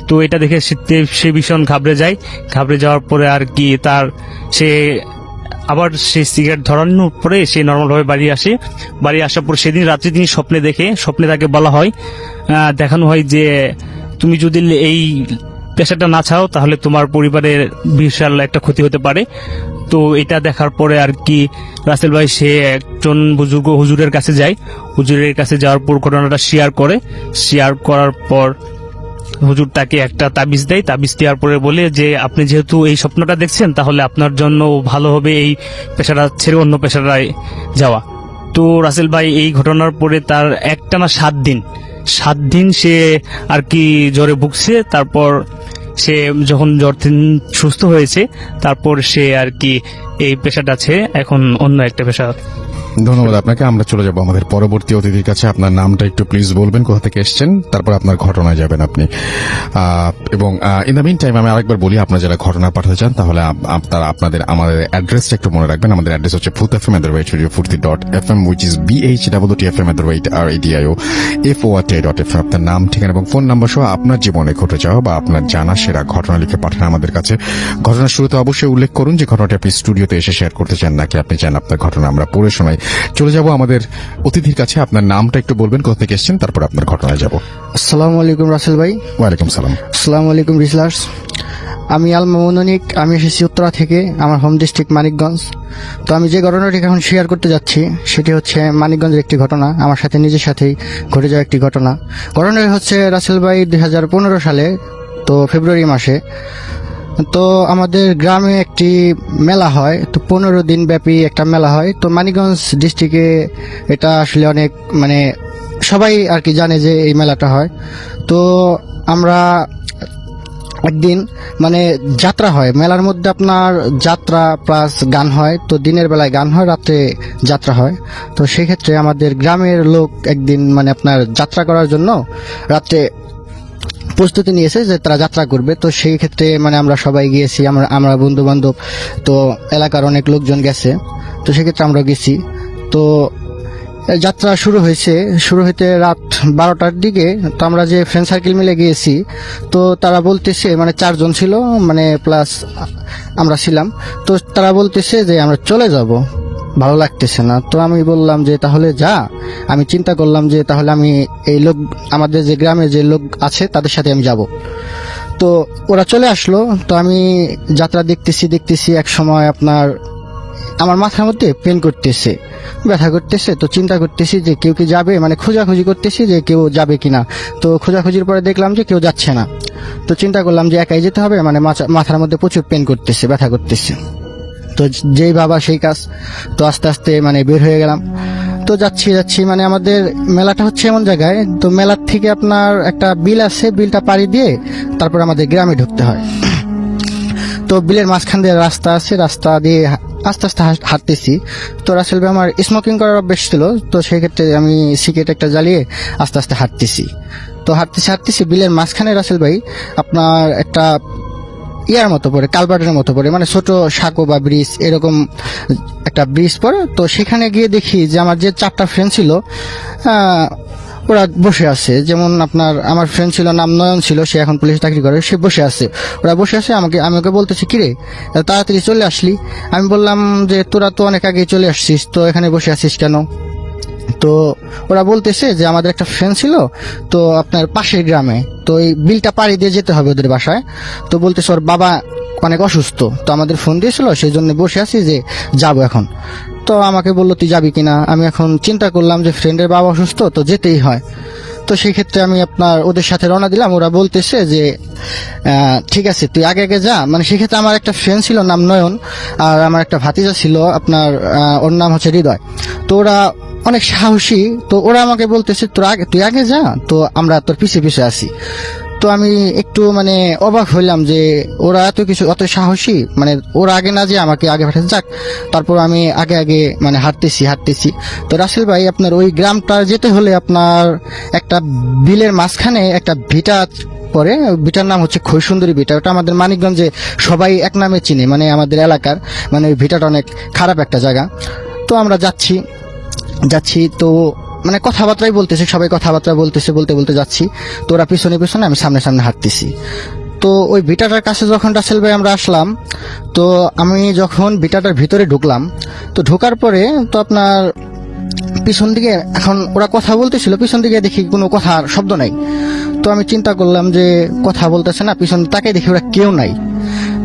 Speaker 8: তো এটা দেখে সে ভীষণ ঘাবড়ে যাওয়ার পরে আর কি সে সিগারেট ধরানোর পরে সে নর্মালভাবে বাড়ি আসার পর সেদিন রাত্রে তিনি স্বপ্নে তাকে বলা হয়, দেখানো হয় যে তুমি যদি এই পেশাটা না ছাড়ো তাহলে তোমার পরিবারের বিশাল একটা ক্ষতি হতে পারে। তো এটা দেখার পরে আর কি রাসেল ভাই সে একজন বুজুর্গ হুজুরের কাছে যায়। হুজুরের কাছে যাওয়ার পর ঘটনাটা শেয়ার করার পর হুজুর তাকে একটা তাবিজ দেয়। তাবিজ দেওয়ার পরে বলে যে আপনি যেহেতু এই স্বপ্নটা দেখছেন তাহলে আপনার জন্য ভালো হবে এই পেশাটা ছেড়ে অন্য পেশাটায় যাওয়া। তো রাসেল ভাই এই ঘটনার পরে তার একটানা 7 দিন সে আর কি জ্বরে ভুগছে। তারপর সে যখন জ্বর সুস্থ হয়েছে তারপর সে আর কি এই পেশাটা ছেড়ে এখন অন্য একটা পেশা
Speaker 6: ধন্যবাদ আপনাকে। আমরা চলে যাব আমাদের পরবর্তী অতিথির কাছে। আপনার নামটা একটু প্লিজ বলবেন, কোথা থেকে এসেছেন, তারপর আপনার ঘটনায় যাবেন আপনি। এবং ইন দ্য মিন টাইম আমি আরেকবার বলি, আপনারা যারা ঘটনা পাঠাতে চান তাহলে আপনারা আমাদের অ্যাড্রেসটা একটু মনে রাখবেন। আমাদের অ্যাড্রেস হচ্ছে FUTFM which is BHWTFM@radio.FORT.FM। আপনার নাম, ঠিকানা এবং ফোন নাম্বার সহ আপনার জীবনে ঘটে যাওয়া বা আপনার জানা সেরা ঘটনা লিখে পাঠান আমাদের কাছে। ঘটনার শুরুতে অবশ্যই উল্লেখ করুন যে ঘটনাটি আপনি স্টুডিওতে এসে শেয়ার করতে চান নাকি আপনি চান আপনার ঘটনা আমরা পড়ে শোনাই। চলে যাব আমাদের অতিথির কাছে। আপনার নামটা একটু বলবেন, কোথা থেকে এসেছেন, তারপর আপনার ঘটনায় যাব।
Speaker 9: আসসালামু আলাইকুম রাসেল ভাই।
Speaker 6: ওয়ালাইকুম সালাম।
Speaker 9: আসসালামু আলাইকুম রিসলার্স। আমি আল মামুনিক, আমি এসেছি উত্তরা থেকে, আমার হোম ডিস্ট্রিক্ট মানিকগঞ্জ। তো আমি যে ঘটনাটি এখন শেয়ার করতে যাচ্ছি সেটি হচ্ছে মানিকগঞ্জের একটি ঘটনা, আমার সাথে নিজের সাথেই ঘটে যাওয়া একটি ঘটনা। ঘটনাটি হচ্ছে রাসেল ভাই 2015 সালে, তো ফেব্রুয়ারি মাসে। তো আমাদের গ্রামে একটি মেলা হয়, তো 15 দিন ব্যাপী একটা মেলা হয়। তো মানিকগঞ্জ ডিস্ট্রিক্টে এটা আসলে অনেক মানে সবাই আর কি জানে যে এই মেলাটা হয়। তো আমরা একদিন মানে যাত্রা হয় মেলার মধ্যে, আপনার যাত্রা প্লাস গান হয়। তো দিনের বেলায় গান হয়, রাত্রে যাত্রা হয়। তো সেক্ষেত্রে আমাদের গ্রামের লোক একদিন মানে আপনার যাত্রা করার জন্য রাত্রে প্রস্তুতি নিয়েছে যে তারা যাত্রা করবে। তো সেই ক্ষেত্রে মানে আমরা সবাই গিয়েছি, আমরা বন্ধু বান্ধব, তো এলাকার অনেক লোকজন গেছে। তো সেক্ষেত্রে আমরা গেছি। তো যাত্রা শুরু হইতে রাত 12টার দিকে। তো আমরা যে ফ্রেন্ড সার্কেল মিলে গিয়েছি, তো তারা বলতেছে মানে 4 জন ছিল মানে প্লাস আমরা ছিলাম। তো তারা বলতেছে যে আমরা চলে যাব, ভালো লাগতেছে না। তো আমি বললাম যে তাহলে যা। আমি চিন্তা করলাম যে তাহলে আমি এই লোক আমাদের যে গ্রামে যে লোক আছে তাদের সাথে আমি যাব। তো ওরা চলে আসলো। তো আমি যাত্রা দেখতেছি এক সময় আপনার আমার মাথার মধ্যে পেন করতেছে, ব্যথা করতেছে। তো চিন্তা করতেছি যে কেউ কি যাবে, মানে খোঁজাখুঁজি করতেছি যে কেউ যাবে কিনা। তো খোঁজাখুঁজির পরে দেখলাম যে কেউ যাচ্ছে না। তো চিন্তা করলাম যে একাই যেতে হবে, মানে মাথার মধ্যে প্রচুর পেন করতেছে, ব্যথা করতেছে। তো যেই বাবা সেই কাজ। তো আস্তে আস্তে মানে বের হয়ে গেলাম। তো যাচ্ছি মানে আমাদের মেলাটা হচ্ছে এমন জায়গায়, তো মেলার থেকে আপনার একটা বিল আছে, বিলটা পাড়ি দিয়ে তারপর আমাদের গ্রামে ঢুকতে হয়। তো বিলের মাঝখান দিয়ে রাস্তা আছে, রাস্তা দিয়ে আস্তে আস্তে হাঁটতেছি। তো রাসেল ভাই আমার স্মোকিং করার অভ্যেস ছিল, তো সেই ক্ষেত্রে আমি সিগারেট একটা জ্বালিয়ে আস্তে আস্তে হাঁটতেছি। তো হাঁটতেছি বিলের মাঝখানে রাসেল ভাই আপনার একটা ইয়ার মতো পড়ে, কালভার্টের মতো পড়ে, মানে ছোট সাঁকো বা ব্রিজ, এরকম একটা ব্রিজ পড়ে। তো সেখানে গিয়ে দেখি যে আমার যে 4টা ফ্রেন্ড ছিল ওরা বসে আছে। যেমন আপনার আমার ফ্রেন্ড ছিল, নাম নয়ন ছিল, সে এখন পুলিশে চাকরি করে, সে বসে আছে। ওরা বসে আছে, আমি ওকে বলতেছি কিরে তাড়াতাড়ি চলে আসলি। আমি বললাম যে তোরা তো অনেক আগে চলে আসছিস, তো এখানে বসে আছিস কেন? তো ওরা বলতেছে যে আমাদের একটা ফ্রেন্ড ছিল, তো আপনার পাশের গ্রামে, তো এই বিলটা পাড়ি দিয়ে যেতে হবে ওদের বাসায়। তো বলতেছে ওর বাবা অনেক অসুস্থ, তো আমাদের ফোন দিয়েছিল, সেই জন্য বসে আছি যে যাবো এখন। তো আমাকে বললো তুই যাবি কিনা। আমি এখন চিন্তা করলাম যে ফ্রেন্ডের বাবা অসুস্থ, তো যেতেই হয়। তো সেই ক্ষেত্রে আমি আপনার ওদের সাথে রওনা দিলাম। ওরা বলতেছে যে ঠিক আছে তুই আগে যা। মানে সেক্ষেত্রে আমার একটা ফ্রেন্ড ছিল নাম নয়ন, আর আমার একটা ভাতিজা ছিল আপনার, ওর নাম হচ্ছে হৃদয়। তো ওরা অনেক সাহসী। তো ওরা আমাকে বলতেছে তুই আগে যা, তো আমরা তোর পিছে আসি। তো আমি একটু মানে অবাক হইলাম যে ওরা অত সাহসী, মানে ওরা আগে না যে আমাকে আগে পাঠাতে যাক। তারপর আমি আগে মানে হাঁটতেছি। তো রাসেল ভাই আপনার ওই গ্রামটা যেতে হলে আপনার একটা বিলের মাঝখানে একটা ভিটা পরে, ভিটার নাম হচ্ছে খৈসুন্দরী ভিটা। ওটা আমাদের মানিকগঞ্জে সবাই এক নামে চিনে, মানে আমাদের এলাকার, মানে ওই ভিটাটা অনেক খারাপ একটা জায়গা। তো আমরা যাচ্ছি তো মানে কথাবার্তাই বলতেছে, সবাই কথাবার্তা বলতে যাচ্ছি। তো ওরা পিছনে আমি সামনে হাঁটতেছি। তো ওই ভিটাটার কাছে যখন রাসেল ভাই আমরা আসলাম, তো আমি যখন ভিটাটার ভিতরে ঢুকলাম, তো ঢোকার পরে তো আপনার পিছন দিকে এখন ওরা কথা বলতেছিল, পিছন দিকে দেখি কোনো কথার শব্দ নাই। তো আমি চিন্তা করলাম যে কথা বলতেছে না, পিছন তাকে দেখি ওরা কেউ নাই।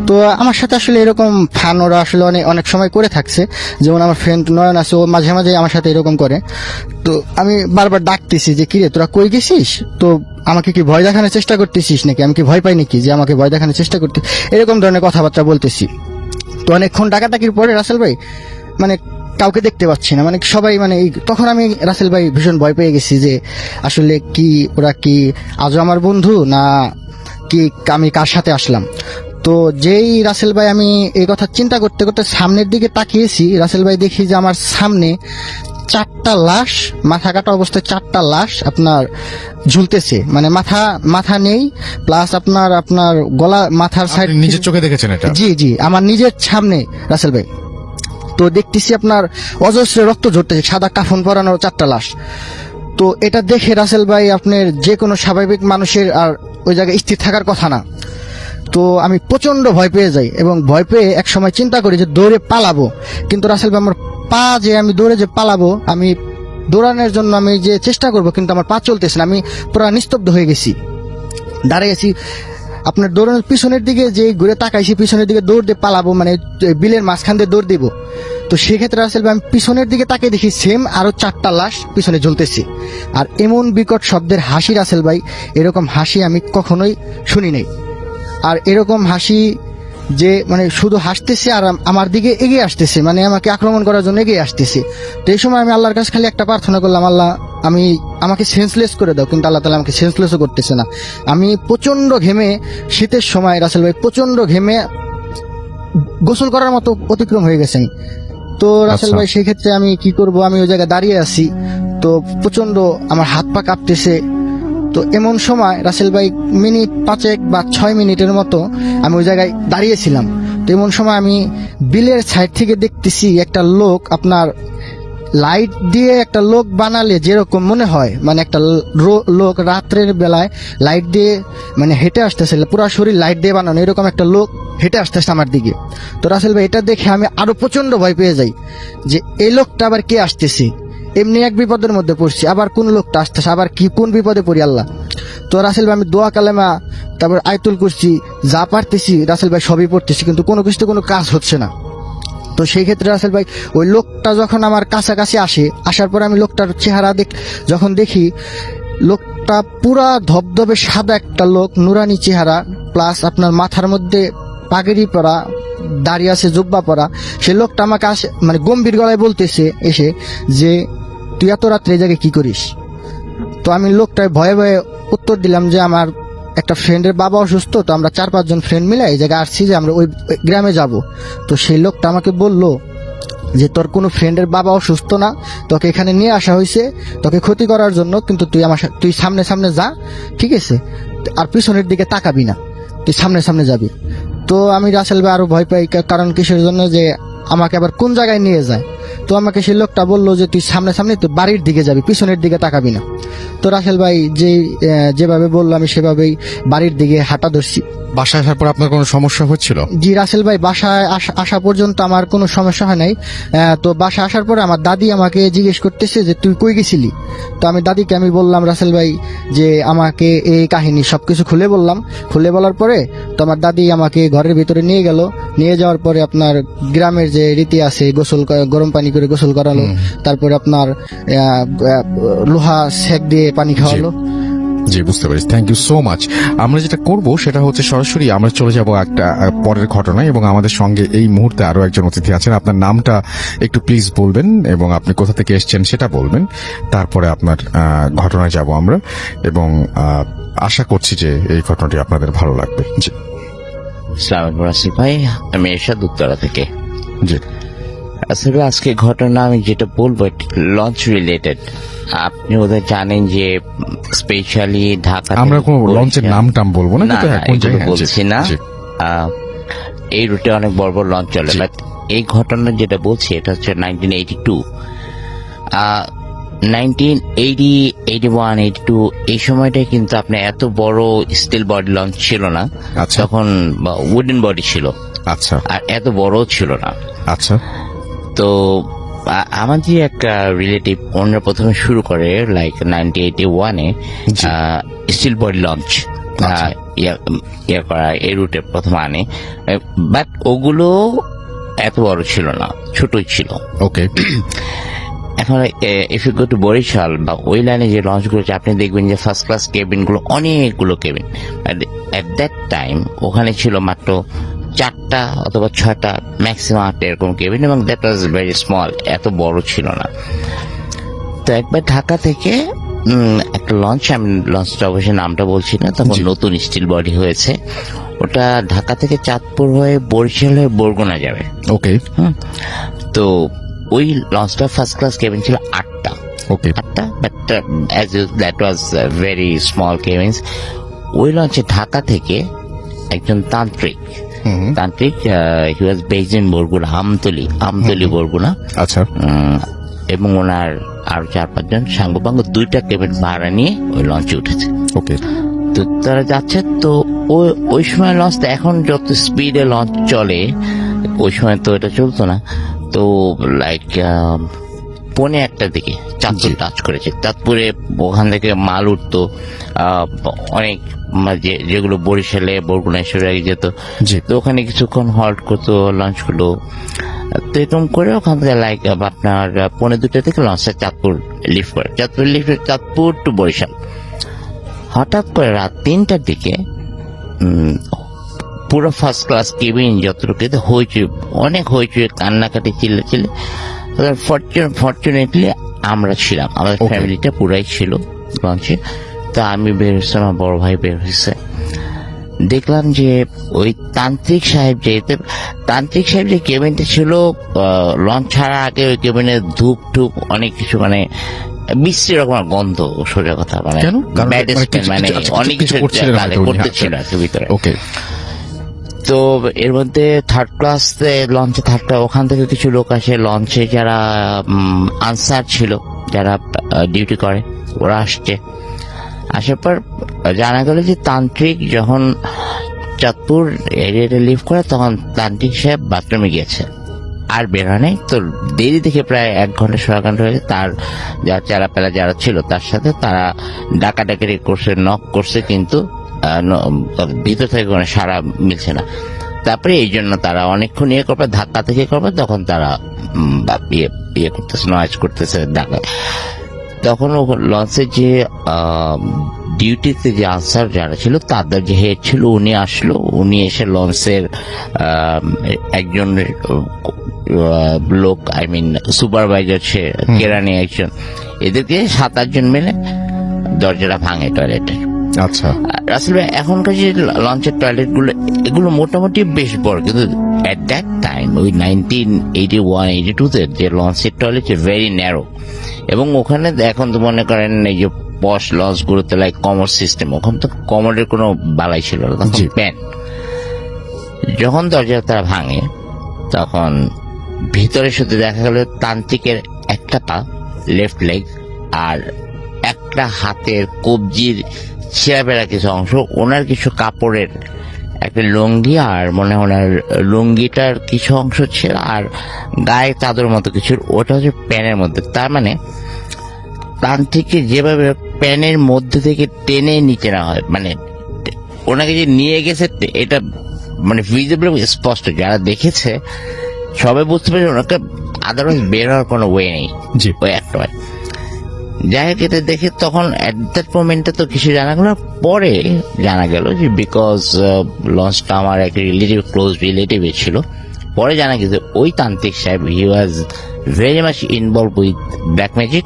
Speaker 9: তো আমার সাথে আসলে এরকম ফান ওরা আসলে অনেক সময় করে থাকছে। যেমন আমার ফ্রেন্ড নয়ন আছে, ও মাঝে মাঝে আমার সাথে এরকম করে। তো আমি বারবার ডাকতেছি যে কিরে তোরা কই গেছিস, তো আমাকে কি ভয় দেখানোর চেষ্টা করতেছিস নাকি, আমি কি ভয় পাই নাকি যে আমাকে ভয় দেখানোর চেষ্টা করতে, এরকম ধরনের কথাবার্তা বলতেছি। তো অনেকক্ষণ ডাকাডাকির পরে রাসেল ভাই মানে কাউকে দেখতে পাচ্ছি না, মানে সবাই মানে তখন আমি রাসেল ভাই ভীষণ ভয় পেয়ে গেছি যে আসলে কি ওরা কি আজও আমার বন্ধু না কি আমি কার সাথে আসলাম। তো যেই রাসেল ভাই আমি এই কথা চিন্তা করতে করতে সামনের দিকে তাকিয়েছি, রাসেল ভাই দেখি যে আমার সামনে 4টা লাশ, মাথা কাটা অবস্থায় 4টা লাশ আপনার ঝুলতেছে, মানে মাথা নেই, প্লাস আপনার গলা মাথার সাইড।
Speaker 6: আপনি নিজের চোখে দেখেছেন এটা?
Speaker 9: জি জি, আমার নিজের সামনে রাসেল ভাই। তো দেখতেছি আপনার অজস্র রক্ত ঝরতেছে, সাদা কাফন পরানো 4টা লাশ। তো এটা দেখে রাসেল ভাই আপনার যে কোনো স্বাভাবিক মানুষের আর ওই জায়গায় স্থির থাকার কথা না। তো আমি প্রচন্ড ভয় পেয়ে যাই এবং ভয় পেয়ে এক সময় চিন্তা করি যে দৌড়ে পালাবো, কিন্তু রাসেল ভাই আমার পা যে আমি দৌড়ে যে পালাবো, আমি দৌড়ানোর জন্য আমি যে চেষ্টা করব, কিন্তু আমার পা চলতেছে না, আমি পুরো নিস্তব্ধ হয়ে গেছি, দাঁড়িয়ে আছি। আপনার দৌড়ানোর পিছনের দিকে যে ঘুরে তাকাইছি, পিছনের দিকে দৌড় দিয়ে পালাবো, মানে বিলের মাঝখান দিয়ে দৌড় দিব। তো সেক্ষেত্রে রাসেল ভাই আমি পিছনের দিকে তাকিয়ে দেখি সেম আরো 4টা লাশ পিছনে জ্বলতেছে। আর এমন বিকট শব্দের হাসি রাসেল ভাই, এরকম হাসি আমি কখনোই শুনি নাই। আর এরকম হাসি যে মানে শুধু হাসতেছে আর আমার দিকে এগিয়ে আসতেছে, মানে আমাকে আক্রমণ করার জন্য এগিয়ে আসতেছে। তো এই সময় আমি আল্লাহর কাছে খালি একটা প্রার্থনা করলাম, আল্লাহ আমাকে সেন্সলেস করে দাও, কিন্তু আল্লাহ তাআলা আমাকে সেন্সলেসও করতেছে না। আমি প্রচন্ড ঘেমে, শীতের সময় রাসেল ভাই প্রচন্ড ঘেমে গোসল করার মতো অতিক্রম হয়ে গেছে আমি। তো রাসেল ভাই সেই ক্ষেত্রে আমি কি করব, আমি ওই জায়গায় দাঁড়িয়ে আছি, তো প্রচন্ড আমার হাত পা কাঁপতেছে। তো এমন সময় রাসেল ভাই মিনিট 5 বা 6 মিনিটের মতো আমি ওই জায়গায় দাঁড়িয়েছিলাম। তো এমন সময় আমি বিলের সাইড থেকে দেখতেছি একটা লোক, আপনার লাইট দিয়ে একটা লোক বানালে যেরকম মনে হয়, মানে একটা লোক রাত্রের বেলায় লাইট দিয়ে মানে হেঁটে আসতেছে, পুরো শরীর লাইট দিয়ে বানানো, এরকম একটা লোক হেঁটে আসতেছে আমার দিকে। তো রাসেল ভাই এটা দেখে আমি আরো প্রচন্ড ভয় পেয়ে যাই যে এই লোকটা আবার কে আসতেছে, এমনি এক বিপদের মধ্যে পড়ছি, আবার কোন লোকটা আসতেছে, আবার কি কোন বিপদে পড়ি আল্লাহ। তো রাসেল ভাই আমি দোয়া কালেমা, তারপর আয়াতুল কুরসি যা পারতেছি রাসেল ভাই সবই পড়তেছি, কিন্তু কোনো কিছুতে কোনো কাজ হচ্ছে না। তো সেই ক্ষেত্রে রাসেল ভাই ওই লোকটা যখন আমার কাছাকাছি আসার পরে আমি লোকটার চেহারা যখন দেখি, লোকটা পুরা ধবধবে সাদা একটা লোক, নুরানি চেহারা, প্লাস আপনার মাথার মধ্যে পাগড়ি পরা, দাঁড়িয়ে আছে জুব্বা পরা। সে লোকটা আমাকে মানে গম্ভীর গলায় বলতেছে এসে যে তুই এত রাত্রে এই জায়গায় কি করিস। তো আমি লোকটায় ভয়ে ভয়ে উত্তর দিলাম যে আমার একটা ফ্রেন্ডের বাবা অসুস্থ, তো আমরা 4-5 জন ফ্রেন্ড মিলে এই জায়গায় আসছি যে আমরা ওই গ্রামে যাব। তো সেই লোকটা আমাকে বলল যে তোর কোনো ফ্রেন্ডের বাবা অসুস্থ না, তোকে এখানে নিয়ে আসা হয়েছে তোকে ক্ষতি করার জন্য, কিন্তু তুই সামনে সামনে যা, ঠিক আছে, আর পিছনের দিকে তাকাবি না, তুই সামনে সামনে যাবি। তো আমি রাসেল ভাই আরো ভয় পাই, কারণ কিসের জন্য যে আমাকে আবার কোন জায়গায় নিয়ে যায়। তো আমাকে সেই লোকটা বললো যে তুই সামনে সামনে তুই বাড়ির দিকে যাবি, পিছনের দিকে তাকাবি না। তো রাসেল ভাই যেভাবে বললো আমি সেভাবেই বাড়ির দিকে হাঁটা ধরছি।
Speaker 6: বাসায় আসার পর আপনার কোনো সমস্যা হচ্ছিল?
Speaker 9: জি রাসেল ভাই, বাসায় আসা পর্যন্ত আমার কোনো সমস্যা হয় নাই। তো বাসায় আসার পরে আমার দাদি আমাকে জিজ্ঞেস করতেছে যে তুই কই গেছিলি। তো আমি দাদিকে আমি বললাম রাসেল ভাই যে আমাকে এই কাহিনী সবকিছু খুলে বললাম। খুলে বলার পরে তো আমার দাদি আমাকে ঘরের ভিতরে নিয়ে গেল। নিয়ে যাওয়ার পরে আপনার গ্রামের যে রীতি আছে, গরম পানি করে গোসল করালো, তারপরে আপনার লোহা সেক দিয়ে পানি খাওয়ালো।
Speaker 6: জি, বুঝতে পেরেছি। Thank you so much. আমরা যেটা করব সেটা হচ্ছে সরাসরি আমরা চলে যাব একটা পরের ঘটনায়, এবং আমাদের সঙ্গে এই মুহূর্তে আরো একজন অতিথি আছেন। আপনার নামটা একটু প্লিজ বলবেন এবং আপনি কোথা থেকে এসেছেন সেটা বলবেন, তারপরে আপনার ঘটনায় যাব আমরা, এবং আশা করছি যে এই ঘটনাটি আপনাদের ভালো লাগবে। জি,
Speaker 10: আসসালামু আলাইকুম রাসেল ভাই, আমি এরশাদ উত্তরা থেকে।
Speaker 6: জি,
Speaker 10: আসলে আজকে ঘটনা আমি যেটা বলবো লঞ্চ রিলেটেড। আপনি ওদের জানেন যে স্পেশালি ঢাকা,
Speaker 6: আমরা কোনো লঞ্চের নাম টাম বলবো না, কিন্তু
Speaker 10: এখন বলছি না, এই রুটে অনেক বড় বড় লঞ্চ চলে। বাট এই ঘটনা যেটা বলছি এটা হচ্ছে 1982, 1980-81-82 এই সময়টায় কিন্তু আপনার এত বড় স্টিল বডি লঞ্চ ছিল না, তখন উডেন বডি ছিল।
Speaker 6: আচ্ছা,
Speaker 10: আর এত বড় ছিল না।
Speaker 6: আচ্ছা,
Speaker 10: তো আমার যে একটা রিলেটিভ ওনারা প্রথমে শুরু করে লাইক 1981-এ স্টিল বডি লঞ্চ ইয়ে করা, এই রুটে প্রথম আনে। বাট ওগুলো এত বড় ছিল না, ছোটই ছিল।
Speaker 6: ওকে।
Speaker 10: এখন if you go to Barishal বা ওই লাইনে যে লঞ্চগুলো আপনি দেখবেন যে ফার্স্ট ক্লাস কেবিন গুলো অনেকগুলো কেবিন। এট দ্যাট টাইম ওখানে ছিল মাত্র 4টা অথবা 6টা, ম্যাক্সিমাম 8টা এরকম কেবিন, এবং দ্যাট ওয়াজ ভেরি স্মল, এত বড় ছিল না। তো একবার ঢাকা থেকে একটা লঞ্চ, আমি লঞ্চটা অবশ্যই নামটা বলছি না, তখন নতুন স্টিল বডি হয়েছে, ওটা ঢাকা থেকে চাঁদপুর হয়ে বরিশাল হয়ে বরগুনা যাবে।
Speaker 6: ওকে।
Speaker 10: তো ওই লঞ্চটা ফার্স্ট ক্লাস কেবিন ছিল 8টা।
Speaker 6: ওকে।
Speaker 10: 8টা, but that was very small cabins. ওই লঞ্চে ঢাকা থেকে একজন তান্ত্রিক he was based in Barguna, Amtali Barguna.
Speaker 6: আচ্ছা।
Speaker 10: এবং ওনার আরো 4-5 জন সাঙ্গপাঙ্গ 2টা কেবিন ভাড়া নিয়ে ওই লঞ্চে উঠেছে।
Speaker 6: ওকে।
Speaker 10: তো তারা যাচ্ছে, তো ওই সময় লঞ্চটা এখন যত স্পিডে লঞ্চ চলে, ওই সময় তো এটা চলতো না। তো লাইক 1:45 দিকে চাঁদপুর টাচ করেছে। চাঁদপুরে ওখান থেকে মাল উঠতো অনেক, যেগুলো বরিশালে বরগুনা এসে যেত। তো ওখানে কিছুক্ষণ হল্ট করতো লঞ্চগুলো। তো এরকম করে ওখান থেকে লাইক আপনার 1:45 থেকে লঞ্চটা চাঁদপুর লিফট করে, চাঁদপুর টু বরিশাল। হঠাৎ করে রাত 3টার দিকে পুরো ফার্স্ট ক্লাস কেবিন যতটুকু অনেক হইচই, কান্নাকাটি, চিল্লে। ফর্চুনেটলি আমরা ছিলাম, আমাদের ফ্যামিলিটা পুরাই ছিল লঞ্চে। তা আমি বের হয়েছি, আমার বড় ভাই বের হয়েছে। দেখলাম যে ওই তান্ত্রিক সাহেব যে কেবিনটা ছিল, লঞ্চ ছাড়ার আগে ওই কেবিনে ধূপ টুপ অনেক কিছু, মানে বিশ্রী রকমের গন্ধ, সোজা কথা, মানে অনেক কিছু করতেছিল আর কি ভিতরে।
Speaker 6: ওকে।
Speaker 10: তো এর মধ্যে থার্ড ক্লাস লঞ্চে ওখান থেকে কিছু লোক আসে লঞ্চে, যারা আনসার ছিল, যারা ডিউটি করে, ওরা আসছে। আসার পর জানা গেল যে তান্ত্রিক যখন চাঁদপুর এরিয়াতে লিভ করে, তখন তান্ত্রিক সাহেব বাথরুমে গিয়েছে, আর বের হয় নাই। তো দেরি থেকে প্রায় 1 ঘন্টা 1.5 ঘন্টা হয়েছে। তার যারা চেলাপেলা যারা ছিল তার সাথে তারা ডাকাডাকি করছে, নক করছে, কিন্তু ভিতর থেকে কোনো সাড়া মিলছে না। তারপরে এই জন্য তারা অনেকক্ষণ ধাক্কা থেকে করবে, তখন তারা ইয়ে করতেছে, নয়েজ করতেছে, ডাকা। তখন লঞ্চের যে ডিউটিতে যে আনসার যারা ছিল, তাদের যে হেড ছিল, উনি আসলো। উনি এসে লঞ্চের একজন লোক, আই মিন সুপারভাইজার, সে কেরানি একজন, এদেরকে 7-8 জন মিলে দরজাটা ভাঙে টয়লেটের।
Speaker 6: আচ্ছা।
Speaker 10: রাসেল ভাই, এখনকার যে লঞ্চের টয়লেট গুলো, এগুলো মোটামুটি বেশ বড়, কিন্তু এট দ্যাট টাইম ওই 1981-82 যে লঞ্চের টয়লেট ভেরি ন্যারো। এবং ওখানে এখন তো মনে করেন এই যে পশ লঞ্চ গুলোতে লাইক কমোড সিস্টেম, ওখানে তো কমোডের কোনো বালাই ছিল না, তখন প্যান। যখন দরজা তারা ভাঙে, তখন ভিতরে শুধু দেখা গেল তান্ত্রিকের একটা পা, লেফট লেগ, আর একটা হাতের কবজির ছেঁড়া কিছু অংশ, ওনার কিছু কাপড়ের একটা লুঙ্গি, আর মনে হয় ওনার লুঙ্গিটার কিছু অংশ ছিল, আর গায়ে চাদর মতো কিছু, ওটা হচ্ছে প্যানের মধ্যে। তার মানে তান্ত্রিককে যেভাবে প্যানের মধ্যে থেকে টেনে নিচে না হয়, মানে ওনাকে যে নিয়ে গেছে, এটা মানে ভিজিবল, স্পষ্ট, যারা দেখেছে সবাই বুঝতে পারছে ওনাকে আদারওয়াইজ বের হওয়ার কোনো ওয়ে নেই, ওই একটা হয়। যাই হোক, এটা দেখে তখন অ্যাট দ্যাট মোমেন্টে তো কিছু জানা গেল। পরে জানা গেল যে বিকজ লঞ্চটা আমার একটা ক্লোজ রিলেটিভ ছিল, পরে জানা গেছে ওই তান্ত্রিক সাহেব he was very much involve with black magic,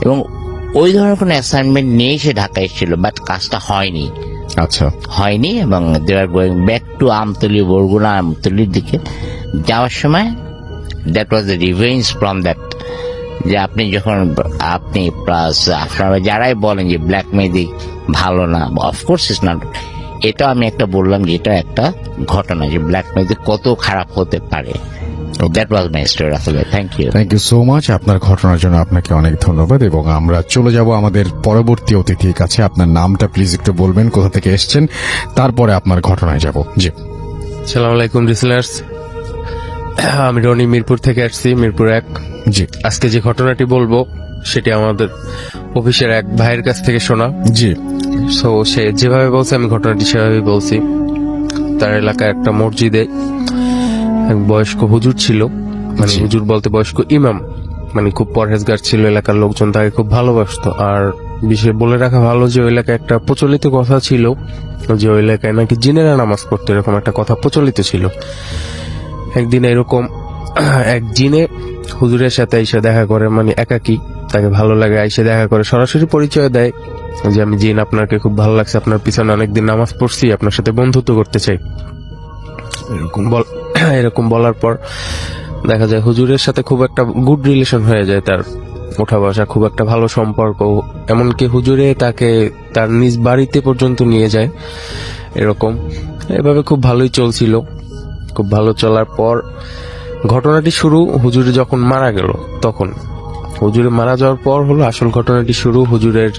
Speaker 10: এবং ওই ধরনের কোনো অ্যাসাইনমেন্ট নিয়েই সে ঢাকায় এসেছিল, বাট কাজটা হয়নি।
Speaker 6: আচ্ছা,
Speaker 10: হয়নি। এবং they are going back to Amtali, Barguna আমতলির দিকে যাওয়ার সময় that was the revenge from that, যে আপনি যখন আপনি প্লাস আপনারা যারাই বলেন যে ব্ল্যাক ম্যাজিক ভালো না, অফকোর্স ইজ নট, এটা আমি একটা বললাম যে এটা একটা ঘটনা, যে ব্ল্যাক ম্যাজিক কত খারাপ হতে পারে। That was my story. আসলে থ্যাংক ইউ
Speaker 6: সো মাচ। আপনার ঘটনার জন্য আপনাকে অনেক ধন্যবাদ। এবং আমরা চলে যাব আমাদের পরবর্তী অতিথির কাছে। আপনার নামটা প্লিজ একটু বলবেন, কোথা থেকে এসেছেন, তারপরে আপনার ঘটনায় যাব। জি,
Speaker 11: আসসালামু আলাইকুম লিসেনার্স, আমি রনি, মিরপুর থেকে আসছি, মিরপুর 1।
Speaker 6: জি,
Speaker 11: আজকে যে ঘটনাটি বলবো সেটি আমাদের অফিসের এক ভাইয়ের কাছ থেকে শোনা।
Speaker 6: জি।
Speaker 11: সো সে যেভাবে বলছে আমি ঘটনাটি সেভাবেই বলছি। তার এলাকায় একটা মসজিদে এক বয়স্ক হুজুর ছিল, মানে হুজুর বলতে বয়স্ক ইমাম, মানে খুব পরহেজগার ছিল। এলাকার লোকজন তাকে খুব ভালোবাসতো। আর বিশেষ বলে রাখা ভালো যে ওই এলাকায় একটা প্রচলিত কথা ছিল যে ওই এলাকায় নাকি জিনেরা নামাজ পড়তো, এরকম একটা কথা প্রচলিত ছিল। একদিন এরকম এক জিনে হুজুরের সাথে এসে দেখা করে, মানে একাকি, তাকে ভালো লাগে, এসে দেখা করে, সরাসরি পরিচয় দেয় যে আমি জিন, আপনাকে খুব ভালো লাগছে, আপনার পিছনে অনেকদিন নামাজ পড়ছি, আপনার সাথে বন্ধুত্ব করতে চাই। এরকম বলার পর দেখা যায় হুজুরের সাথে খুব একটা গুড রিলেশন হয়ে যায়, তার ওঠা বসা, খুব একটা ভালো সম্পর্ক, এমনকি হুজুরে তাকে তার নিজ বাড়িতে পর্যন্ত নিয়ে যায়। এরকম এভাবে খুব ভালোই চলছিল। খুব ভালো চলার পর ঘটনাটি শুরু হুজুরে যখন মারা গেল, তখন হুজুরে মারা যাওয়ার পর হলো আসল ঘটনাটি শুরু। হুজুরের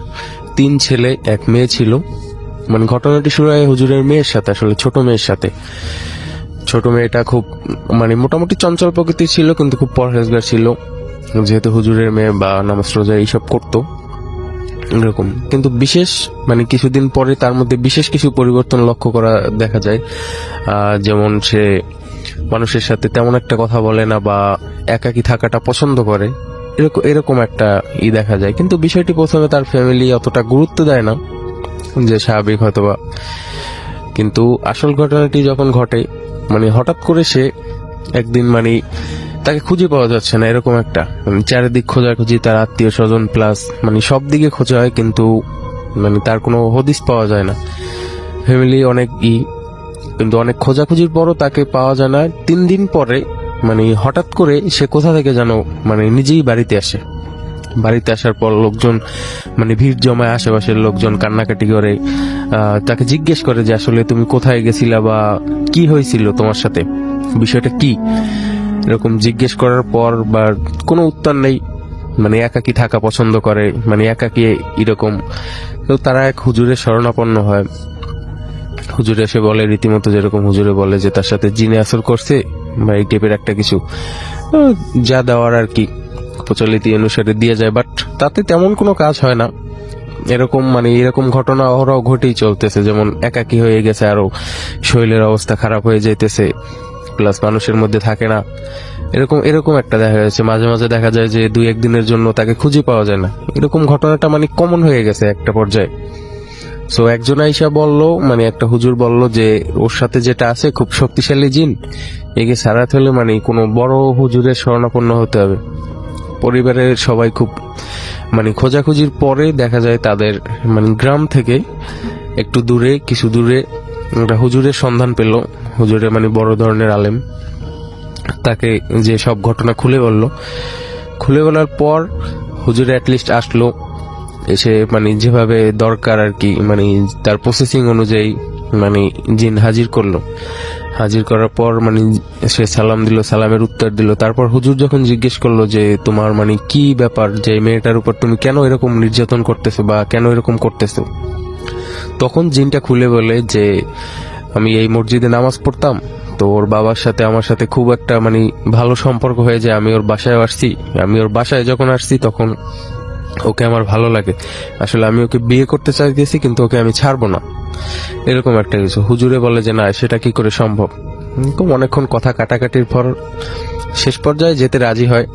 Speaker 11: 3 ছেলে 1 মেয়ে ছিল। মানে ঘটনাটি শুরু হয় হুজুরের মেয়ের সাথে, আসলে ছোট মেয়ের সাথে। ছোট মেয়েটা খুব মানে মোটামুটি চঞ্চল প্রকৃতির ছিল, কিন্তু খুব পরহেজগার ছিল, যেহেতু হুজুরের মেয়ে, বা নামাজ রোজা এইসব করতো এরকম। কিন্তু বিশেষ মানে কিছুদিন পরে তার মধ্যে বিশেষ কিছু পরিবর্তন লক্ষ্য করা দেখা যায়। যেমন সে মানুষের সাথে তেমন একটা কথা বলে না, বা একাকী থাকাটা পছন্দ করে, এরকম একটা দেখা যায়। কিন্তু বিষয়টি প্রথমে তার ফ্যামিলি অতটা গুরুত্ব দেয় না, যে স্বাভাবিক হয়তোবা। কিন্তু আসল ঘটনাটি যখন ঘটে, মানে হঠাৎ করে সে একদিন মানে তাকে খুঁজে পাওয়া যাচ্ছে না, এরকম একটা চারিদিক খোঁজাখুঁজি, তার আত্মীয় স্বজন প্লাস মানে সব দিকে খোঁজা হয়, কিন্তু মানে তার কোনো হদিস পাওয়া যায় না। ফ্যামিলি অনেক কিন্তু অনেক খোঁজাখুঁজির পরও তাকে পাওয়া যায় না। 3 দিন পরে মানে হঠাৎ করে সে কোথা থেকে যেন মানে নিজেই বাড়িতে আসে। বাড়িতে আসার পর লোকজন মানে ভিড় জমায়, আশেপাশের লোকজন কান্নাকাটি করে, তাকে জিজ্ঞেস করে যে আসলে তুমি কোথায় গেছিলা, বা কি হয়েছিল তোমার সাথে, বিষয়টা কি। এরকম জিজ্ঞেস করার পর বা কোনো উত্তর নেই, মানে একাকী থাকা পছন্দ করে, মানে একাকী এরকম। তো তারা এক হুজুরের শরণাপন্ন হয়। হুজুরে এসে বলে রীতিমতো যেরকম হুজুরে বলে যে তার সাথে জিনে আসর করছে, বা এই টাইপের একটা কিছু যা দেওয়ার আর কি প্রচলিত অনুসারে দিয়ে যায়। বাট তাতে তেমন কোনো কাজ হয় না। এরকম ঘটনা অহরহ ঘটেই চলতেছে। যেমন একাকী হয়ে গেছে, আরো শরীরের অবস্থা খারাপ হয়ে যাইতেছে, প্লাস মানুষের মধ্যে থাকে না, এরকম একটা দেখা যাচ্ছে। মাঝে মাঝে দেখা যায় যে 2-1 দিনের জন্য তাকে খুঁজে পাওয়া যায় না। এরকম ঘটনাটা মানে কমন হয়ে গেছে একটা পর্যায়ে। সো একজন আইসা বললো, মানে একটা হুজুর বলল যে ওর সাথে যেটা আছে খুব শক্তিশালী জিন, একে সারাতে হলে মানে কোনো বড় হুজুরের শরণাপন্ন হতে হবে। পরিবারের সবাই খুব মানে খোঁজাখুঁজির পরে দেখা যায় তাদের মানে গ্রাম থেকে একটু দূরে, কিছু দূরে একটা হুজুরের সন্ধান পেল। হুজুরে মানে বড় ধরনের আলেম, তাকে যে সব ঘটনা খুলে বলার পর হুজুরে অ্যাটলিস্ট আসলো, এসে মানে যেভাবে দরকার আর কি, মানে তার প্রসেসিং অনুযায়ী মানে জিন হাজির করলো। হাজির করার পর মানে সে সালাম দিল, সালামের উত্তর দিল। তারপর হুজুর যখন জিজ্ঞেস করলো যে তোমার মানে কি ব্যাপার, যে মেয়েটার উপর তুমি কেন এরকম নির্যাতন করতেছো, বা কেন এরকম করতেছো, তখন জিনটা খুলে বলে যে আমি এই মসজিদে নামাজ পড়তাম, তো ওর বাবার সাথে আমার সাথে খুব একটা মানে ভালো সম্পর্ক হয়ে যায়। আমি ওর বাসায় যখন আসছি তখন ওকে আমার ভালো লাগে। আসলে আমি ওকে বিয়ে করতে চাইতেছি, কিন্তু ওকে আমি ছাড়বো না, এরকম একটা কিছু। হুজুরে বলে যে না, সেটা কি করে সম্ভব। অনেকক্ষণ কথা কাটাকাটির পর শেষ পর্যায়ে যেতে রাজি হয়।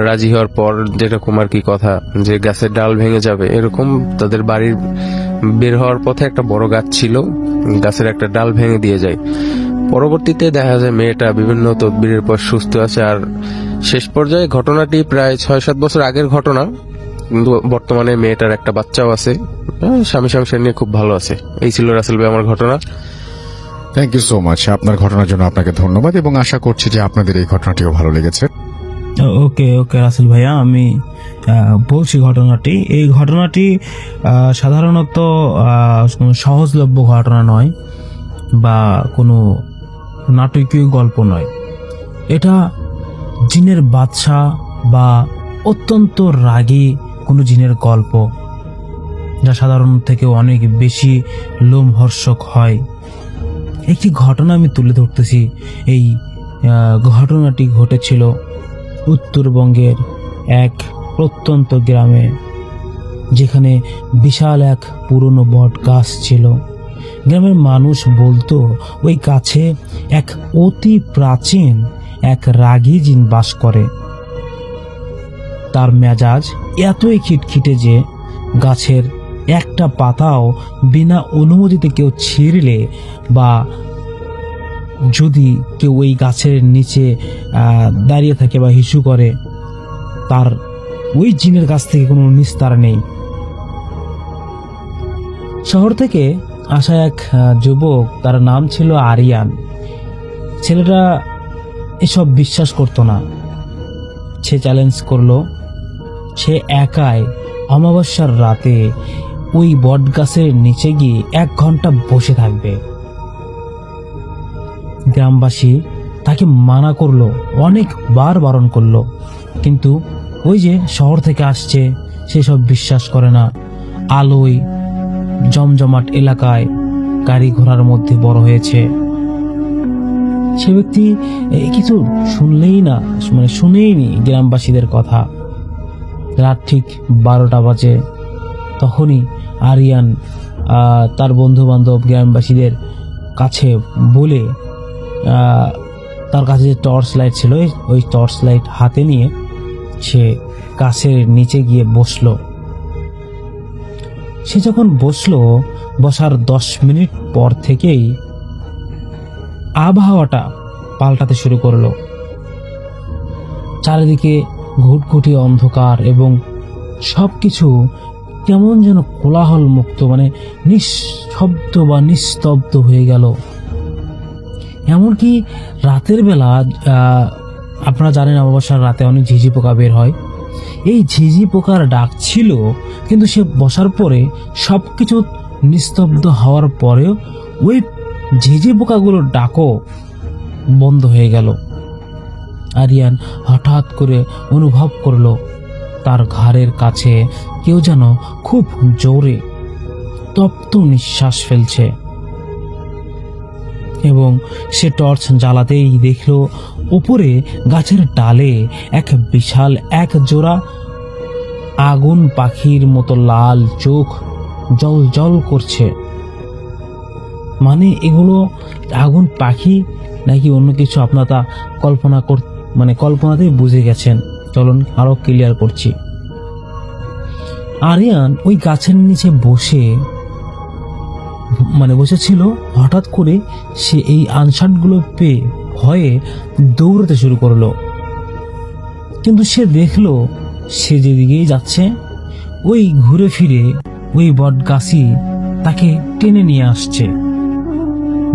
Speaker 11: রাজি হওয়ার পর যেরকম আর কি কথা, যে গাছের ডাল ভেঙে যাবে এরকম, তাদের বাড়ির বের হওয়ার পথে একটা বড় গাছ ছিল, গাছের একটা ডাল ভেঙে দিয়ে যায়। পরবর্তীতে দেখা যায় মেয়েটা বিভিন্ন তদবিরের পর সুস্থ আছে। আর শেষ পর্যায়ে ঘটনাটি প্রায় 6-7 বছর আগের ঘটনা, কিন্তু বর্তমানে মেয়েটার একটা বাচ্চাও আছে, স্বামী সংসার নিয়ে খুব ভালো আছে। এই ছিল রাসেল ভাই আমার ঘটনা।
Speaker 6: Thank you so much. আপনার ঘটনার জন্য আপনাকে ধন্যবাদ, এবং আশা করছি যে আপনাদের এই ঘটনাটিও ভালো লেগেছে।
Speaker 4: ওকে রাসেল ভাইয়া, আমি বলছি ঘটনাটি। এই ঘটনাটি সাধারণত কোনো সহজলভ্য ঘটনা নয়, বা কোনো নাটকীয় গল্প নয়। এটা জিনের বাদশা বা অত্যন্ত রাগী কোনো জিনের গল্প, যা সাধারণ থেকে অনেক বেশি লোমহর্ষক হয়। একটি ঘটনা আমি তুলে ধরতেছি। এই ঘটনাটি ঘটেছিল উত্তরবঙ্গের এক প্রত্যন্ত গ্রামে, যেখানে বিশাল এক পুরনো বট গাছ ছিল। গ্রামের মানুষ বলতো ওই গাছে এক অতি প্রাচীন এক রাগী জিন বাস করে। তার মেজাজ এতই খিটখিটে যে গাছের একটা পাতাও বিনা অনুমতিতে কেউ ছিঁড়লে বা যদি কেউ ওই গাছের নিচে দাঁড়িয়ে থাকে বা হিসু করে, তার ওই জিনের কাছ থেকে কোনো নিস্তার নেই। শহর থেকে আসা এক যুবক, তার নাম ছিল আরিয়ান। ছেলেটা এসব বিশ্বাস করতো না। সে চ্যালেঞ্জ করলো সে একাই অমাবস্যার রাতে ওই বট গাছের নিচে গিয়ে 1 ঘন্টা বসে থাকবে। গ্রামবাসী তাকে মানা করলো, অনেকবার বারণ করলো, কিন্তু ওই যে শহর থেকে আসছে, সেসব বিশ্বাস করে না। আলোয় জমজমাট এলাকায় গাড়ি ঘোড়ার মধ্যে বড় হয়েছে। সে ব্যক্তি কিছু শুনলেই না, মানে শুনেইনি গ্রামবাসীদের কথা। রাত ঠিক 12টা বাজে। তখনই আরিয়ান তার বন্ধু বান্ধব গ্রামবাসীদের কাছে বলে তার কাছে যে টর্চ লাইট ছিল, ওই টর্চ লাইট হাতে নিয়ে সে গাছের নিচে গিয়ে বসলো। সে যখন বসলো, বসার 10 মিনিট পর থেকেই আবহাওয়াটা পাল্টাতে শুরু করলো। চারিদিকে ঘুটঘুটি অন্ধকার এবং সবকিছু কেমন যেন কোলাহল মুক্ত, মানে নিঃশব্দ বা নিস্তব্ধ হয়ে গেল। এমনকি রাতের বেলা, আপনারা জানেন অমাবস্যার রাতে অনেক ঝিঝি পোকা বের হয়। এই ঝিঝি পোকার ডাক ছিল, কিন্তু সে বসার পরে সবকিছু নিস্তব্ধ হওয়ার পরেও ওই ঝিঝি পোকাগুলোর ডাকও বন্ধ হয়ে গেল। আরিয়ান হঠাৎ করে অনুভব করলো তার ঘাড়ের কাছে কেউ যেন খুব জোরে তপ্ত নিঃশ্বাস ফেলছে, এবং সে টর্চ জ্বালাতেই দেখলো উপরে গাছের ডালে এক বিশাল এক জোড়া আগুন পাখির মতো লাল চোখ জল জল করছে। মানে এগুলো আগুন পাখি নাকি অন্য কিছু, আপনারা তা কল্পনাতেই বুঝে গেছেন। চলুন আরো ক্লিয়ার করছি। আরিয়ান ওই গাছের নিচে বসেছিল। হঠাৎ করে সে এই আনসারগুলো পেয়ে ভয়ে দৌড়াতে শুরু করলো, কিন্তু সে দেখলো সে যেদিকেই যাচ্ছে, ওই ঘুরে ফিরে ওই বট গাছই তাকে টেনে নিয়ে আসছে,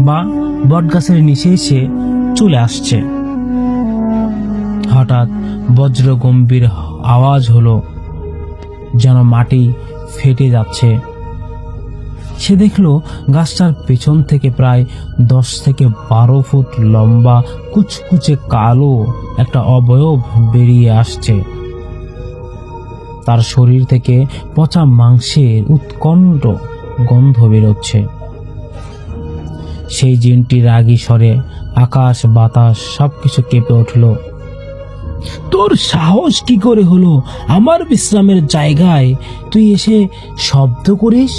Speaker 4: বা বট গাছের নিচে এসে চলে আসছে। হঠাৎ বজ্র গম্ভীর আওয়াজ হলো, যেন মাটি ফেটে যাচ্ছে। সে দেখলো গাছটার পেছন থেকে প্রায় 10 থেকে 12 ফুট লম্বা কুচকুচে কালো একটা অবয়ব বেরিয়ে আসছে। তার শরীর থেকে পচা মাংসের উৎকণ্ঠ গন্ধ বেরোচ্ছে। সেই জিনটি রাগী স্বরে আকাশ বাতাস সবকিছু কেঁপে উঠল। তোর সাহস কি করে হলো আমার বিশ্রামের জায়গায় তুই এসে শব্দ করিস?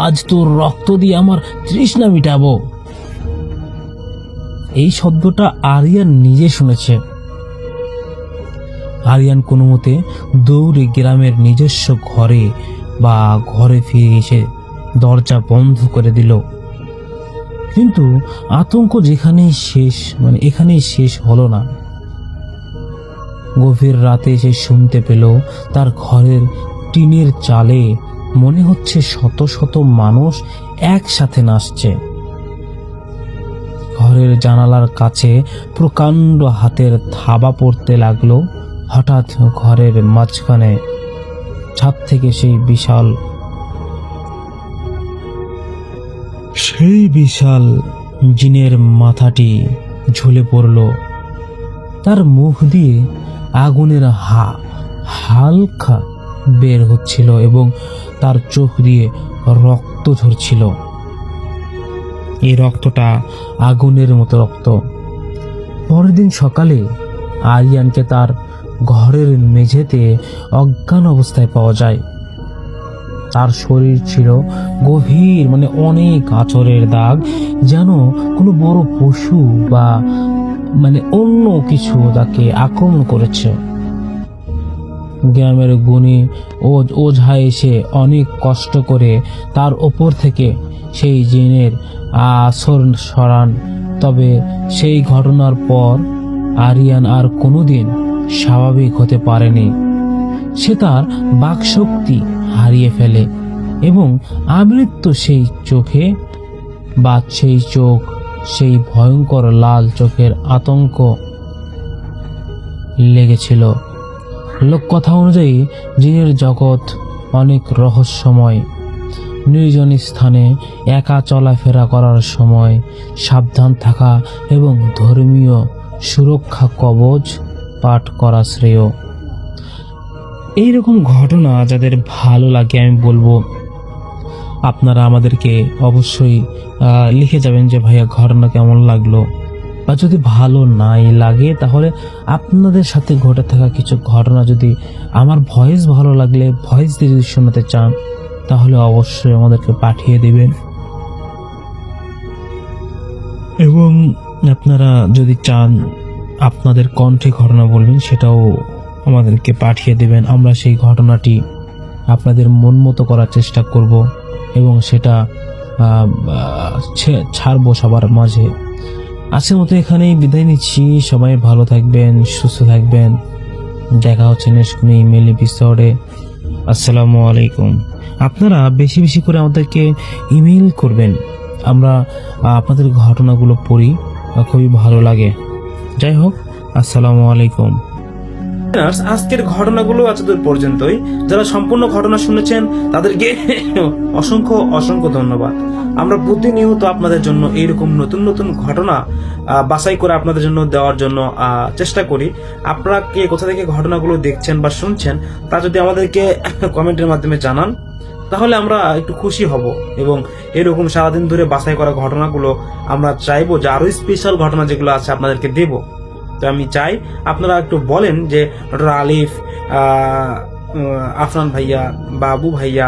Speaker 4: আজ তোর রক্ত দিয়ে আমার তৃষ্ণা মিটাবো। এই শব্দটা আরিয়ান নিজে শুনেছে। আরিয়ান কোনো মতে দৌড়ে গ্রামের নিজস্ব ঘরে ফিরে এসে দরজা বন্ধ করে দিল। কিন্তু আতঙ্ক এখানেই শেষ হলো না। গভীর রাতে সে শুনতে পেল তার ঘরের টিনের চালে মনে হচ্ছে শত শত মানুষ একসাথে নাচছে। ঘরের জানালার কাছে প্রকাণ্ড হাতের থাবা পড়তে লাগলো। হঠাৎ ঘরের মাঝখানে ছাদ থেকে সেই বিশাল জিনের মাথাটি ঝুলে পড়ল। তার মুখ দিয়ে আগুনের হালকা বের হচ্ছিল এবং তার চোখ দিয়ে রক্ত ঝরছিল। এই রক্তটা আগুনের মতো রক্ত। পরের দিন সকালে আরিয়ানকে তার ঘরের মেঝেতে অজ্ঞান অবস্থায় পাওয়া যায়। তার শরীর ছিল গভীর, অনেক আঁচড়ের দাগ, যেন কোনো বড় পশু বা অন্য কিছু তাকে আক্রমণ করেছে। গ্রামের গুণী ওঝা এসে অনেক কষ্ট করে তার ওপর থেকে সেই জিনের আসর সরান,
Speaker 12: তবে সেই ঘটনার পর আরিয়ান আর কোনোদিন স্বাভাবিক হতে পারেনি। সে তার বাকশক্তি হারিয়ে ফেলে এবং আমৃত্যু সেই চোখে বা সেই চোখ, সেই ভয়ঙ্কর লাল চোখের আতঙ্ক লেগেছিল। লোককথা অনুযায়ী জিনের জগৎ অনেক রহস্যময়। নির্জন স্থানে একা চলাফেরা করার সময় সাবধান থাকা এবং ধর্মীয় সুরক্ষা কবচ পাঠ করা শ্রেয়। এইরকম ঘটনা যাদের ভালো লাগে আমি বলবো আপনারা আমাদেরকে অবশ্যই লিখে যাবেন যে ভাইয়া ঘটনা কেমন লাগলো, বা যদি ভালো নাই লাগে তাহলে আপনাদের সাথে ঘটে থাকা কিছু ঘটনা যদি আমার ভয়েস ভালো লাগলে ভয়েস দিয়ে যদি শোনাতে চান তাহলে অবশ্যই আমাদেরকে পাঠিয়ে দিবেন। এবং আপনারা যদি চান আপনাদের কণ্ঠে ঘটনা বলবেন সেটাও আমাদেরকে পাঠিয়ে দেবেন। আমরা সেই ঘটনাটি আপনাদের মন মতো করার চেষ্টা করব এবং সেটা ছাড়বো সবার মাঝে। আজকের মতো এখানেই বিদায় নিচ্ছি। সবাই ভালো থাকবেন, সুস্থ থাকবেন। দেখা হচ্ছে নেক্সট কোনো ইমেল এপিসোডে। আসসালামু আলাইকুম। আপনারা বেশি বেশি করে আমাদেরকে ইমেল করবেন, আমরা আপনাদের ঘটনাগুলো পড়ি, খুবই ভালো লাগে। যাই হোক, আসসালামু আলাইকুম।
Speaker 1: আজকের ঘটনাগুলো এতদূর পর্যন্তই। যারা সম্পূর্ণ ঘটনা শুনেছেন তাদেরকে অসংখ্য অসংখ্য ধন্যবাদ। আমরা প্রতিনিয়ত আপনাদের জন্য এইরকম নতুন নতুন ঘটনা বাছাই করে আপনাদের জন্য দেওয়ার জন্য চেষ্টা করি। আপনারা কে কোথা থেকে ঘটনাগুলো দেখছেন বা শুনছেন তা যদি আমাদেরকে কমেন্টের মাধ্যমে জানান তাহলে আমরা একটু খুশি হব এবং এরকম সারাদিন ধরে বাছাই করা ঘটনাগুলো আমরা চাইবো যে আরো স্পেশাল ঘটনা যেগুলো আছে আপনাদেরকে দেব। তো আমি চাই আপনারা একটু বলেন যে ডক্টর আলিফ, আফরান ভাইয়া, বাবু ভাইয়া,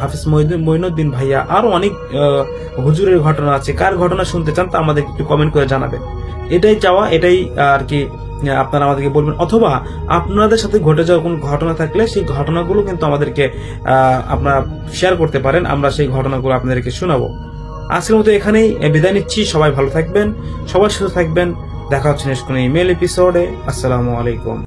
Speaker 1: হাফিজ মঈনুদ্দিন ভাইয়া, আরো অনেক হুজুরের ঘটনা আছে, কার ঘটনা শুনতে চান তা আমাদের একটু কমেন্ট করে জানাবেন। এটাই চাওয়া, এটাই আর কি আপনারা আমাদেরকে বলবেন। অথবা আপনাদের সাথে ঘটে যাওয়া কোন ঘটনা থাকলে সেই ঘটনাগুলো কিন্তু আমাদেরকে আপনারা শেয়ার করতে পারেন, আমরা সেই ঘটনাগুলো আপনাদেরকে শোনাবো। আজকের মতো এখানেই বিদায় নিচ্ছি। সবাই ভালো থাকবেন, সবাই সুস্থ থাকবেন। দেখা হচ্ছে নেক্সট কোনো ইমেল এপিসোডে। আসসালামু আলাইকুম।